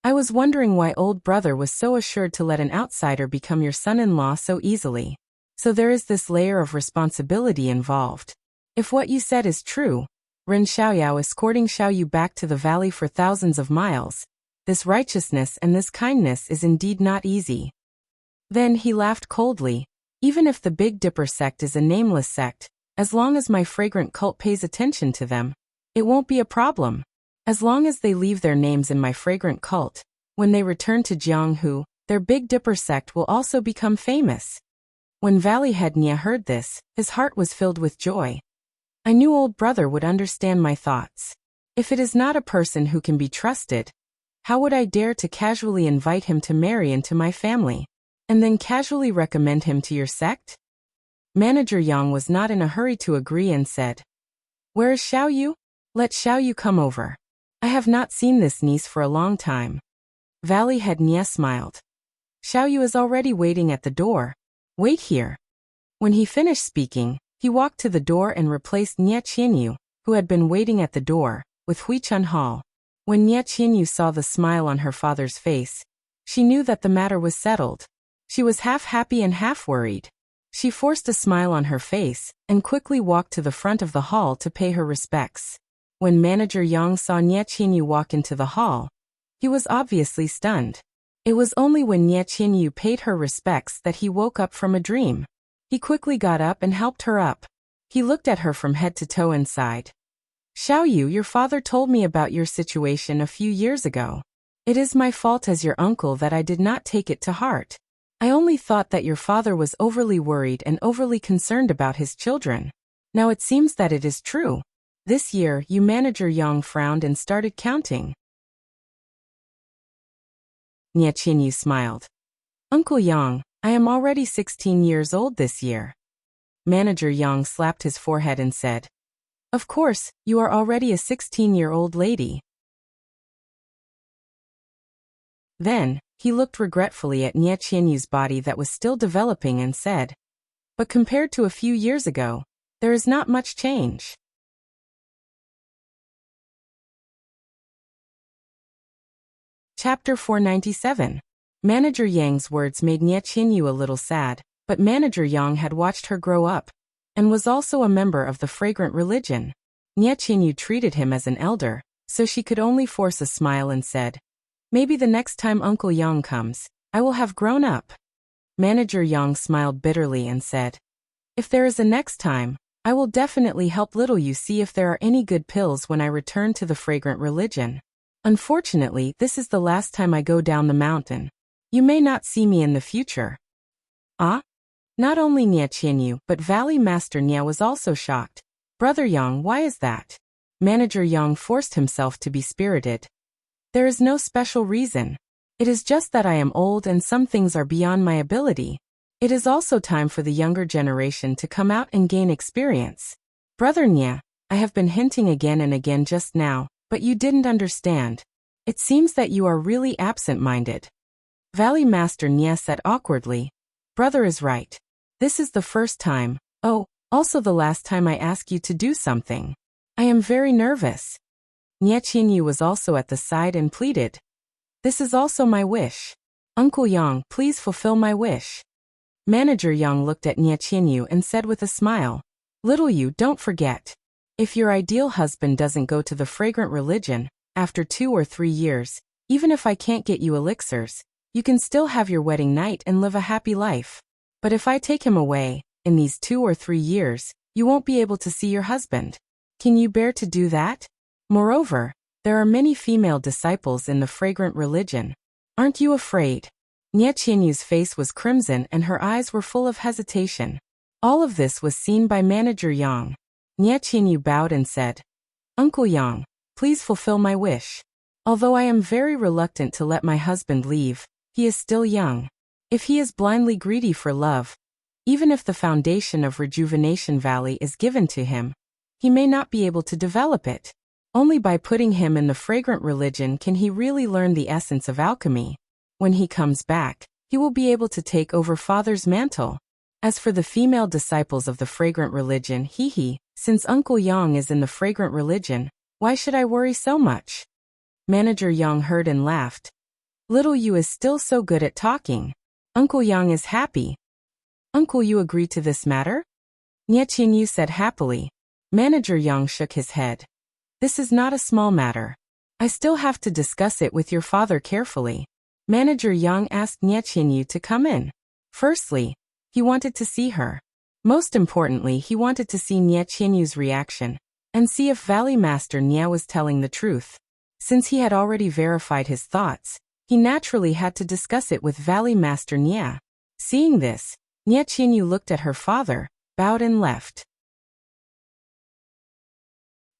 I was wondering why old brother was so assured to let an outsider become your son-in-law so easily. So there is this layer of responsibility involved. If what you said is true, Ren Xiaoyao escorting Xiaoyu back to the valley for thousands of miles, this righteousness and this kindness is indeed not easy. Then he laughed coldly. Even if the Big Dipper sect is a nameless sect, as long as my fragrant cult pays attention to them, it won't be a problem. As long as they leave their names in my fragrant cult, when they return to Jianghu, their Big Dipper sect will also become famous. When Valley Head Nia heard this, his heart was filled with joy. I knew old brother would understand my thoughts. If it is not a person who can be trusted, how would I dare to casually invite him to marry into my family, and then casually recommend him to your sect? Manager Yang was not in a hurry to agree and said, Where is Xiaoyu? Let Xiaoyu come over. I have not seen this niece for a long time. Valley Head Nia smiled. Xiaoyu is already waiting at the door. Wait here. When he finished speaking, he walked to the door and replaced Nia Qinyu, who had been waiting at the door, with Huichun Hall. When Nia Qinyu saw the smile on her father's face, she knew that the matter was settled. She was half happy and half worried. She forced a smile on her face, and quickly walked to the front of the hall to pay her respects. When Manager Yang saw Nia Qinyu walk into the hall, he was obviously stunned. It was only when Nie Qinyu paid her respects that he woke up from a dream. He quickly got up and helped her up. He looked at her from head to toe and sighed. Xiaoyu, your father told me about your situation a few years ago. It is my fault as your uncle that I did not take it to heart. I only thought that your father was overly worried and overly concerned about his children. Now it seems that it is true. This year, Manager Yang frowned and started counting. Nie Qinyu smiled. Uncle Yang, I am already 16 years old this year. Manager Yang slapped his forehead and said, Of course, you are already a 16-year-old lady. Then, he looked regretfully at Nie Qinyu's body that was still developing and said, But compared to a few years ago, there is not much change. Chapter 497. Manager Yang's words made Nie Qinyu a little sad, but Manager Yang had watched her grow up, and was also a member of the fragrant religion. Nie Qinyu treated him as an elder, so she could only force a smile and said, Maybe the next time Uncle Yang comes, I will have grown up. Manager Yang smiled bitterly and said, If there is a next time, I will definitely help little you see if there are any good pills when I return to the fragrant religion. Unfortunately, this is the last time I go down the mountain. You may not see me in the future. Ah? Not only Nie Qinyu, but Valley Master Nie was also shocked. Brother Yang, why is that? Manager Yang forced himself to be spirited. There is no special reason. It is just that I am old and some things are beyond my ability. It is also time for the younger generation to come out and gain experience. Brother Nie, I have been hinting again and again just now, but you didn't understand. It seems that you are really absent-minded. Valley Master Nie said awkwardly. Brother is right. This is the first time, also the last time I ask you to do something. I am very nervous. Nie Qinyu was also at the side and pleaded. This is also my wish. Uncle Yang, please fulfill my wish. Manager Yang looked at Nie Qinyu and said with a smile, Little you, don't forget. If your ideal husband doesn't go to the fragrant religion, after 2 or 3 years, even if I can't get you elixirs, you can still have your wedding night and live a happy life. But if I take him away, in these 2 or 3 years, you won't be able to see your husband. Can you bear to do that? Moreover, there are many female disciples in the fragrant religion. Aren't you afraid? Nie Qinyu's face was crimson and her eyes were full of hesitation. All of this was seen by Manager Yang. Nie Qinyu bowed and said, Uncle Yang, please fulfill my wish. Although I am very reluctant to let my husband leave, he is still young. If he is blindly greedy for love, even if the foundation of Rejuvenation Valley is given to him, he may not be able to develop it. Only by putting him in the fragrant religion can he really learn the essence of alchemy. When he comes back, he will be able to take over father's mantle. As for the female disciples of the fragrant religion, since Uncle Yang is in the fragrant religion, why should I worry so much? Manager Yang heard and laughed. Little you is still so good at talking. Uncle Yang is happy. Uncle, you agree to this matter? Nie Qinyu said happily. Manager Yang shook his head. This is not a small matter. I still have to discuss it with your father carefully. Manager Yang asked Nie Qinyu to come in. Firstly, he wanted to see her. Most importantly, he wanted to see Nie Qinyu's reaction, and see if Valley Master Nie was telling the truth. Since he had already verified his thoughts, he naturally had to discuss it with Valley Master Nie. Seeing this, Nie Qinyu looked at her father, bowed and left.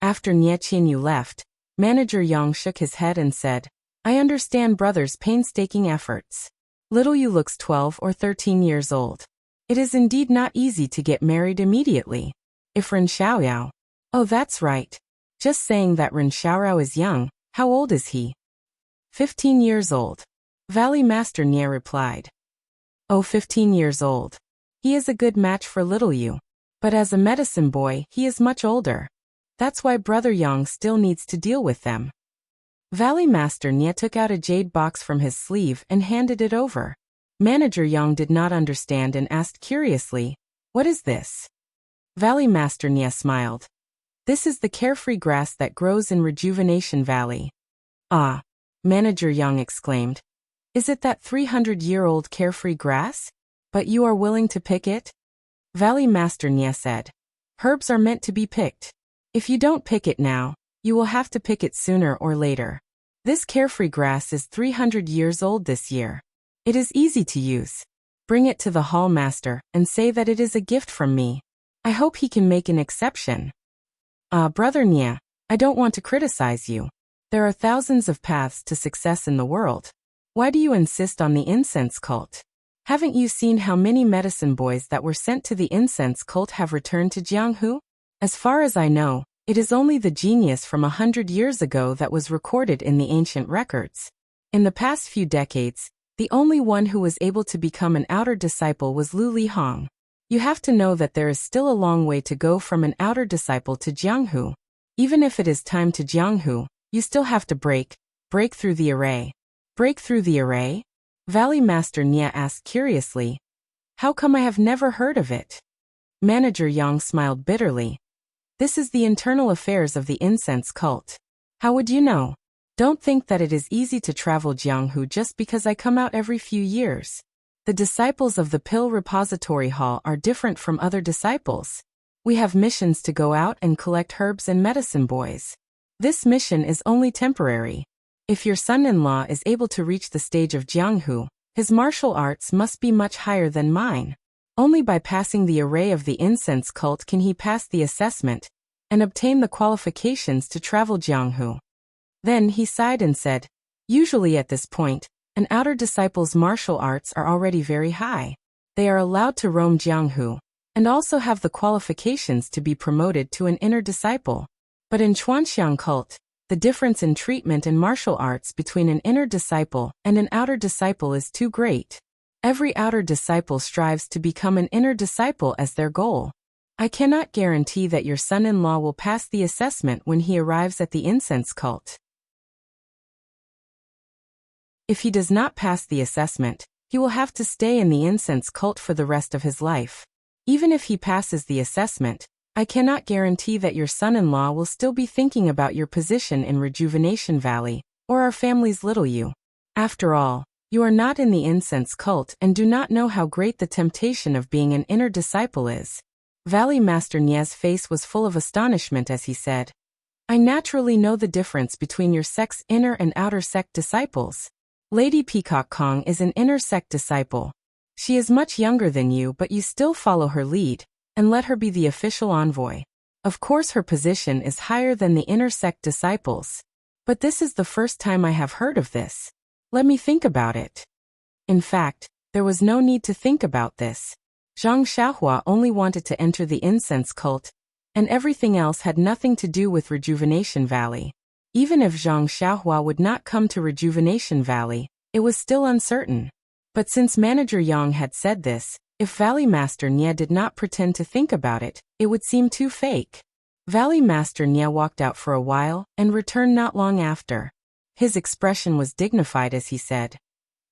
After Nie Qinyu left, Manager Yang shook his head and said, I understand brother's painstaking efforts. Little you looks 12 or 13 years old. It is indeed not easy to get married immediately. If Ren Xiaoyao. Oh, that's right. Just saying that Ren Xiaoyao is young. How old is he? 15 years old. Valley Master Nie replied. Oh, 15 years old. He is a good match for little you. But as a medicine boy, he is much older. That's why Brother Yang still needs to deal with them. Valley Master Nie took out a jade box from his sleeve and handed it over. Manager Yang did not understand and asked curiously, What is this? Valley Master Nie smiled. This is the carefree grass that grows in Rejuvenation Valley. Ah! Manager Yang exclaimed. Is it that 300-year-old carefree grass? But you are willing to pick it? Valley Master Nia said. Herbs are meant to be picked. If you don't pick it now, you will have to pick it sooner or later. This carefree grass is 300 years old this year. It is easy to use. Bring it to the hall master and say that it is a gift from me. I hope he can make an exception. Brother Nia, I don't want to criticize you. There are thousands of paths to success in the world. Why do you insist on the incense cult? Haven't you seen how many medicine boys that were sent to the incense cult have returned to Jianghu? As far as I know, it is only the genius from 100 years ago that was recorded in the ancient records. In the past few decades, the only one who was able to become an outer disciple was Lu Lihong. You have to know that there is still a long way to go from an outer disciple to Jianghu. Even if it is time to Jianghu, you still have to break through the array. Break through the array? Valley Master Nia asked curiously. How come I have never heard of it? Manager Yang smiled bitterly. This is the internal affairs of the incense cult. How would you know? Don't think that it is easy to travel Jianghu just because I come out every few years. The disciples of the Pill Repository Hall are different from other disciples. We have missions to go out and collect herbs and medicine boys. This mission is only temporary. If your son-in-law is able to reach the stage of Jianghu, his martial arts must be much higher than mine. Only by passing the array of the incense cult can he pass the assessment and obtain the qualifications to travel Jianghu. Then he sighed and said, usually at this point, an outer disciple's martial arts are already very high. They are allowed to roam Jianghu, and also have the qualifications to be promoted to an inner disciple. But in Chuanxiang cult, the difference in treatment and martial arts between an inner disciple and an outer disciple is too great. Every outer disciple strives to become an inner disciple as their goal. I cannot guarantee that your son-in-law will pass the assessment when he arrives at the incense cult. If he does not pass the assessment, he will have to stay in the incense cult for the rest of his life. Even if he passes the assessment, I cannot guarantee that your son-in-law will still be thinking about your position in Rejuvenation Valley, or our family's little you. After all, you are not in the incense cult and do not know how great the temptation of being an inner disciple is. Valley Master Nia's face was full of astonishment as he said, I naturally know the difference between your sect's inner and outer sect disciples. Lady Peacock Kong is an inner sect disciple. She is much younger than you, but you still follow her lead, and let her be the official envoy. Of course her position is higher than the inner sect disciples. But this is the first time I have heard of this. Let me think about it. In fact, there was no need to think about this. Zhang Xiaohua only wanted to enter the incense cult, and everything else had nothing to do with Rejuvenation Valley. Even if Zhang Xiaohua would not come to Rejuvenation Valley, it was still uncertain. But since Manager Yang had said this, if Valley Master Nia did not pretend to think about it, it would seem too fake. Valley Master Nia walked out for a while and returned not long after. His expression was dignified as he said,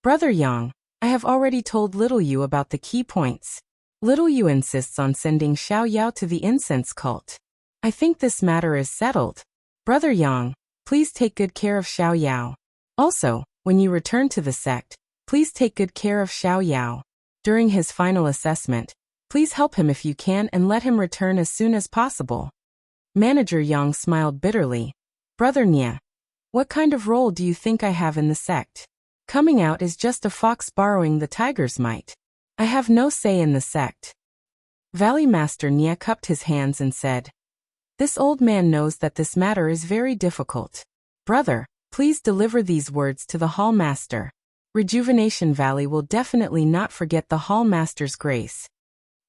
Brother Yang, I have already told Little Yu about the key points. Little Yu insists on sending Xiao Yao to the incense cult. I think this matter is settled. Brother Yang, please take good care of Xiao Yao. Also, when you return to the sect, please take good care of Xiao Yao. During his final assessment, please help him if you can and let him return as soon as possible. Manager Yang smiled bitterly. Brother Nia, what kind of role do you think I have in the sect? Coming out is just a fox borrowing the tiger's mite. I have no say in the sect. Valley Master Nia cupped his hands and said, This old man knows that this matter is very difficult. Brother, please deliver these words to the Hall Master. Rejuvenation Valley will definitely not forget the Hall Master's grace.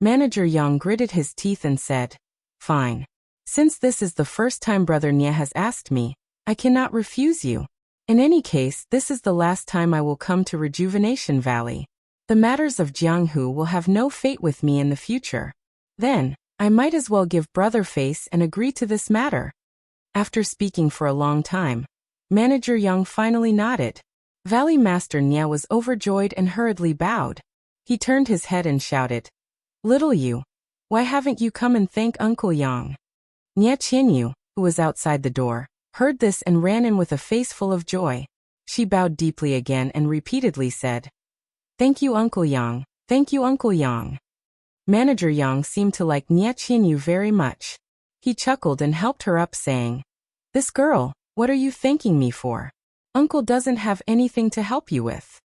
Manager Yang gritted his teeth and said, Fine. Since this is the first time Brother Nia has asked me, I cannot refuse you. In any case, this is the last time I will come to Rejuvenation Valley. The matters of Jianghu will have no fate with me in the future. Then, I might as well give brother face and agree to this matter. After speaking for a long time, Manager Yang finally nodded. Valley Master Nia was overjoyed and hurriedly bowed. He turned his head and shouted, Little Yu, why haven't you come and thank Uncle Yang? Nia Qianyu, who was outside the door, heard this and ran in with a face full of joy. She bowed deeply again and repeatedly said, "Thank you, Uncle Yang. Thank you, Uncle Yang." Manager Yang seemed to like Nie Qinyu very much. He chuckled and helped her up, saying, "This girl, what are you thanking me for? Uncle doesn't have anything to help you with.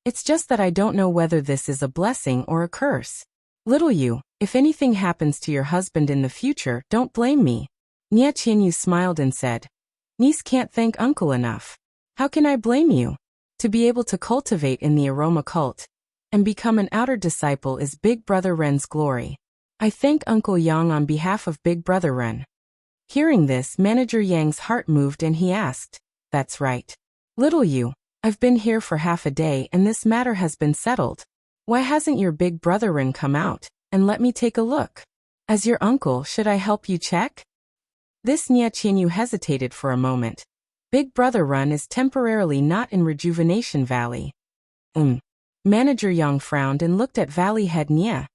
It's just that I don't know whether this is a blessing or a curse. Little you, if anything happens to your husband in the future, don't blame me." Nie Qinyu smiled and said, "Niece can't thank uncle enough. How can I blame you? To be able to cultivate in the aroma cult and become an outer disciple is Big Brother Ren's glory. I thank Uncle Yang on behalf of Big Brother Ren." Hearing this, Manager Yang's heart moved and he asked, "That's right. Little you, I've been here for half a day and this matter has been settled. Why hasn't your Big Brother Ren come out and let me take a look? As your uncle, should I help you check?" This Nie Qinyu hesitated for a moment. Big Brother Ren is temporarily not in Rejuvenation Valley. Manager Yang frowned and looked at Valley Head Nie.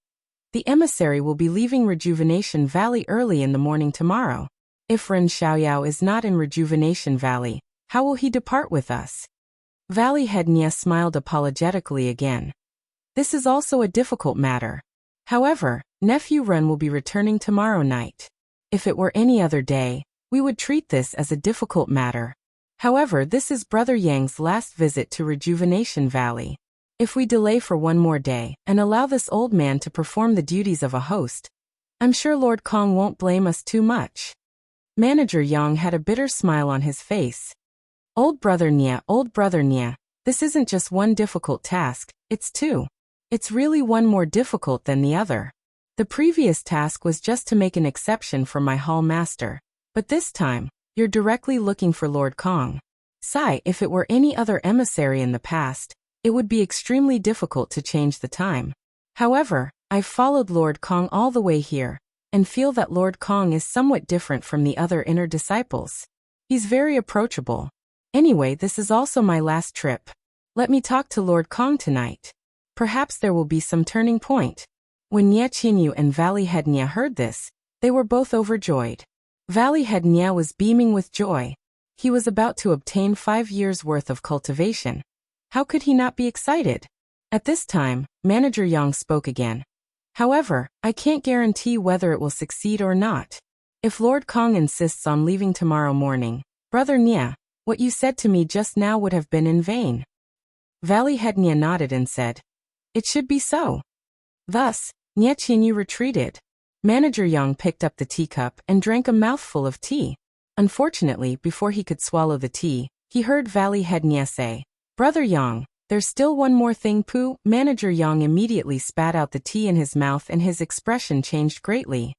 The emissary will be leaving Rejuvenation Valley early in the morning tomorrow. If Ren Xiaoyao is not in Rejuvenation Valley, how will he depart with us? Valley Head Nie smiled apologetically again. This is also a difficult matter. However, nephew Ren will be returning tomorrow night. If it were any other day, we would treat this as a difficult matter. However, this is Brother Yang's last visit to Rejuvenation Valley. If we delay for one more day and allow this old man to perform the duties of a host, I'm sure Lord Kong won't blame us too much. Manager Yang had a bitter smile on his face. Old Brother Nie, this isn't just one difficult task, it's two. It's really one more difficult than the other. The previous task was just to make an exception for my hall master, but this time, you're directly looking for Lord Kong. Sigh, if it were any other emissary in the past, it would be extremely difficult to change the time. However, I've followed Lord Kong all the way here, and feel that Lord Kong is somewhat different from the other inner disciples. He's very approachable. Anyway, this is also my last trip. Let me talk to Lord Kong tonight. Perhaps there will be some turning point. When Nie Qinyu and Valley Head Nie heard this, they were both overjoyed. Valley Head Nie was beaming with joy. He was about to obtain 5 years' worth of cultivation. How could he not be excited? At this time, Manager Yang spoke again. However, I can't guarantee whether it will succeed or not. If Lord Kong insists on leaving tomorrow morning, Brother Nie, what you said to me just now would have been in vain. Valley Head Nie nodded and said, "It should be so." Thus, Nie Qinyu retreated. Manager Yang picked up the teacup and drank a mouthful of tea. Unfortunately, before he could swallow the tea, he heard Valley Head Nie say, "Brother Yang, there's still one more thing, Pooh." Manager Yang immediately spat out the tea in his mouth and his expression changed greatly.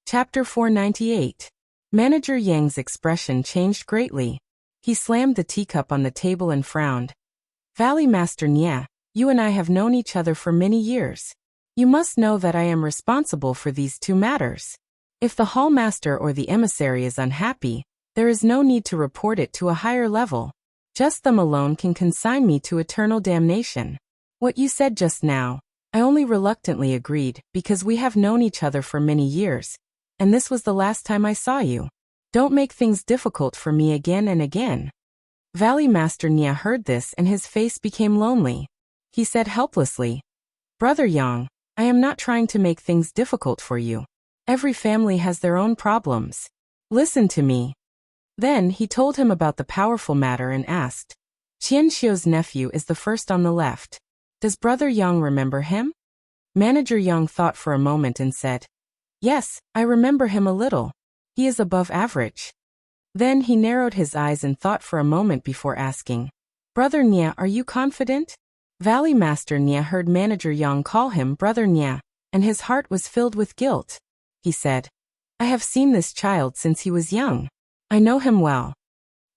Chapter 498. Manager Yang's expression changed greatly. He slammed the teacup on the table and frowned. "Valley Master Nie, you and I have known each other for many years. You must know that I am responsible for these two matters. If the hall master or the emissary is unhappy, there is no need to report it to a higher level. Just them alone can consign me to eternal damnation. What you said just now, I only reluctantly agreed because we have known each other for many years, and this was the last time I saw you. Don't make things difficult for me again and again." Valley Master Nie heard this and his face became lonely. He said helplessly, "Brother Yang, I am not trying to make things difficult for you. Every family has their own problems. Listen to me." Then he told him about the powerful matter and asked, "Qian Xiu's nephew is the first on the left. Does Brother Yang remember him?" Manager Yang thought for a moment and said, "Yes, I remember him a little. He is above average." Then he narrowed his eyes and thought for a moment before asking, "Brother Nie, are you confident?" Valley Master Nie heard Manager Yang call him Brother Nie, and his heart was filled with guilt. He said, "I have seen this child since he was young. I know him well."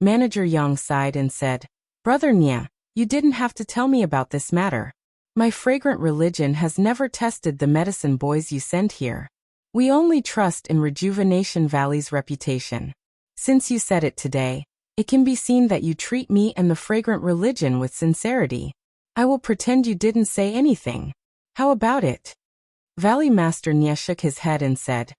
Manager Yang sighed and said, "Brother Nie, you didn't have to tell me about this matter. My fragrant religion has never tested the medicine boys you sent here. We only trust in Rejuvenation Valley's reputation. Since you said it today, it can be seen that you treat me and the fragrant religion with sincerity. I will pretend you didn't say anything. How about it?" Valley Master Nia shook his head and said,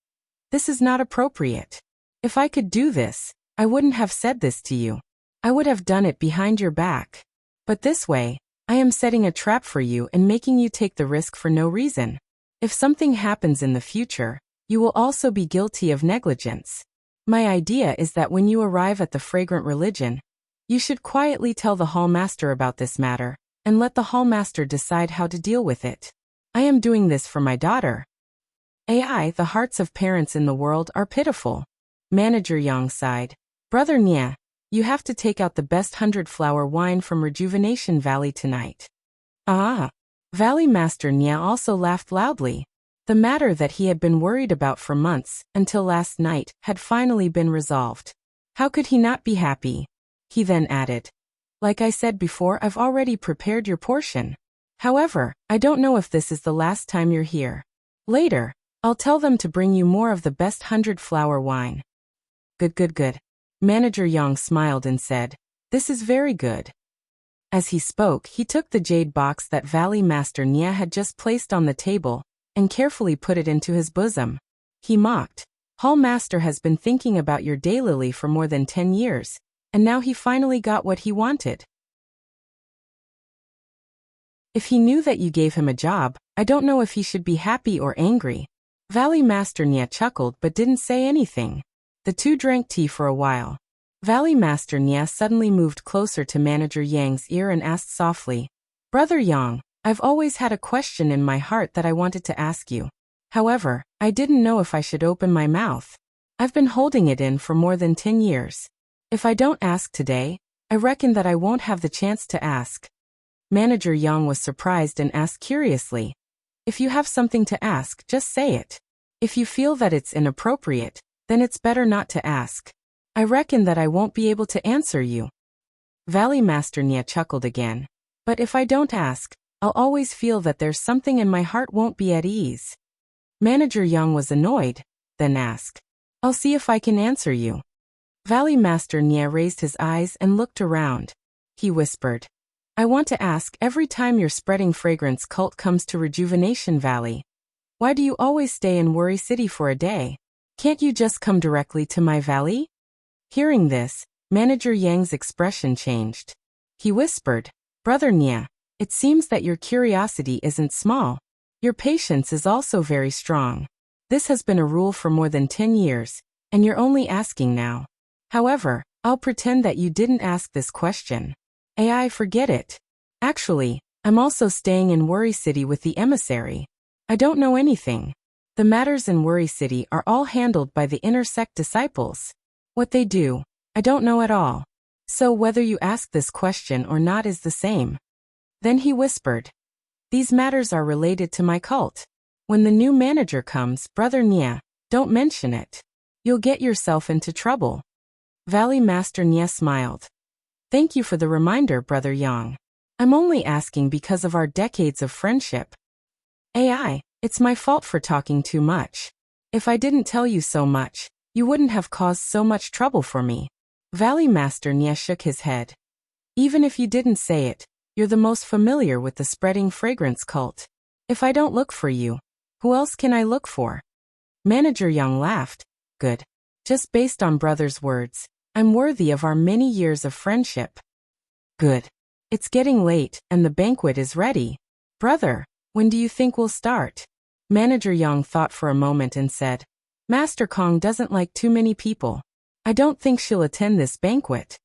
"This is not appropriate. If I could do this, I wouldn't have said this to you. I would have done it behind your back. But this way, I am setting a trap for you and making you take the risk for no reason. If something happens in the future, you will also be guilty of negligence. My idea is that when you arrive at the fragrant religion, you should quietly tell the hallmaster about this matter, and let the hallmaster decide how to deal with it. I am doing this for my daughter." AI, the hearts of parents in the world are pitiful. Manager Yang sighed. "Brother Nia, you have to take out the best 100-flower wine from Rejuvenation Valley tonight." Ah! Valley Master Nia also laughed loudly. The matter that he had been worried about for months, until last night, had finally been resolved. How could he not be happy? He then added, "Like I said before, I've already prepared your portion. However, I don't know if this is the last time you're here. Later, I'll tell them to bring you more of the best 100-flower wine." Good. Manager Yang smiled and said, "This is very good." As he spoke, he took the jade box that Valley Master Nia had just placed on the table, and carefully put it into his bosom. He mocked, "Hall Master has been thinking about your daylily for more than 10 years, and now he finally got what he wanted. If he knew that you gave him a job, I don't know if he should be happy or angry." Valley Master Nia chuckled but didn't say anything. The two drank tea for a while. Valley Master Nia suddenly moved closer to Manager Yang's ear and asked softly, "Brother Yang, I've always had a question in my heart that I wanted to ask you. However, I didn't know if I should open my mouth. I've been holding it in for more than 10 years. If I don't ask today, I reckon that I won't have the chance to ask." Manager Yang was surprised and asked curiously, "If you have something to ask, just say it. If you feel that it's inappropriate, then it's better not to ask. I reckon that I won't be able to answer you." Valley Master Nia chuckled again. "But if I don't ask, I'll always feel that there's something in my heart won't be at ease." Manager Yang was annoyed, then asked, "I'll see if I can answer you." Valley Master Nia raised his eyes and looked around. He whispered, "I want to ask, every time your spreading fragrance cult comes to Rejuvenation Valley, why do you always stay in Worry City for a day? Can't you just come directly to my valley?" Hearing this, Manager Yang's expression changed. He whispered, "Brother Nia, it seems that your curiosity isn't small. Your patience is also very strong. This has been a rule for more than 10 years, and you're only asking now. However, I'll pretend that you didn't ask this question. AI, forget it. Actually, I'm also staying in Worry City with the emissary. I don't know anything. The matters in Worry City are all handled by the inner sect disciples. What they do, I don't know at all. So whether you ask this question or not is the same." Then he whispered, "These matters are related to my cult. When the new manager comes, Brother Nia, don't mention it. You'll get yourself into trouble." Valley Master Nia smiled. "Thank you for the reminder, Brother Yang. I'm only asking because of our decades of friendship. AI, it's my fault for talking too much. If I didn't tell you so much, you wouldn't have caused so much trouble for me." Valley Master Nia shook his head. "Even if you didn't say it, you're the most familiar with the spreading fragrance cult. If I don't look for you, who else can I look for?" Manager Yang laughed. "Good. Just based on brother's words, I'm worthy of our many years of friendship." "Good. It's getting late, and the banquet is ready. Brother, when do you think we'll start?" Manager Yang thought for a moment and said, "Master Kong doesn't like too many people. I don't think she'll attend this banquet."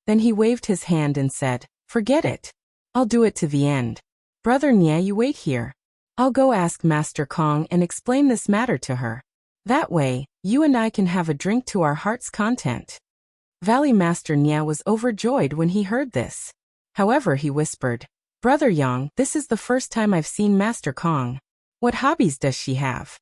Then he waved his hand and said, "Forget it. I'll do it to the end. Brother Nia, you wait here. I'll go ask Master Kong and explain this matter to her. That way, you and I can have a drink to our heart's content." Valley Master Nia was overjoyed when he heard this. However, he whispered, "Brother Yang, this is the first time I've seen Master Kong. What hobbies does she have?"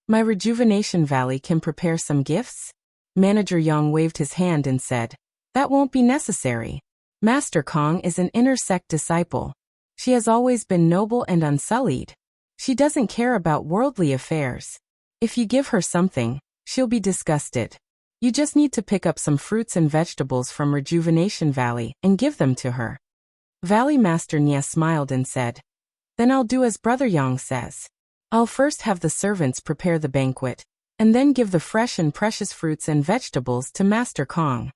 "My Rejuvenation Valley can prepare some gifts?" Manager Yang waved his hand and said, "That won't be necessary. Master Kong is an inner sect disciple. She has always been noble and unsullied. She doesn't care about worldly affairs. If you give her something, she'll be disgusted. You just need to pick up some fruits and vegetables from Rejuvenation Valley and give them to her." Valley Master Nia smiled and said, Then I'll do as Brother Yang says. I'll first have the servants prepare the banquet, and then give the fresh and precious fruits and vegetables to Master Kong.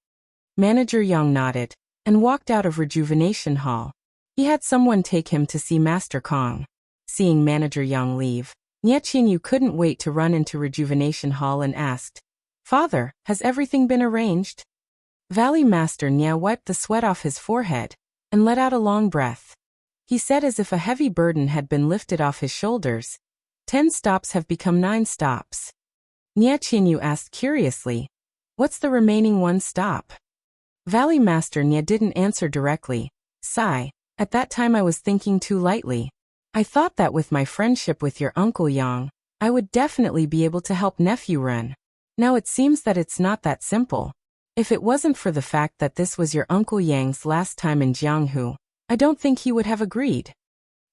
Manager Yang nodded, and walked out of Rejuvenation Hall. He had someone take him to see Master Kong. Seeing Manager Yang leave, Nie Qinyu couldn't wait to run into Rejuvenation Hall and asked, "Father, has everything been arranged?" Valley Master Nie wiped the sweat off his forehead, and let out a long breath. He said as if a heavy burden had been lifted off his shoulders, 10 stops have become 9 stops. Nie Qinyu asked curiously, "What's the remaining 1 stop?" Valley Master Nie didn't answer directly. Sigh, "At that time I was thinking too lightly. I thought that with my friendship with your Uncle Yang, I would definitely be able to help Nephew Ren. Now it seems that it's not that simple. If it wasn't for the fact that this was your Uncle Yang's last time in Jianghu, I don't think he would have agreed."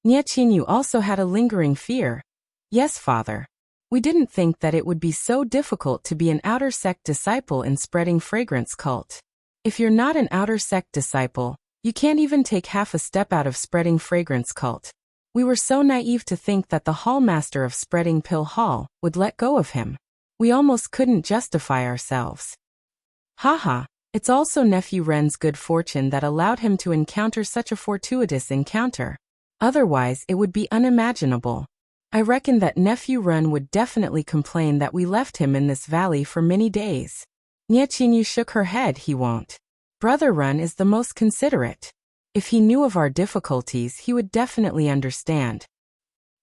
Nie Qinyu also had a lingering fear. "Yes, father. We didn't think that it would be so difficult to be an outer sect disciple in spreading fragrance cult. If you're not an outer sect disciple, you can't even take half a step out of spreading fragrance cult. We were so naive to think that the hall master of spreading pill hall would let go of him. We almost couldn't justify ourselves." Haha, it's also Nephew Ren's good fortune that allowed him to encounter such a fortuitous encounter. Otherwise it would be unimaginable. I reckon that Nephew Ren would definitely complain that we left him in this valley for many days. Nie Qinyu shook her head. "He won't. Brother Ren is the most considerate. If he knew of our difficulties, he would definitely understand."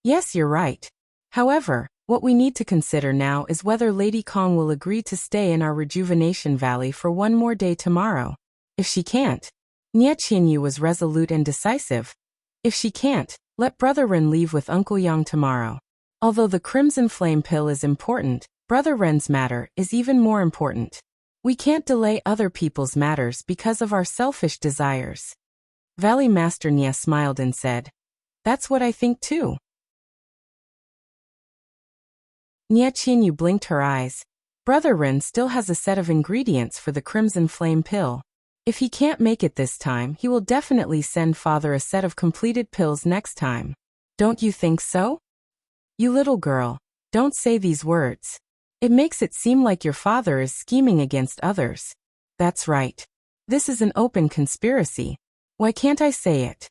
"Yes, you're right. However, what we need to consider now is whether Lady Kong will agree to stay in our Rejuvenation Valley for 1 more day tomorrow. If she can't," Nie Qinyu was resolute and decisive. "If she can't, let Brother Ren leave with Uncle Yang tomorrow. Although the Crimson Flame Pill is important, Brother Ren's matter is even more important. We can't delay other people's matters because of our selfish desires." Valley Master Nie smiled and said, "That's what I think too." Nie Qinyu blinked her eyes. Brother Ren still has a set of ingredients for the Crimson Flame Pill. If he can't make it this time, he will definitely send father a set of completed pills next time. Don't you think so? You little girl, don't say these words. It makes it seem like your father is scheming against others. That's right. This is an open conspiracy. Why can't I say it?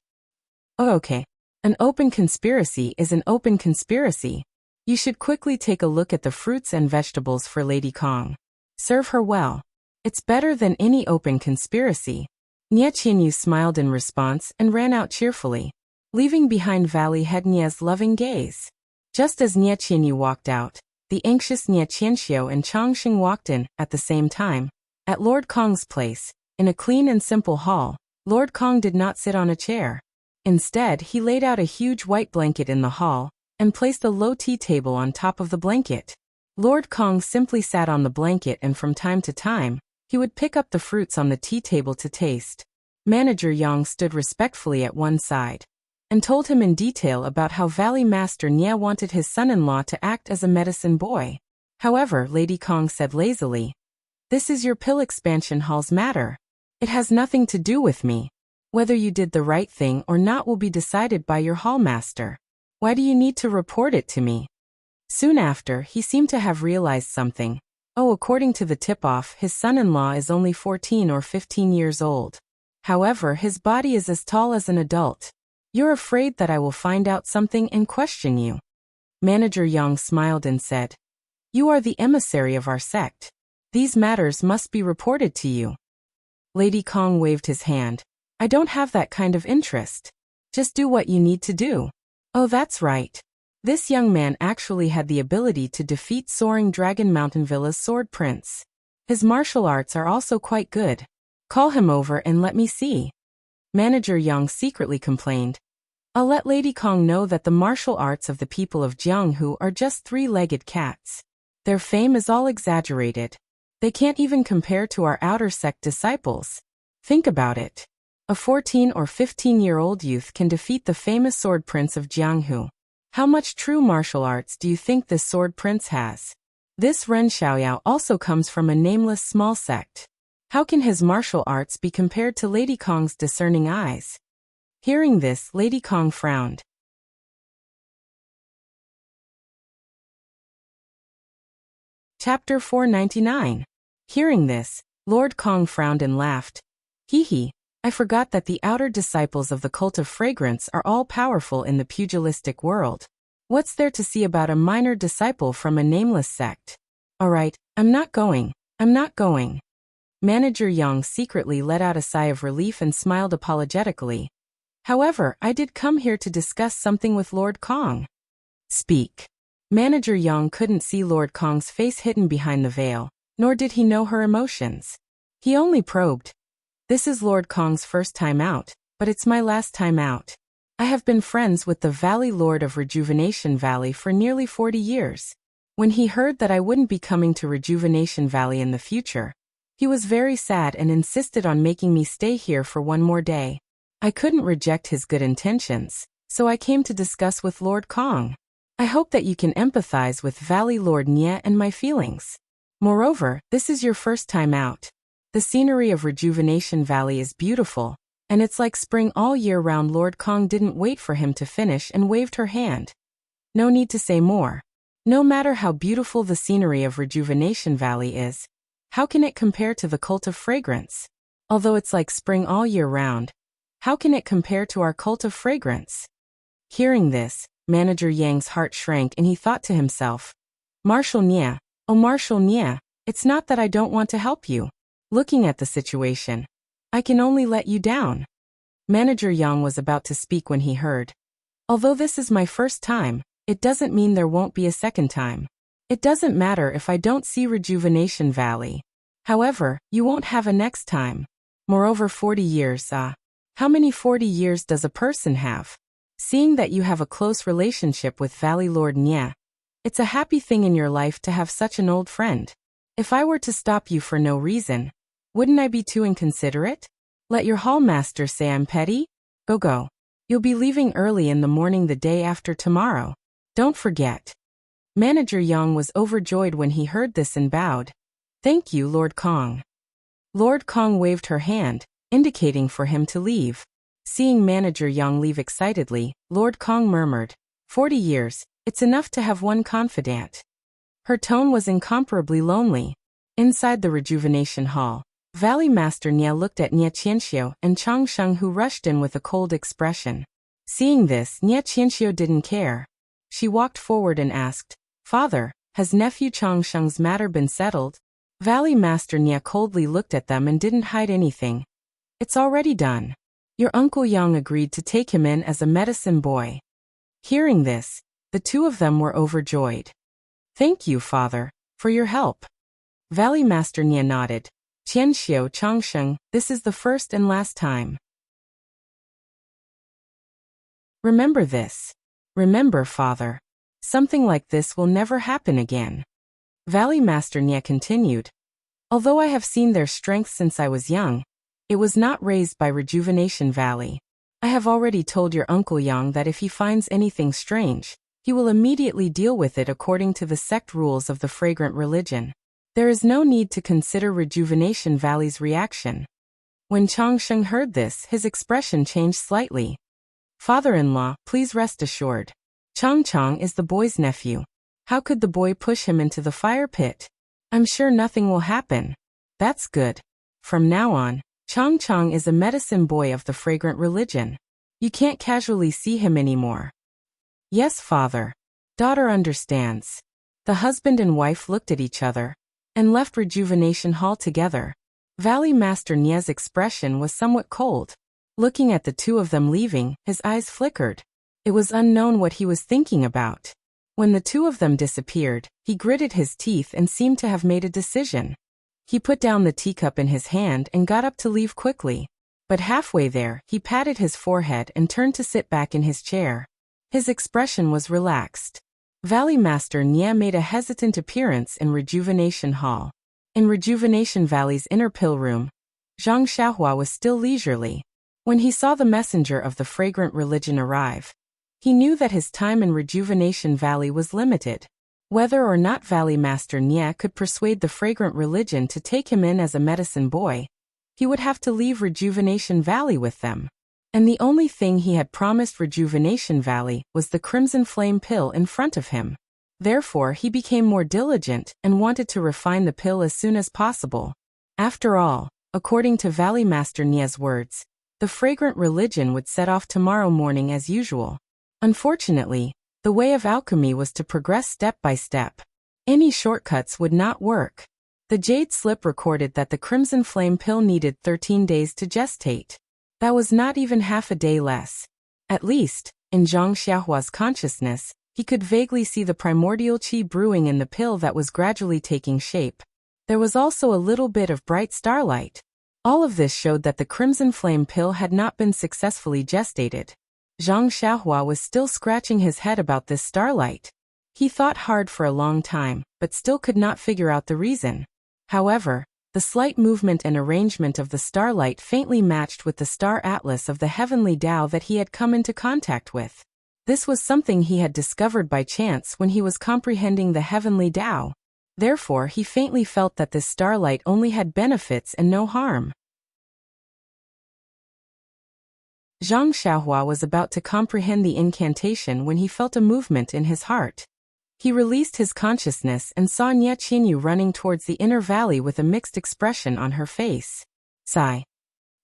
Oh, okay. An open conspiracy is an open conspiracy. You should quickly take a look at the fruits and vegetables for Lady Kong. Serve her well. It's better than any open conspiracy. Nie Qinyu smiled in response and ran out cheerfully, leaving behind Valley Head Nie's loving gaze. Just as Nie Qinyu walked out, the anxious Nie Qianxiu and Chongqing walked in at the same time. At Lord Kong's place, in a clean and simple hall, Lord Kong did not sit on a chair. Instead, he laid out a huge white blanket in the hall and placed a low tea table on top of the blanket. Lord Kong simply sat on the blanket, and from time to time, he would pick up the fruits on the tea table to taste. Manager Yang stood respectfully at one side and told him in detail about how Valley Master Nie wanted his son-in-law to act as a medicine boy. However, Lady Kong said lazily, "This is your pill expansion hall's matter. It has nothing to do with me. Whether you did the right thing or not will be decided by your hall master. Why do you need to report it to me?" Soon after, he seemed to have realized something. Oh, according to the tip-off, his son-in-law is only 14 or 15 years old. However, his body is as tall as an adult. You're afraid that I will find out something and question you. Manager Yang smiled and said, "You are the emissary of our sect. These matters must be reported to you." Lady Kong waved his hand. "I don't have that kind of interest. Just do what you need to do." Oh, that's right. This young man actually had the ability to defeat Soaring Dragon Mountain Villa's Sword Prince. His martial arts are also quite good. Call him over and let me see. Manager Yang secretly complained. I'll let Lady Kong know that the martial arts of the people of Jianghu are just three-legged cats. Their fame is all exaggerated. They can't even compare to our outer sect disciples. Think about it. A 14 or 15-year-old youth can defeat the famous Sword Prince of Jianghu. How much true martial arts do you think this Sword Prince has? This Ren Xiaoyao also comes from a nameless small sect. How can his martial arts be compared to Lady Kong's discerning eyes? Hearing this, Lady Kong frowned. Chapter 499. Hearing this, Lord Kong frowned and laughed. Hee, I forgot that the outer disciples of the cult of fragrance are all powerful in the pugilistic world. What's there to see about a minor disciple from a nameless sect? Alright, I'm not going. Manager Yang secretly let out a sigh of relief and smiled apologetically. However, I did come here to discuss something with Lord Kong. Speak. Manager Yang couldn't see Lord Kong's face hidden behind the veil, nor did he know her emotions. He only probed. This is Lord Kong's first time out, but it's my last time out. I have been friends with the Valley Lord of Rejuvenation Valley for nearly 40 years. When he heard that I wouldn't be coming to Rejuvenation Valley in the future, he was very sad and insisted on making me stay here for one more day. I couldn't reject his good intentions, so I came to discuss with Lord Kong. I hope that you can empathize with Valley Lord Nye and my feelings. Moreover, this is your first time out. The scenery of Rejuvenation Valley is beautiful, and it's like spring all year round. Lord Kong didn't wait for him to finish and waved her hand. No need to say more. No matter how beautiful the scenery of Rejuvenation Valley is, how can it compare to the cult of fragrance? Although it's like spring all year round, how can it compare to our cult of fragrance? Hearing this, Manager Yang's heart shrank and he thought to himself, Marshal Nye, oh Marshal Nye, it's not that I don't want to help you. Looking at the situation, I can only let you down. Manager Yang was about to speak when he heard. Although this is my first time, it doesn't mean there won't be a second time. It doesn't matter if I don't see Rejuvenation Valley. However, you won't have a next time. Moreover, 40 years, how many 40 years does a person have? Seeing that you have a close relationship with Valley Lord Nye, it's a happy thing in your life to have such an old friend. If I were to stop you for no reason, wouldn't I be too inconsiderate? Let your hallmaster say I'm petty? Go. You'll be leaving early in the morning the day after tomorrow. Don't forget. Manager Yang was overjoyed when he heard this and bowed. Thank you, Lord Kong. Lord Kong waved her hand, indicating for him to leave. Seeing Manager Yang leave excitedly, Lord Kong murmured, 40 years, it's enough to have one confidant. Her tone was incomparably lonely. Inside the Rejuvenation Hall, Valley Master Nye looked at Nye Qianxiu and Chang Sheng, who rushed in with a cold expression. Seeing this, Nye Qianxiu didn't care. She walked forward and asked, Father, has nephew Chang Sheng's matter been settled? Valley Master Nye coldly looked at them and didn't hide anything. It's already done. Your Uncle Yang agreed to take him in as a medicine boy. Hearing this, the two of them were overjoyed. Thank you, Father, for your help. Valley Master Nye nodded. Qianxiu Changsheng, this is the first and last time. Remember this. Remember, Father. Something like this will never happen again. Valley Master Nye continued. Although I have seen their strength since I was young, it was not raised by Rejuvenation Valley. I have already told your Uncle Yang that if he finds anything strange, he will immediately deal with it according to the sect rules of the fragrant religion. There is no need to consider Rejuvenation Valley's reaction. When Chang Sheng heard this, his expression changed slightly. Father-in-law, please rest assured. Chang Chang is the boy's nephew. How could the boy push him into the fire pit? I'm sure nothing will happen. That's good. From now on, Chang Chang is a medicine boy of the fragrant religion. You can't casually see him anymore. Yes, father. Daughter understands. The husband and wife looked at each other and left Rejuvenation Hall together. Valley Master Nye's expression was somewhat cold. Looking at the two of them leaving, his eyes flickered. It was unknown what he was thinking about. When the two of them disappeared, he gritted his teeth and seemed to have made a decision. He put down the teacup in his hand and got up to leave quickly. But halfway there, he patted his forehead and turned to sit back in his chair. His expression was relaxed. Valley Master Nye made a hesitant appearance in Rejuvenation Hall. In Rejuvenation Valley's inner pill room, Zhang Xiaohua was still leisurely. When he saw the messenger of the fragrant religion arrive, he knew that his time in Rejuvenation Valley was limited. Whether or not Valley Master Nye could persuade the fragrant religion to take him in as a medicine boy, he would have to leave Rejuvenation Valley with them. And the only thing he had promised Rejuvenation Valley was the Crimson Flame pill in front of him. Therefore, he became more diligent and wanted to refine the pill as soon as possible. After all, according to Valley Master Nia's words, the fragrant religion would set off tomorrow morning as usual. Unfortunately, the way of alchemy was to progress step by step. Any shortcuts would not work. The jade slip recorded that the crimson flame pill needed 13 days to gestate. That was not even half a day less. At least, in Zhang Xiaohua's consciousness, he could vaguely see the primordial qi brewing in the pill that was gradually taking shape. There was also a little bit of bright starlight. All of this showed that the crimson flame pill had not been successfully gestated. Zhang Xiaohua was still scratching his head about this starlight. He thought hard for a long time, but still could not figure out the reason. However, the slight movement and arrangement of the starlight faintly matched with the star atlas of the heavenly Tao that he had come into contact with. This was something he had discovered by chance when he was comprehending the heavenly Tao. Therefore, he faintly felt that this starlight only had benefits and no harm. Zhang Xiaohua was about to comprehend the incantation when he felt a movement in his heart. He released his consciousness and saw Nie Qinyu running towards the inner valley with a mixed expression on her face. Sigh.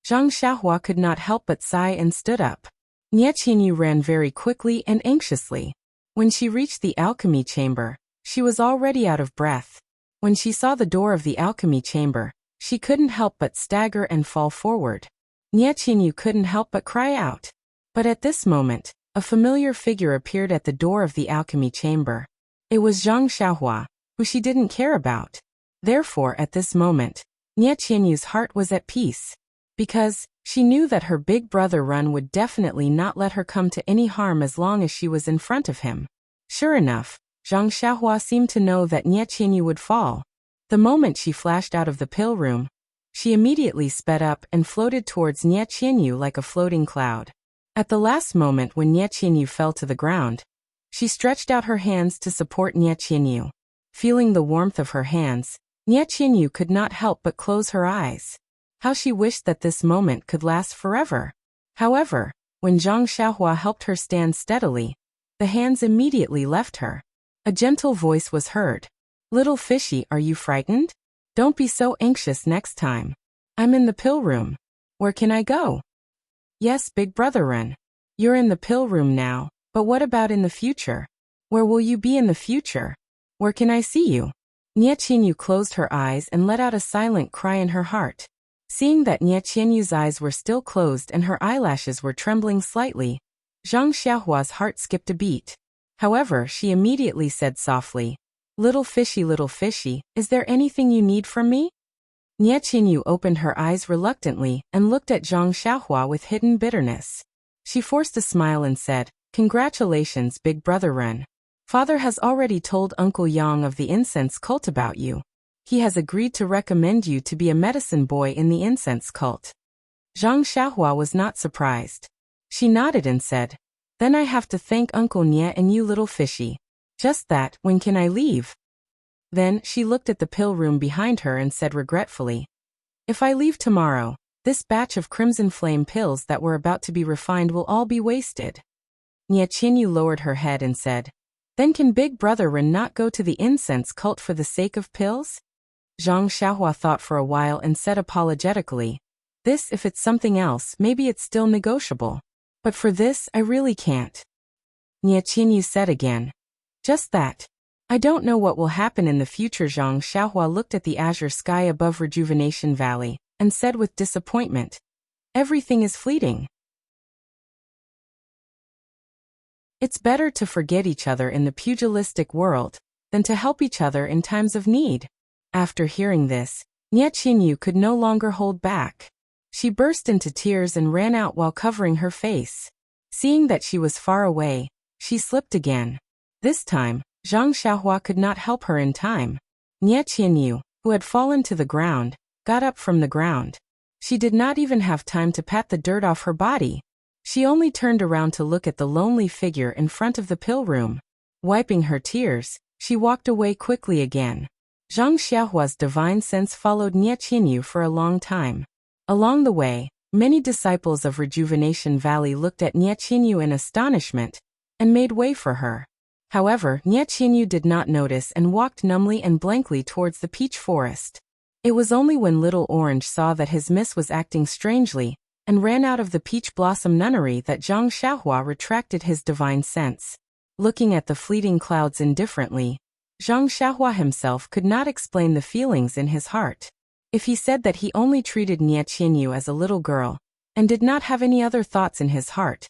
Zhang Xiaohua could not help but sigh and stood up. Nie Qinyu ran very quickly and anxiously. When she reached the alchemy chamber, she was already out of breath. When she saw the door of the alchemy chamber, she couldn't help but stagger and fall forward. Nie Qinyu couldn't help but cry out. But at this moment, a familiar figure appeared at the door of the alchemy chamber. It was Zhang Xiaohua, who she didn't care about. Therefore, at this moment, Nie Qinyu's heart was at peace. Because she knew that her big brother Run would definitely not let her come to any harm as long as she was in front of him. Sure enough, Zhang Xiaohua seemed to know that Nie Qinyu would fall. The moment she flashed out of the pill room, she immediately sped up and floated towards Nie Qinyu like a floating cloud. At the last moment when Nie Qinyu fell to the ground, she stretched out her hands to support Nie Qinyu. Feeling the warmth of her hands, Nie Qinyu could not help but close her eyes. How she wished that this moment could last forever. However, when Zhang Xiaohua helped her stand steadily, the hands immediately left her. A gentle voice was heard. "Little fishy, are you frightened? Don't be so anxious next time. I'm in the pill room. Where can I go?" "Yes, big brother Ren. You're in the pill room now. But what about in the future? Where will you be in the future? Where can I see you?" Nie Qinyu closed her eyes and let out a silent cry in her heart. Seeing that Nie Qinyu's eyes were still closed and her eyelashes were trembling slightly, Zhang Xiaohua's heart skipped a beat. However, she immediately said softly, little fishy, is there anything you need from me?" Nie Qinyu opened her eyes reluctantly and looked at Zhang Xiaohua with hidden bitterness. She forced a smile and said, "Congratulations, big brother Ren. Father has already told Uncle Yang of the incense cult about you. He has agreed to recommend you to be a medicine boy in the incense cult." Zhang Xiaohua was not surprised. She nodded and said, "Then I have to thank Uncle Nie and you, little fishy. Just that, when can I leave?" Then she looked at the pill room behind her and said regretfully, "If I leave tomorrow, this batch of crimson flame pills that were about to be refined will all be wasted." Nie Qinyu lowered her head and said, "Then can big brother Ren not go to the incense cult for the sake of pills?" Zhang Xiaohua thought for a while and said apologetically, "This, if it's something else, maybe it's still negotiable. But for this, I really can't." Nie Qinyu said again, "Just that. I don't know what will happen in the future." Zhang Xiaohua looked at the azure sky above Rejuvenation Valley and said with disappointment, "Everything is fleeting. It's better to forget each other in the pugilistic world than to help each other in times of need." After hearing this, Nie Qinyu could no longer hold back. She burst into tears and ran out while covering her face. Seeing that she was far away, she slipped again. This time, Zhang Xiaohua could not help her in time. Nie Qinyu, who had fallen to the ground, got up from the ground. She did not even have time to pat the dirt off her body. She only turned around to look at the lonely figure in front of the pill room. Wiping her tears, she walked away quickly again. Zhang Xiaohua's divine sense followed Nie Qinyu for a long time. Along the way, many disciples of Rejuvenation Valley looked at Nie Qinyu in astonishment and made way for her. However, Nie Qinyu did not notice and walked numbly and blankly towards the peach forest. It was only when Little Orange saw that his miss was acting strangely and ran out of the peach blossom nunnery that Zhang Xiaohua retracted his divine sense. Looking at the fleeting clouds indifferently, Zhang Xiaohua himself could not explain the feelings in his heart. If he said that he only treated Nie Qinyu as a little girl and did not have any other thoughts in his heart,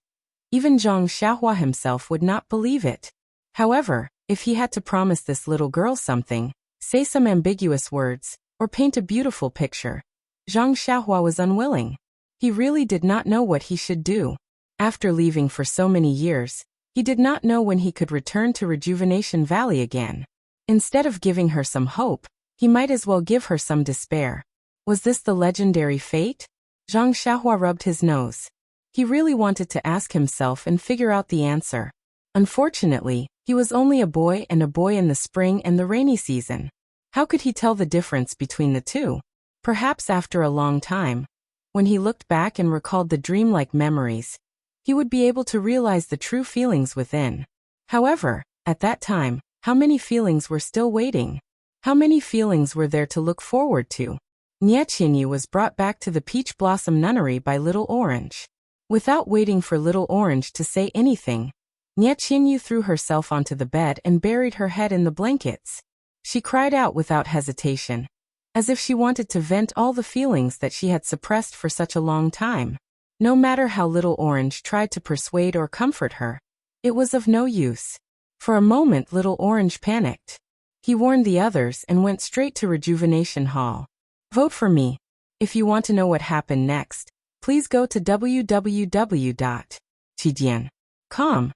even Zhang Xiaohua himself would not believe it. However, if he had to promise this little girl something, say some ambiguous words, or paint a beautiful picture, Zhang Xiaohua was unwilling. He really did not know what he should do. After leaving for so many years, he did not know when he could return to Rejuvenation Valley again. Instead of giving her some hope, he might as well give her some despair. Was this the legendary fate? Zhang Xiaohua rubbed his nose. He really wanted to ask himself and figure out the answer. Unfortunately, he was only a boy in the spring and the rainy season. How could he tell the difference between the two? Perhaps after a long time, when he looked back and recalled the dreamlike memories, he would be able to realize the true feelings within. However, at that time, how many feelings were still waiting? How many feelings were there to look forward to? Nie Qinyu was brought back to the Peach Blossom Nunnery by Little Orange. Without waiting for Little Orange to say anything, Nie Qinyu threw herself onto the bed and buried her head in the blankets. She cried out without hesitation, as if she wanted to vent all the feelings that she had suppressed for such a long time. No matter how Little Orange tried to persuade or comfort her, it was of no use. For a moment Little Orange panicked. He warned the others and went straight to Rejuvenation Hall. Vote for me. If you want to know what happened next, please go to www.chijian.com.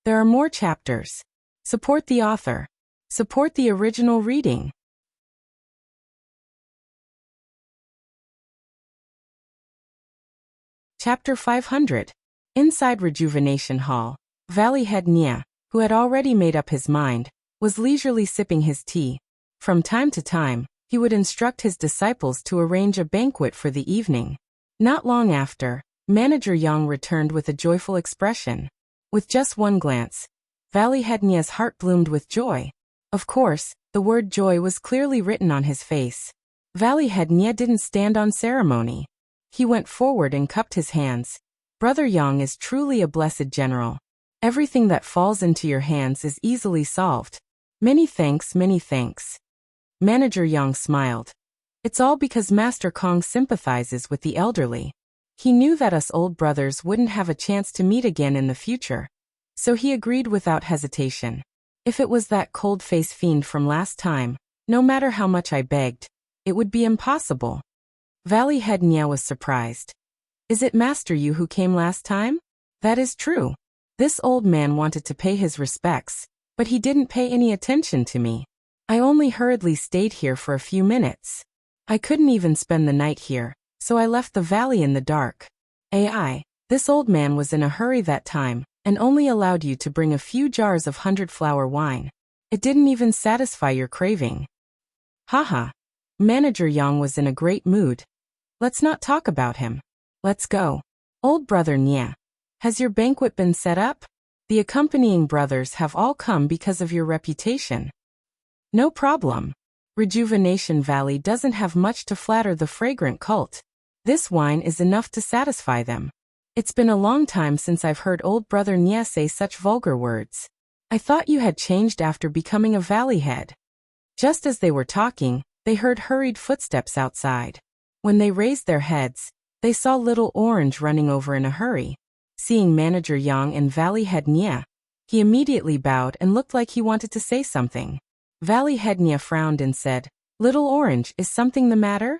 There are more chapters. Support the author. Support the original reading. Chapter 500. Inside Rejuvenation Hall, Valley Head Nie, who had already made up his mind, was leisurely sipping his tea. From time to time, he would instruct his disciples to arrange a banquet for the evening. Not long after, Manager Yang returned with a joyful expression. With just one glance, Valley Head Nie's heart bloomed with joy. Of course, the word joy was clearly written on his face. Valley Head Nie didn't stand on ceremony. He went forward and cupped his hands. Brother Yang is truly a blessed general. Everything that falls into your hands is easily solved. Many thanks, many thanks. Manager Yang smiled. It's all because Master Kong sympathizes with the elderly. He knew that us old brothers wouldn't have a chance to meet again in the future, so he agreed without hesitation. If it was that cold-faced fiend from last time, no matter how much I begged, it would be impossible. Valley Head Nie was surprised. Is it Master Yu who came last time? That is true. This old man wanted to pay his respects, but he didn't pay any attention to me. I only hurriedly stayed here for a few minutes. I couldn't even spend the night here, so I left the valley in the dark. This old man was in a hurry that time, and only allowed you to bring a few jars of 100-flower wine. It didn't even satisfy your craving. Haha. Manager Yang was in a great mood. Let's not talk about him. Let's go. Old brother Nie, has your banquet been set up? The accompanying brothers have all come because of your reputation. No problem. Rejuvenation Valley doesn't have much to flatter the fragrant cult. This wine is enough to satisfy them. It's been a long time since I've heard old brother Nie say such vulgar words. I thought you had changed after becoming a valley head. Just as they were talking, they heard hurried footsteps outside. When they raised their heads, they saw Little Orange running over in a hurry. Seeing Manager Yang and Valley Head Nie, he immediately bowed and looked like he wanted to say something. Valley Head Nie frowned and said, Little Orange, is something the matter?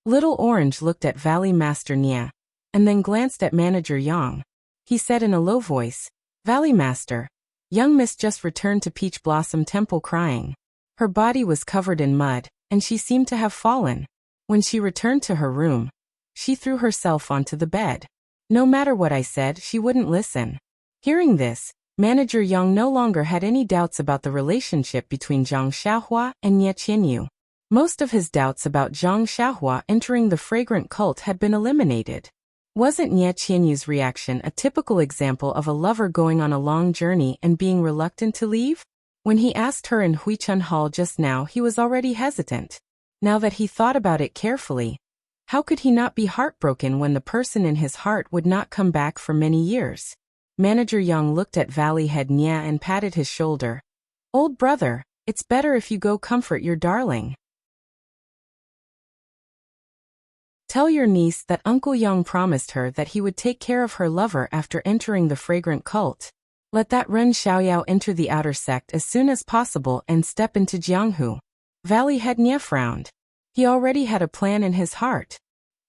Little Orange looked at Valley Master Nie, and then glanced at Manager Yang. He said in a low voice, Valley Master, young Miss just returned to Peach Blossom Temple crying. Her body was covered in mud, and she seemed to have fallen. When she returned to her room, she threw herself onto the bed. No matter what I said, she wouldn't listen. Hearing this, Manager Yang no longer had any doubts about the relationship between Zhang Xiaohua and Nie Qinyu. Most of his doubts about Zhang Xiaohua entering the fragrant cult had been eliminated. Wasn't Nie Qianyu's reaction a typical example of a lover going on a long journey and being reluctant to leave? When he asked her in Huichun Hall just now, he was already hesitant. Now that he thought about it carefully, how could he not be heartbroken when the person in his heart would not come back for many years? Manager Yang looked at Valley Head Nie and patted his shoulder. Old brother, it's better if you go comfort your darling. Tell your niece that Uncle Yang promised her that he would take care of her lover after entering the fragrant cult. Let that Ren Xiaoyao enter the outer sect as soon as possible and step into Jianghu. Valley Head Nie frowned. He already had a plan in his heart.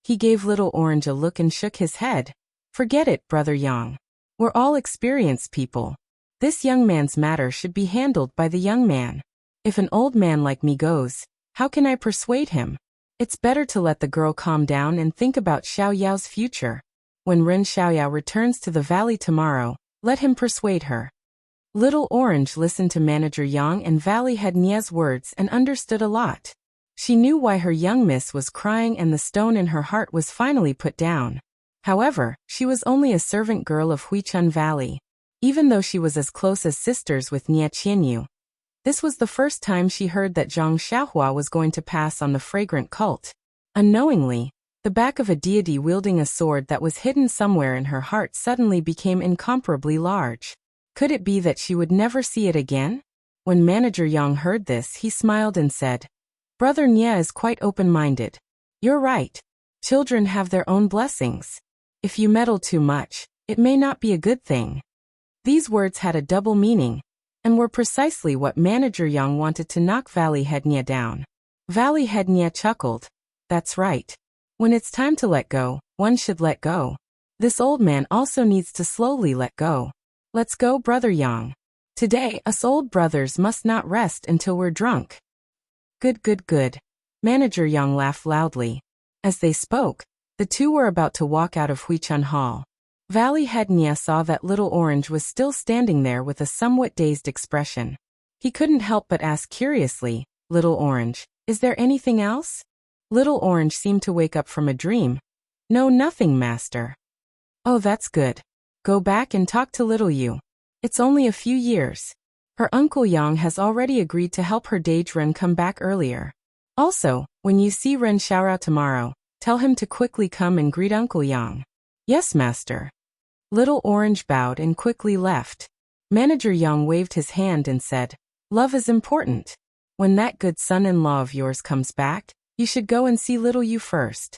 He gave Little Orange a look and shook his head. Forget it, Brother Yang. We're all experienced people. This young man's matter should be handled by the young man. If an old man like me goes, how can I persuade him? It's better to let the girl calm down and think about Xiaoyao's future. When Ren Xiaoyao returns to the valley tomorrow, let him persuade her. Little Orange listened to Manager Yang and Valley Head Nie's words and understood a lot. She knew why her young miss was crying and the stone in her heart was finally put down. However, she was only a servant girl of Huichun Valley. Even though she was as close as sisters with Nie Qianyu. This was the first time she heard that Zhang Xiaohua was going to pass on the fragrant cult. Unknowingly, the back of a deity wielding a sword that was hidden somewhere in her heart suddenly became incomparably large. Could it be that she would never see it again? When Manager Yang heard this, he smiled and said, Brother Nie is quite open-minded. You're right. Children have their own blessings. If you meddle too much, it may not be a good thing. These words had a double meaning, and were precisely what Manager Yang wanted to knock Valley Head Nie down. Valley Head Nie chuckled. That's right. When it's time to let go, one should let go. This old man also needs to slowly let go. Let's go, Brother Yang. Today, us old brothers must not rest until we're drunk. Good, good, good. Manager Yang laughed loudly. As they spoke, the two were about to walk out of Huichun Hall. Valley Head Nie saw that Little Orange was still standing there with a somewhat dazed expression. He couldn't help but ask curiously, Little Orange, is there anything else? Little Orange seemed to wake up from a dream. No, nothing, Master. Oh, that's good. Go back and talk to Little Yu. It's only a few years. Her Uncle Yang has already agreed to help her Daejren come back earlier. Also, when you see Ren Xiaorao tomorrow, tell him to quickly come and greet Uncle Yang. Yes, Master. Little Orange bowed and quickly left. Manager Yang waved his hand and said, Love is important. When that good son-in-law of yours comes back, you should go and see Little Yu first.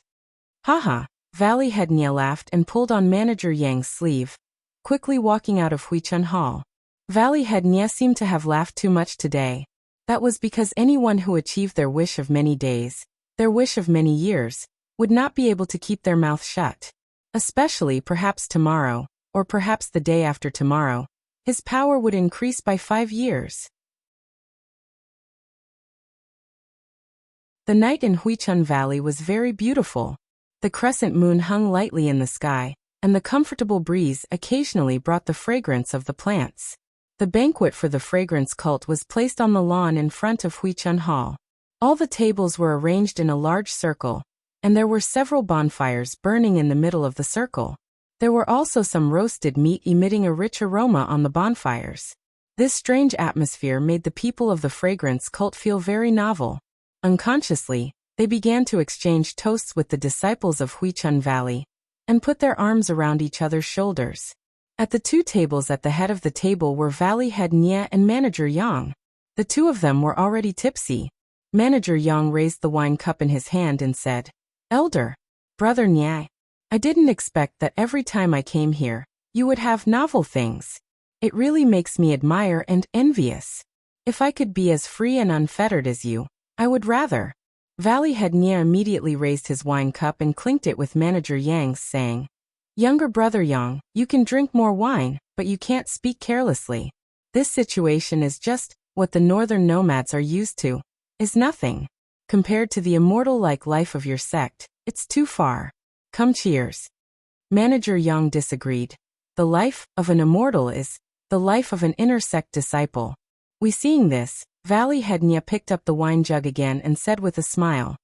Haha, Valley Head Nie laughed and pulled on Manager Yang's sleeve, quickly walking out of Huichun Hall. Valley Head Nie seemed to have laughed too much today. That was because anyone who achieved their wish of many days, their wish of many years, would not be able to keep their mouth shut. Especially perhaps tomorrow, or perhaps the day after tomorrow, his power would increase by 5 years. The night in Huichun Valley was very beautiful. The crescent moon hung lightly in the sky, and the comfortable breeze occasionally brought the fragrance of the plants. The banquet for the fragrance cult was placed on the lawn in front of Huichun Hall. All the tables were arranged in a large circle, and there were several bonfires burning in the middle of the circle. There were also some roasted meat emitting a rich aroma on the bonfires. This strange atmosphere made the people of the fragrance cult feel very novel. Unconsciously, they began to exchange toasts with the disciples of Huichun Valley, and put their arms around each other's shoulders. At the two tables at the head of the table were Valley Head Nie and Manager Yang. The two of them were already tipsy. Manager Yang raised the wine cup in his hand and said, Elder, Brother Nie, I didn't expect that every time I came here, you would have novel things. It really makes me admire and envious. If I could be as free and unfettered as you, I would rather. Valley Head Nie immediately raised his wine cup and clinked it with Manager Yang's, saying, Younger Brother Yang, you can drink more wine, but you can't speak carelessly. This situation is just what the northern nomads are used to, is nothing. Compared to the immortal-like life of your sect, it's too far. Come, cheers. Manager Yang disagreed. The life of an immortal is the life of an inner sect disciple. Seeing this, Valley Head Nie picked up the wine jug again and said with a smile,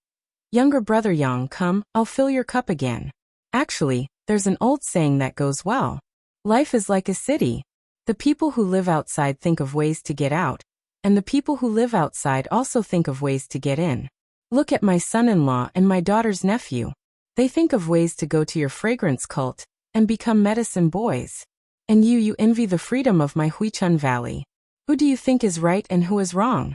Younger Brother Yang, come, I'll fill your cup again. Actually, There's an old saying that goes well. Life is like a city. The people who live outside think of ways to get out, and the people who live outside also think of ways to get in. Look at my son-in-law and my daughter's nephew. They think of ways to go to your fragrance cult and become medicine boys. And you envy the freedom of my Huichun Valley. Who do you think is right and who is wrong?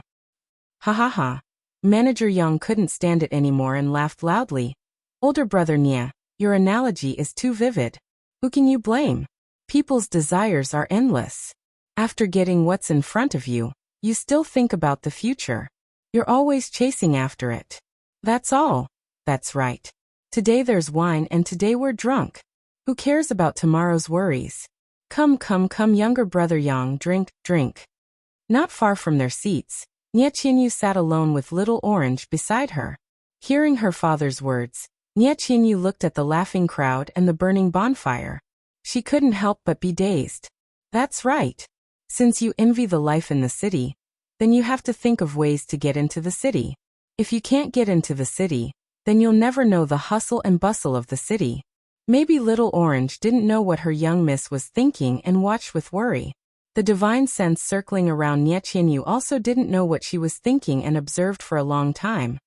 Ha ha ha. Manager Yang couldn't stand it anymore and laughed loudly. Older brother Nia, your analogy is too vivid. Who can you blame? People's desires are endless. After getting what's in front of you, you still think about the future. You're always chasing after it. That's all. That's right. Today there's wine and today we're drunk. Who cares about tomorrow's worries? Come, younger brother Yang, drink. Not far from their seats, Nie Qinyu sat alone with little Orange beside her. Hearing her father's words, Nie Qinyu looked at the laughing crowd and the burning bonfire. She couldn't help but be dazed. That's right. Since you envy the life in the city, then you have to think of ways to get into the city. If you can't get into the city, then you'll never know the hustle and bustle of the city. Maybe little Orange didn't know what her young miss was thinking and watched with worry. The divine sense circling around Nie Qinyu also didn't know what she was thinking and observed for a long time.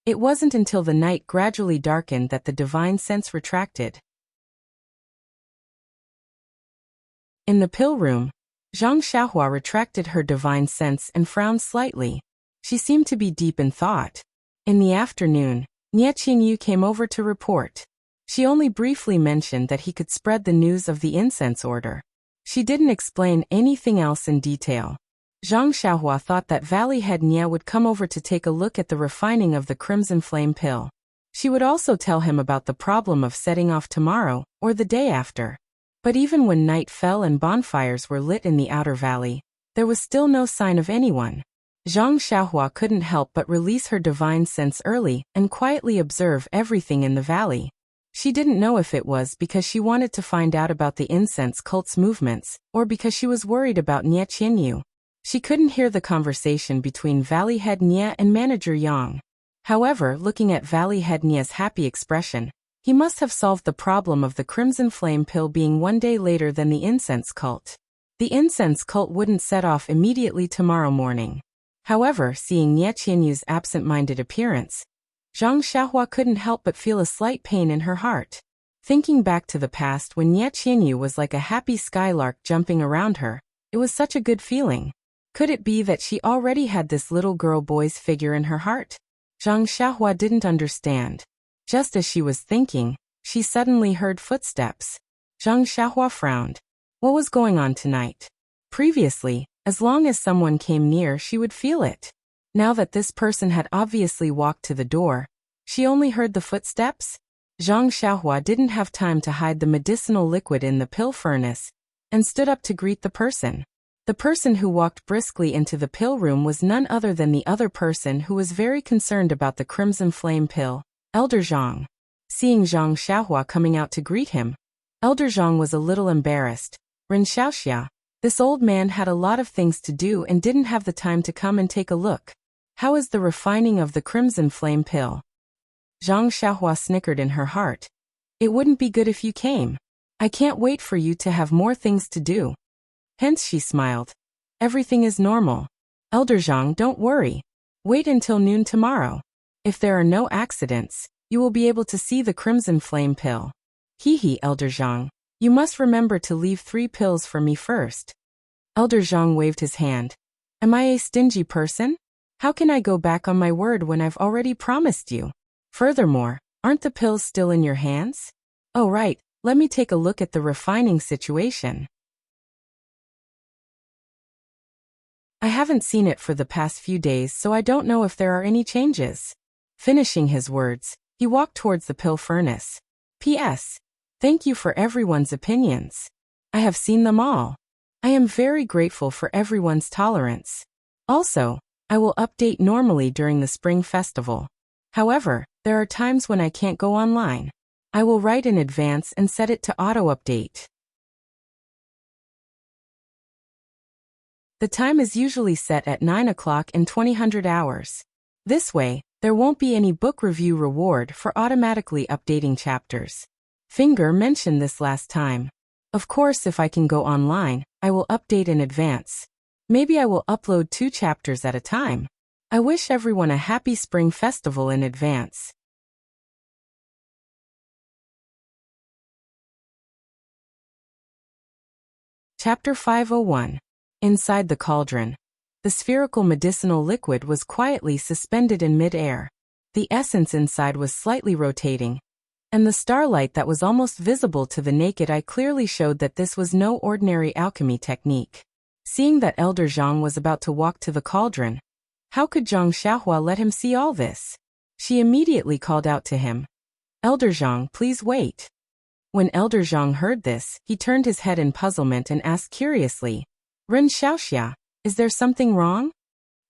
It wasn't until the night gradually darkened that the divine sense retracted. In the pill room, Zhang Xiaohua retracted her divine sense and frowned slightly. She seemed to be deep in thought. In the afternoon, Nie Qinyu came over to report. She only briefly mentioned that he could spread the news of the incense order. She didn't explain anything else in detail. Zhang Xiaohua thought that Valley Head Nie would come over to take a look at the refining of the Crimson Flame pill. She would also tell him about the problem of setting off tomorrow, or the day after. But even when night fell and bonfires were lit in the outer valley, there was still no sign of anyone. Zhang Xiaohua couldn't help but release her divine sense early and quietly observe everything in the valley. She didn't know if it was because she wanted to find out about the incense cult's movements, or because she was worried about Nie Qinyu. She couldn't hear the conversation between Valley Head Nie and Manager Yang. However, looking at Valley Head Nie's happy expression, he must have solved the problem of the Crimson Flame pill being one day later than the incense cult. The incense cult wouldn't set off immediately tomorrow morning. However, seeing Nie Qinyu's absent-minded appearance, Zhang Xiaohua couldn't help but feel a slight pain in her heart. Thinking back to the past when Nie Qinyu was like a happy skylark jumping around her, it was such a good feeling. Could it be that she already had this little girl boy's figure in her heart? Zhang Xiaohua didn't understand. Just as she was thinking, she suddenly heard footsteps. Zhang Xiaohua frowned. What was going on tonight? Previously, as long as someone came near, she would feel it. Now that this person had obviously walked to the door, she only heard the footsteps. Zhang Xiaohua didn't have time to hide the medicinal liquid in the pill furnace and stood up to greet the person. The person who walked briskly into the pill room was none other than the other person who was very concerned about the Crimson Flame pill, Elder Zhang. Seeing Zhang Xiaohua coming out to greet him, Elder Zhang was a little embarrassed. Ren Xiaoxia, this old man had a lot of things to do and didn't have the time to come and take a look. How is the refining of the Crimson Flame pill? Zhang Xiaohua snickered in her heart. It wouldn't be good if you came. I can't wait for you to have more things to do. Hence she smiled. Everything is normal. Elder Zhang, don't worry. Wait until noon tomorrow. If there are no accidents, you will be able to see the Crimson Flame pill. Hee, Elder Zhang. You must remember to leave 3 pills for me first. Elder Zhang waved his hand. Am I a stingy person? How can I go back on my word when I've already promised you? Furthermore, aren't the pills still in your hands? Oh right, let me take a look at the refining situation. I haven't seen it for the past few days, so I don't know if there are any changes. Finishing his words, he walked towards the pill furnace. P.S. Thank you for everyone's opinions. I have seen them all. I am very grateful for everyone's tolerance. Also, I will update normally during the Spring Festival. However, there are times when I can't go online. I will write in advance and set it to auto-update. The time is usually set at 9 o'clock in 2000 hours. This way, there won't be any book review reward for automatically updating chapters. Finger mentioned this last time. Of course, if I can go online, I will update in advance. Maybe I will upload 2 chapters at a time. I wish everyone a happy spring festival in advance. Chapter 501. Inside the cauldron. The spherical medicinal liquid was quietly suspended in mid-air. The essence inside was slightly rotating, and the starlight that was almost visible to the naked eye clearly showed that this was no ordinary alchemy technique. Seeing that Elder Zhang was about to walk to the cauldron, how could Zhang Xiaohua let him see all this? She immediately called out to him, "Elder Zhang, please wait." When Elder Zhang heard this, he turned his head in puzzlement and asked curiously, "Ren Xiaoxia, is there something wrong?"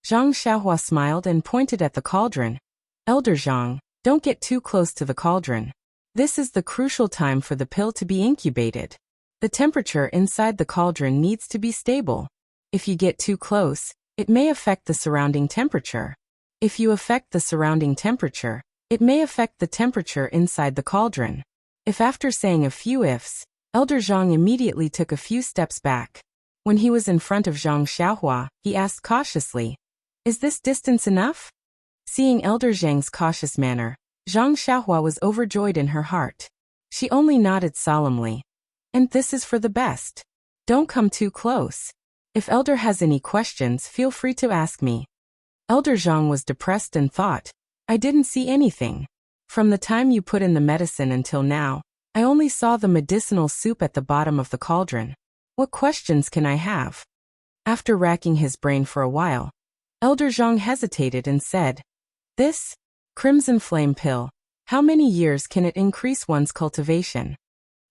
Zhang Xiaohua smiled and pointed at the cauldron. "Elder Zhang, don't get too close to the cauldron. This is the crucial time for the pill to be incubated. The temperature inside the cauldron needs to be stable. If you get too close, it may affect the surrounding temperature. If you affect the surrounding temperature, it may affect the temperature inside the cauldron." If after saying a few ifs, Elder Zhang immediately took a few steps back. When he was in front of Zhang Xiaohua, he asked cautiously, "Is this distance enough?" Seeing Elder Zhang's cautious manner, Zhang Xiaohua was overjoyed in her heart. She only nodded solemnly. "And this is for the best. Don't come too close. If Elder has any questions, feel free to ask me." Elder Zhang was depressed and thought, "I didn't see anything. From the time you put in the medicine until now, I only saw the medicinal soup at the bottom of the cauldron. What questions can I have?" After racking his brain for a while, Elder Zhang hesitated and said, "This crimson flame pill, how many years can it increase one's cultivation?"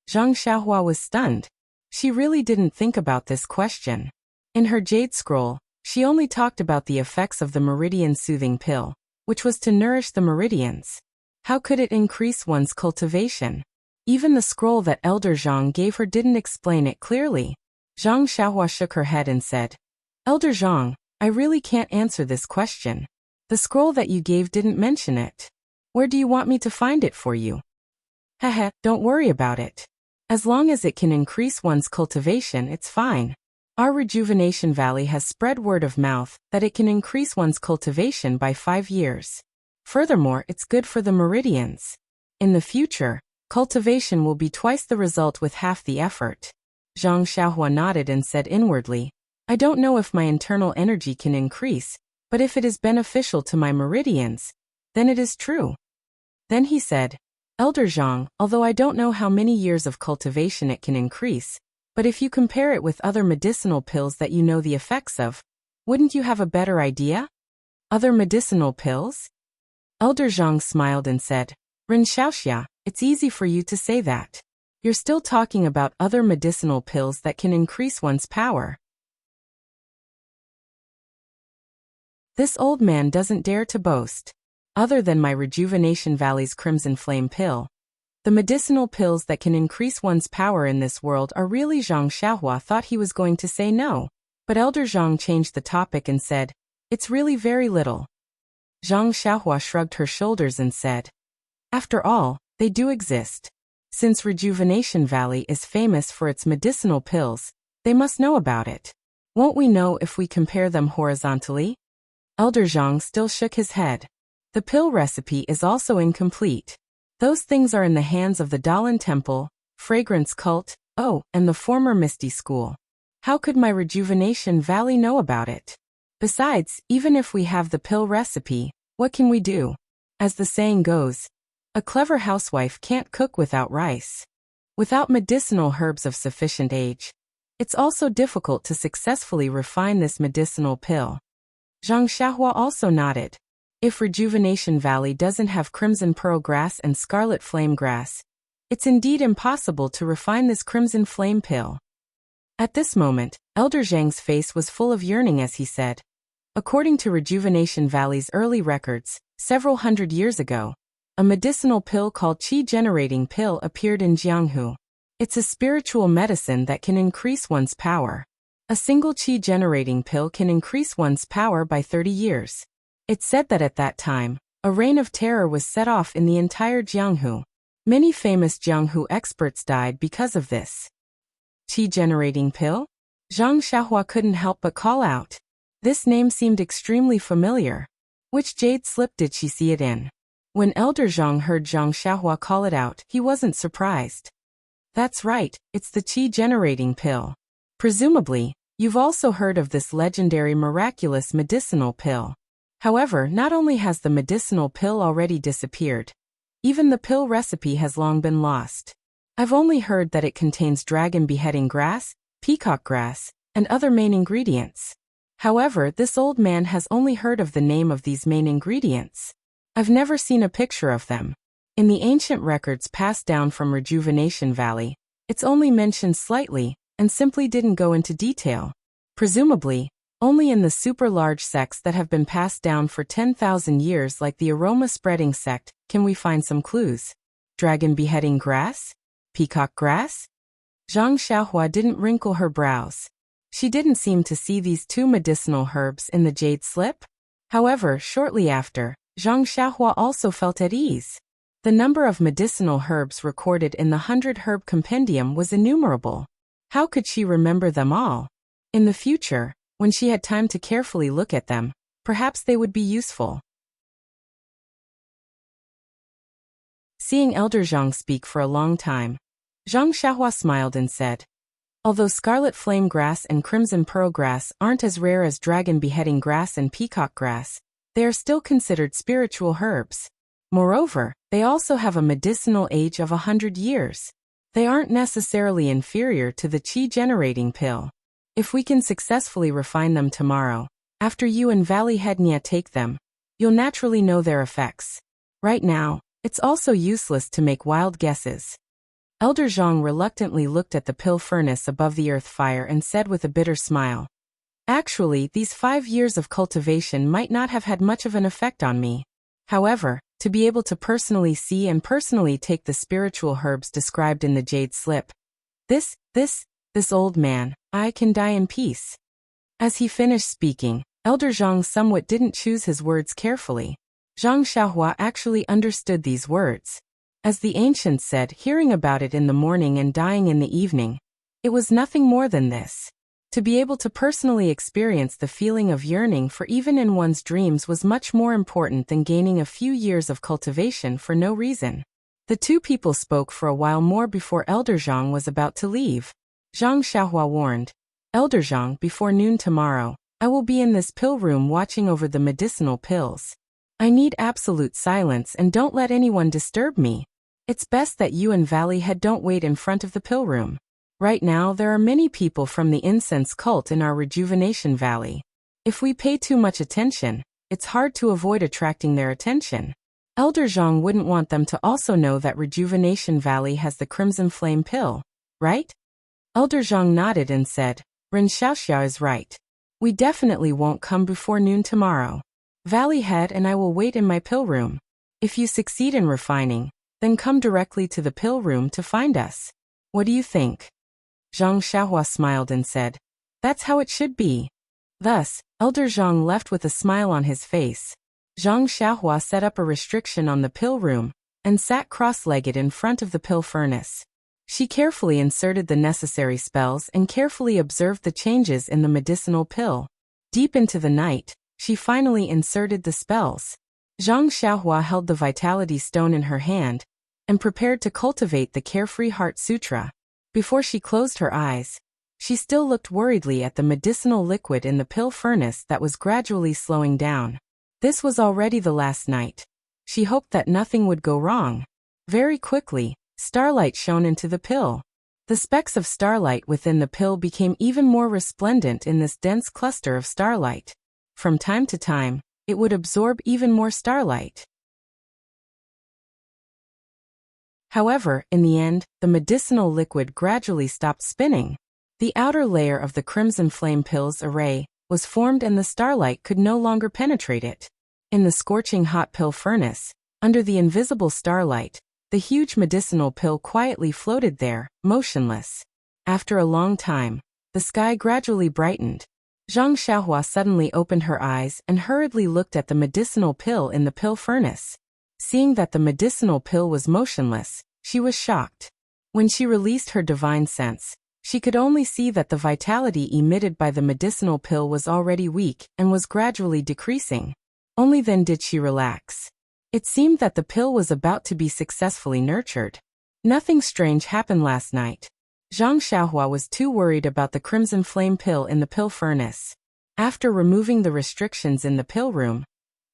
Zhang Xiaohua was stunned. She really didn't think about this question. In her jade scroll, she only talked about the effects of the meridian soothing pill, which was to nourish the meridians. How could it increase one's cultivation? Even the scroll that Elder Zhang gave her didn't explain it clearly. Zhang Xiaohua shook her head and said, "Elder Zhang, I really can't answer this question. The scroll that you gave didn't mention it. Where do you want me to find it for you?" "Haha, don't worry about it. As long as it can increase one's cultivation, it's fine. Our Rejuvenation Valley has spread word of mouth that it can increase one's cultivation by 5 years. Furthermore, it's good for the meridians. In the future, cultivation will be twice the result with half the effort." Zhang Xiaohua nodded and said inwardly, "I don't know if my internal energy can increase, but if it is beneficial to my meridians, then it is true." Then he said, "Elder Zhang, although I don't know how many years of cultivation it can increase, but if you compare it with other medicinal pills that you know the effects of, wouldn't you have a better idea?" "Other medicinal pills?" Elder Zhang smiled and said, "Ren Xiaoxia, it's easy for you to say that. You're still talking about other medicinal pills that can increase one's power. This old man doesn't dare to boast. Other than my Rejuvenation Valley's Crimson Flame pill, the medicinal pills that can increase one's power in this world are really..." Zhang Xiaohua thought he was going to say no, but Elder Zhang changed the topic and said, "It's really very little." Zhang Xiaohua shrugged her shoulders and said, "After all, they do exist. Since Rejuvenation Valley is famous for its medicinal pills, they must know about it. Won't we know if we compare them horizontally?" Elder Zhang still shook his head. The pill recipe is also incomplete. Those things are in the hands of the Dalan Temple, Fragrance Cult, and the former Misty School. How could my Rejuvenation Valley know about it? Besides, even if we have the pill recipe, what can we do? As the saying goes, a clever housewife can't cook without rice. Without medicinal herbs of sufficient age, it's also difficult to successfully refine this medicinal pill. Zhang Xiaohua also nodded. If Rejuvenation Valley doesn't have crimson pearl grass and scarlet flame grass, it's indeed impossible to refine this crimson flame pill. At this moment, Elder Zhang's face was full of yearning as he said, "According to Rejuvenation Valley's early records, several hundred years ago, a medicinal pill called Qi-generating pill appeared in Jianghu. It's a spiritual medicine that can increase one's power. A single Qi-generating pill can increase one's power by 30 years. It's said that at that time, a reign of terror was set off in the entire Jianghu. Many famous Jianghu experts died because of this. Qi-generating pill? Zhang Xiaohua couldn't help but call out. This name seemed extremely familiar. Which jade slip did she see it in? When Elder Zhang heard Zhang Xiaohua call it out, he wasn't surprised. That's right, it's the qi-generating pill. Presumably, you've also heard of this legendary miraculous medicinal pill. However, not only has the medicinal pill already disappeared, even the pill recipe has long been lost. I've only heard that it contains dragon beheading grass, peacock grass, and other main ingredients. However, this old man has only heard of the name of these main ingredients. I've never seen a picture of them. In the ancient records passed down from Rejuvenation Valley, it's only mentioned slightly, and simply didn't go into detail. Presumably, only in the super large sects that have been passed down for 10,000 years like the aroma-spreading sect, can we find some clues. Dragon beheading grass? Peacock grass? Zhang Xiaohua didn't wrinkle her brows. She didn't seem to see these two medicinal herbs in the jade slip. However, shortly after, Zhang Xiaohua also felt at ease. The number of medicinal herbs recorded in the 100 Herb Compendium was innumerable. How could she remember them all? In the future, when she had time to carefully look at them, perhaps they would be useful. Seeing Elder Zhang speak for a long time, Zhang Xiaohua smiled and said, although scarlet flame grass and crimson pearl grass aren't as rare as dragon beheading grass and peacock grass, they are still considered spiritual herbs. Moreover, they also have a medicinal age of 100 years. They aren't necessarily inferior to the qi-generating pill. If we can successfully refine them tomorrow, after you and Valley Head Nya take them, you'll naturally know their effects. Right now, it's also useless to make wild guesses. Elder Zhang reluctantly looked at the pill furnace above the earth fire and said with a bitter smile, actually, these 5 years of cultivation might not have had much of an effect on me. However, to be able to personally see and personally take the spiritual herbs described in the jade slip, this old man, I can die in peace. As he finished speaking, Elder Zhang somewhat didn't choose his words carefully. Zhang Xiaohua actually understood these words. As the ancients said, hearing about it in the morning and dying in the evening, it was nothing more than this. To be able to personally experience the feeling of yearning for even in one's dreams was much more important than gaining a few years of cultivation for no reason. The two people spoke for a while more before Elder Zhang was about to leave. Zhang Xiaohua warned, Elder Zhang, before noon tomorrow, I will be in this pill room watching over the medicinal pills. I need absolute silence and don't let anyone disturb me. It's best that you and Valley Head don't wait in front of the pill room. Right now there are many people from the incense cult in our Rejuvenation Valley. If we pay too much attention, it's hard to avoid attracting their attention. Elder Zhang wouldn't want them to also know that Rejuvenation Valley has the Crimson Flame pill, right? Elder Zhang nodded and said, Ren Xiaoxiao is right. We definitely won't come before noon tomorrow. Valley Head and I will wait in my pill room. If you succeed in refining, then come directly to the pill room to find us. What do you think? Zhang Xiaohua smiled and said, that's how it should be. Thus, Elder Zhang left with a smile on his face. Zhang Xiaohua set up a restriction on the pill room and sat cross-legged in front of the pill furnace. She carefully inserted the necessary spells and carefully observed the changes in the medicinal pill. Deep into the night, she finally inserted the spells. Zhang Xiaohua held the Vitality Stone in her hand and prepared to cultivate the Carefree Heart Sutra. Before she closed her eyes, she still looked worriedly at the medicinal liquid in the pill furnace that was gradually slowing down. This was already the last night. She hoped that nothing would go wrong. Very quickly, starlight shone into the pill. The specks of starlight within the pill became even more resplendent in this dense cluster of starlight. From time to time, it would absorb even more starlight. However, in the end, the medicinal liquid gradually stopped spinning. The outer layer of the Crimson Flame pill's array was formed and the starlight could no longer penetrate it. In the scorching hot pill furnace, under the invisible starlight, the huge medicinal pill quietly floated there, motionless. After a long time, the sky gradually brightened. Zhang Xiaohua suddenly opened her eyes and hurriedly looked at the medicinal pill in the pill furnace. Seeing that the medicinal pill was motionless, She was shocked. When she released her divine sense, she could only see that the vitality emitted by the medicinal pill was already weak and was gradually decreasing. Only then did she relax. It seemed that the pill was about to be successfully nurtured. Nothing strange happened last night. Zhang Xiaohua was too worried about the crimson flame pill in the pill furnace. After removing the restrictions in the pill room,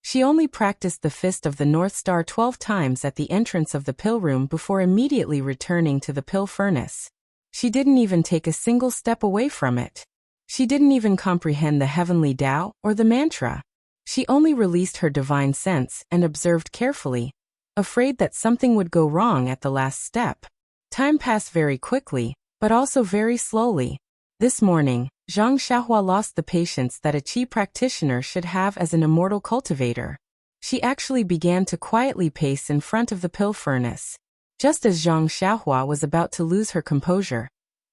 she only practiced the Fist of the North Star 12 times at the entrance of the pill room before immediately returning to the pill furnace. She didn't even take a single step away from it. She didn't even comprehend the heavenly Tao or the mantra. She only released her divine sense and observed carefully, afraid that something would go wrong at the last step. Time passed very quickly, but also very slowly. This morning, Zhang Xiaohua lost the patience that a qi practitioner should have as an immortal cultivator. She actually began to quietly pace in front of the pill furnace. Just as Zhang Xiaohua was about to lose her composure,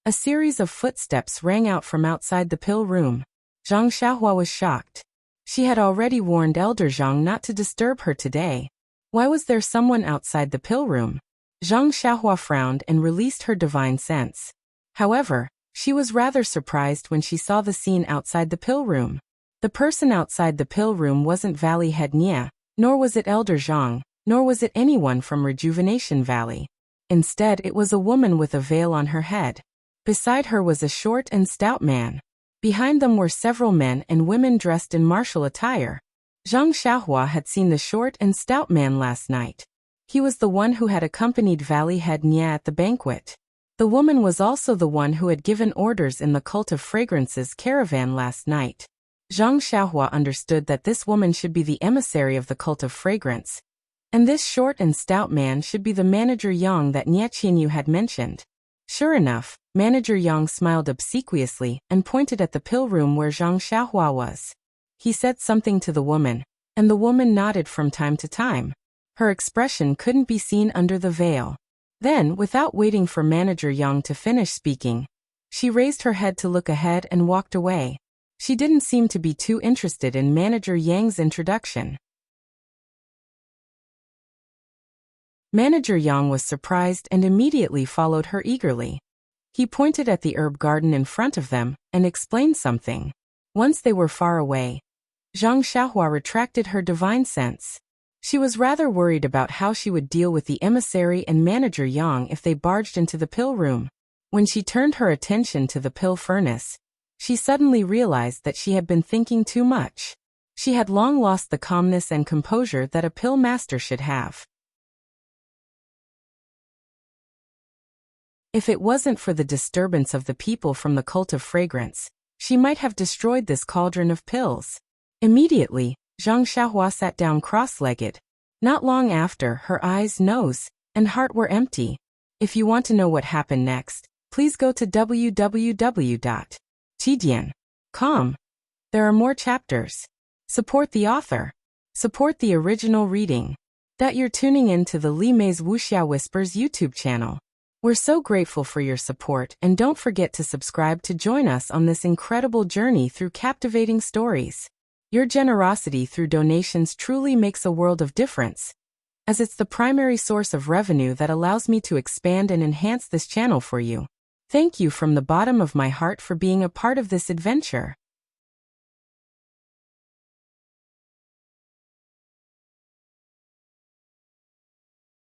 a series of footsteps rang out from outside the pill room. Zhang Xiaohua was shocked. She had already warned Elder Zhang not to disturb her today. Why was there someone outside the pill room? Zhang Xiaohua frowned and released her divine sense. However, she was rather surprised when she saw the scene outside the pill room. The person outside the pill room wasn't Valley Head Nia, nor was it Elder Zhang, nor was it anyone from Rejuvenation Valley. Instead, it was a woman with a veil on her head. Beside her was a short and stout man. Behind them were several men and women dressed in martial attire. Zhang Xiaohua had seen the short and stout man last night. He was the one who had accompanied Valley Head Nia at the banquet. The woman was also the one who had given orders in the Cult of Fragrances caravan last night. Zhang Xiaohua understood that this woman should be the emissary of the Cult of Fragrance, and this short and stout man should be the manager Yang that Nie Qinyu had mentioned. Sure enough, Manager Yang smiled obsequiously and pointed at the pill room where Zhang Xiaohua was. He said something to the woman, and the woman nodded from time to time. Her expression couldn't be seen under the veil. Then, without waiting for Manager Yang to finish speaking, she raised her head to look ahead and walked away. She didn't seem to be too interested in Manager Yang's introduction. Manager Yang was surprised and immediately followed her eagerly. He pointed at the herb garden in front of them and explained something. Once they were far away, Zhang Xiaohua retracted her divine sense. She was rather worried about how she would deal with the emissary and Manager Yang if they barged into the pill room. When she turned her attention to the pill furnace, she suddenly realized that she had been thinking too much. She had long lost the calmness and composure that a pill master should have. If it wasn't for the disturbance of the people from the Cult of Fragrance, she might have destroyed this cauldron of pills. Immediately, Zhang Xiaohua sat down cross-legged. Not long after, her eyes, nose, and heart were empty. If you want to know what happened next, please go to www.chidian.com. There are more chapters. Support the author. Support the original reading. You're tuning in to the Li Mei's Wuxia Whispers YouTube channel. We're so grateful for your support, and don't forget to subscribe to join us on this incredible journey through captivating stories. Your generosity through donations truly makes a world of difference, as it's the primary source of revenue that allows me to expand and enhance this channel for you. Thank you from the bottom of my heart for being a part of this adventure.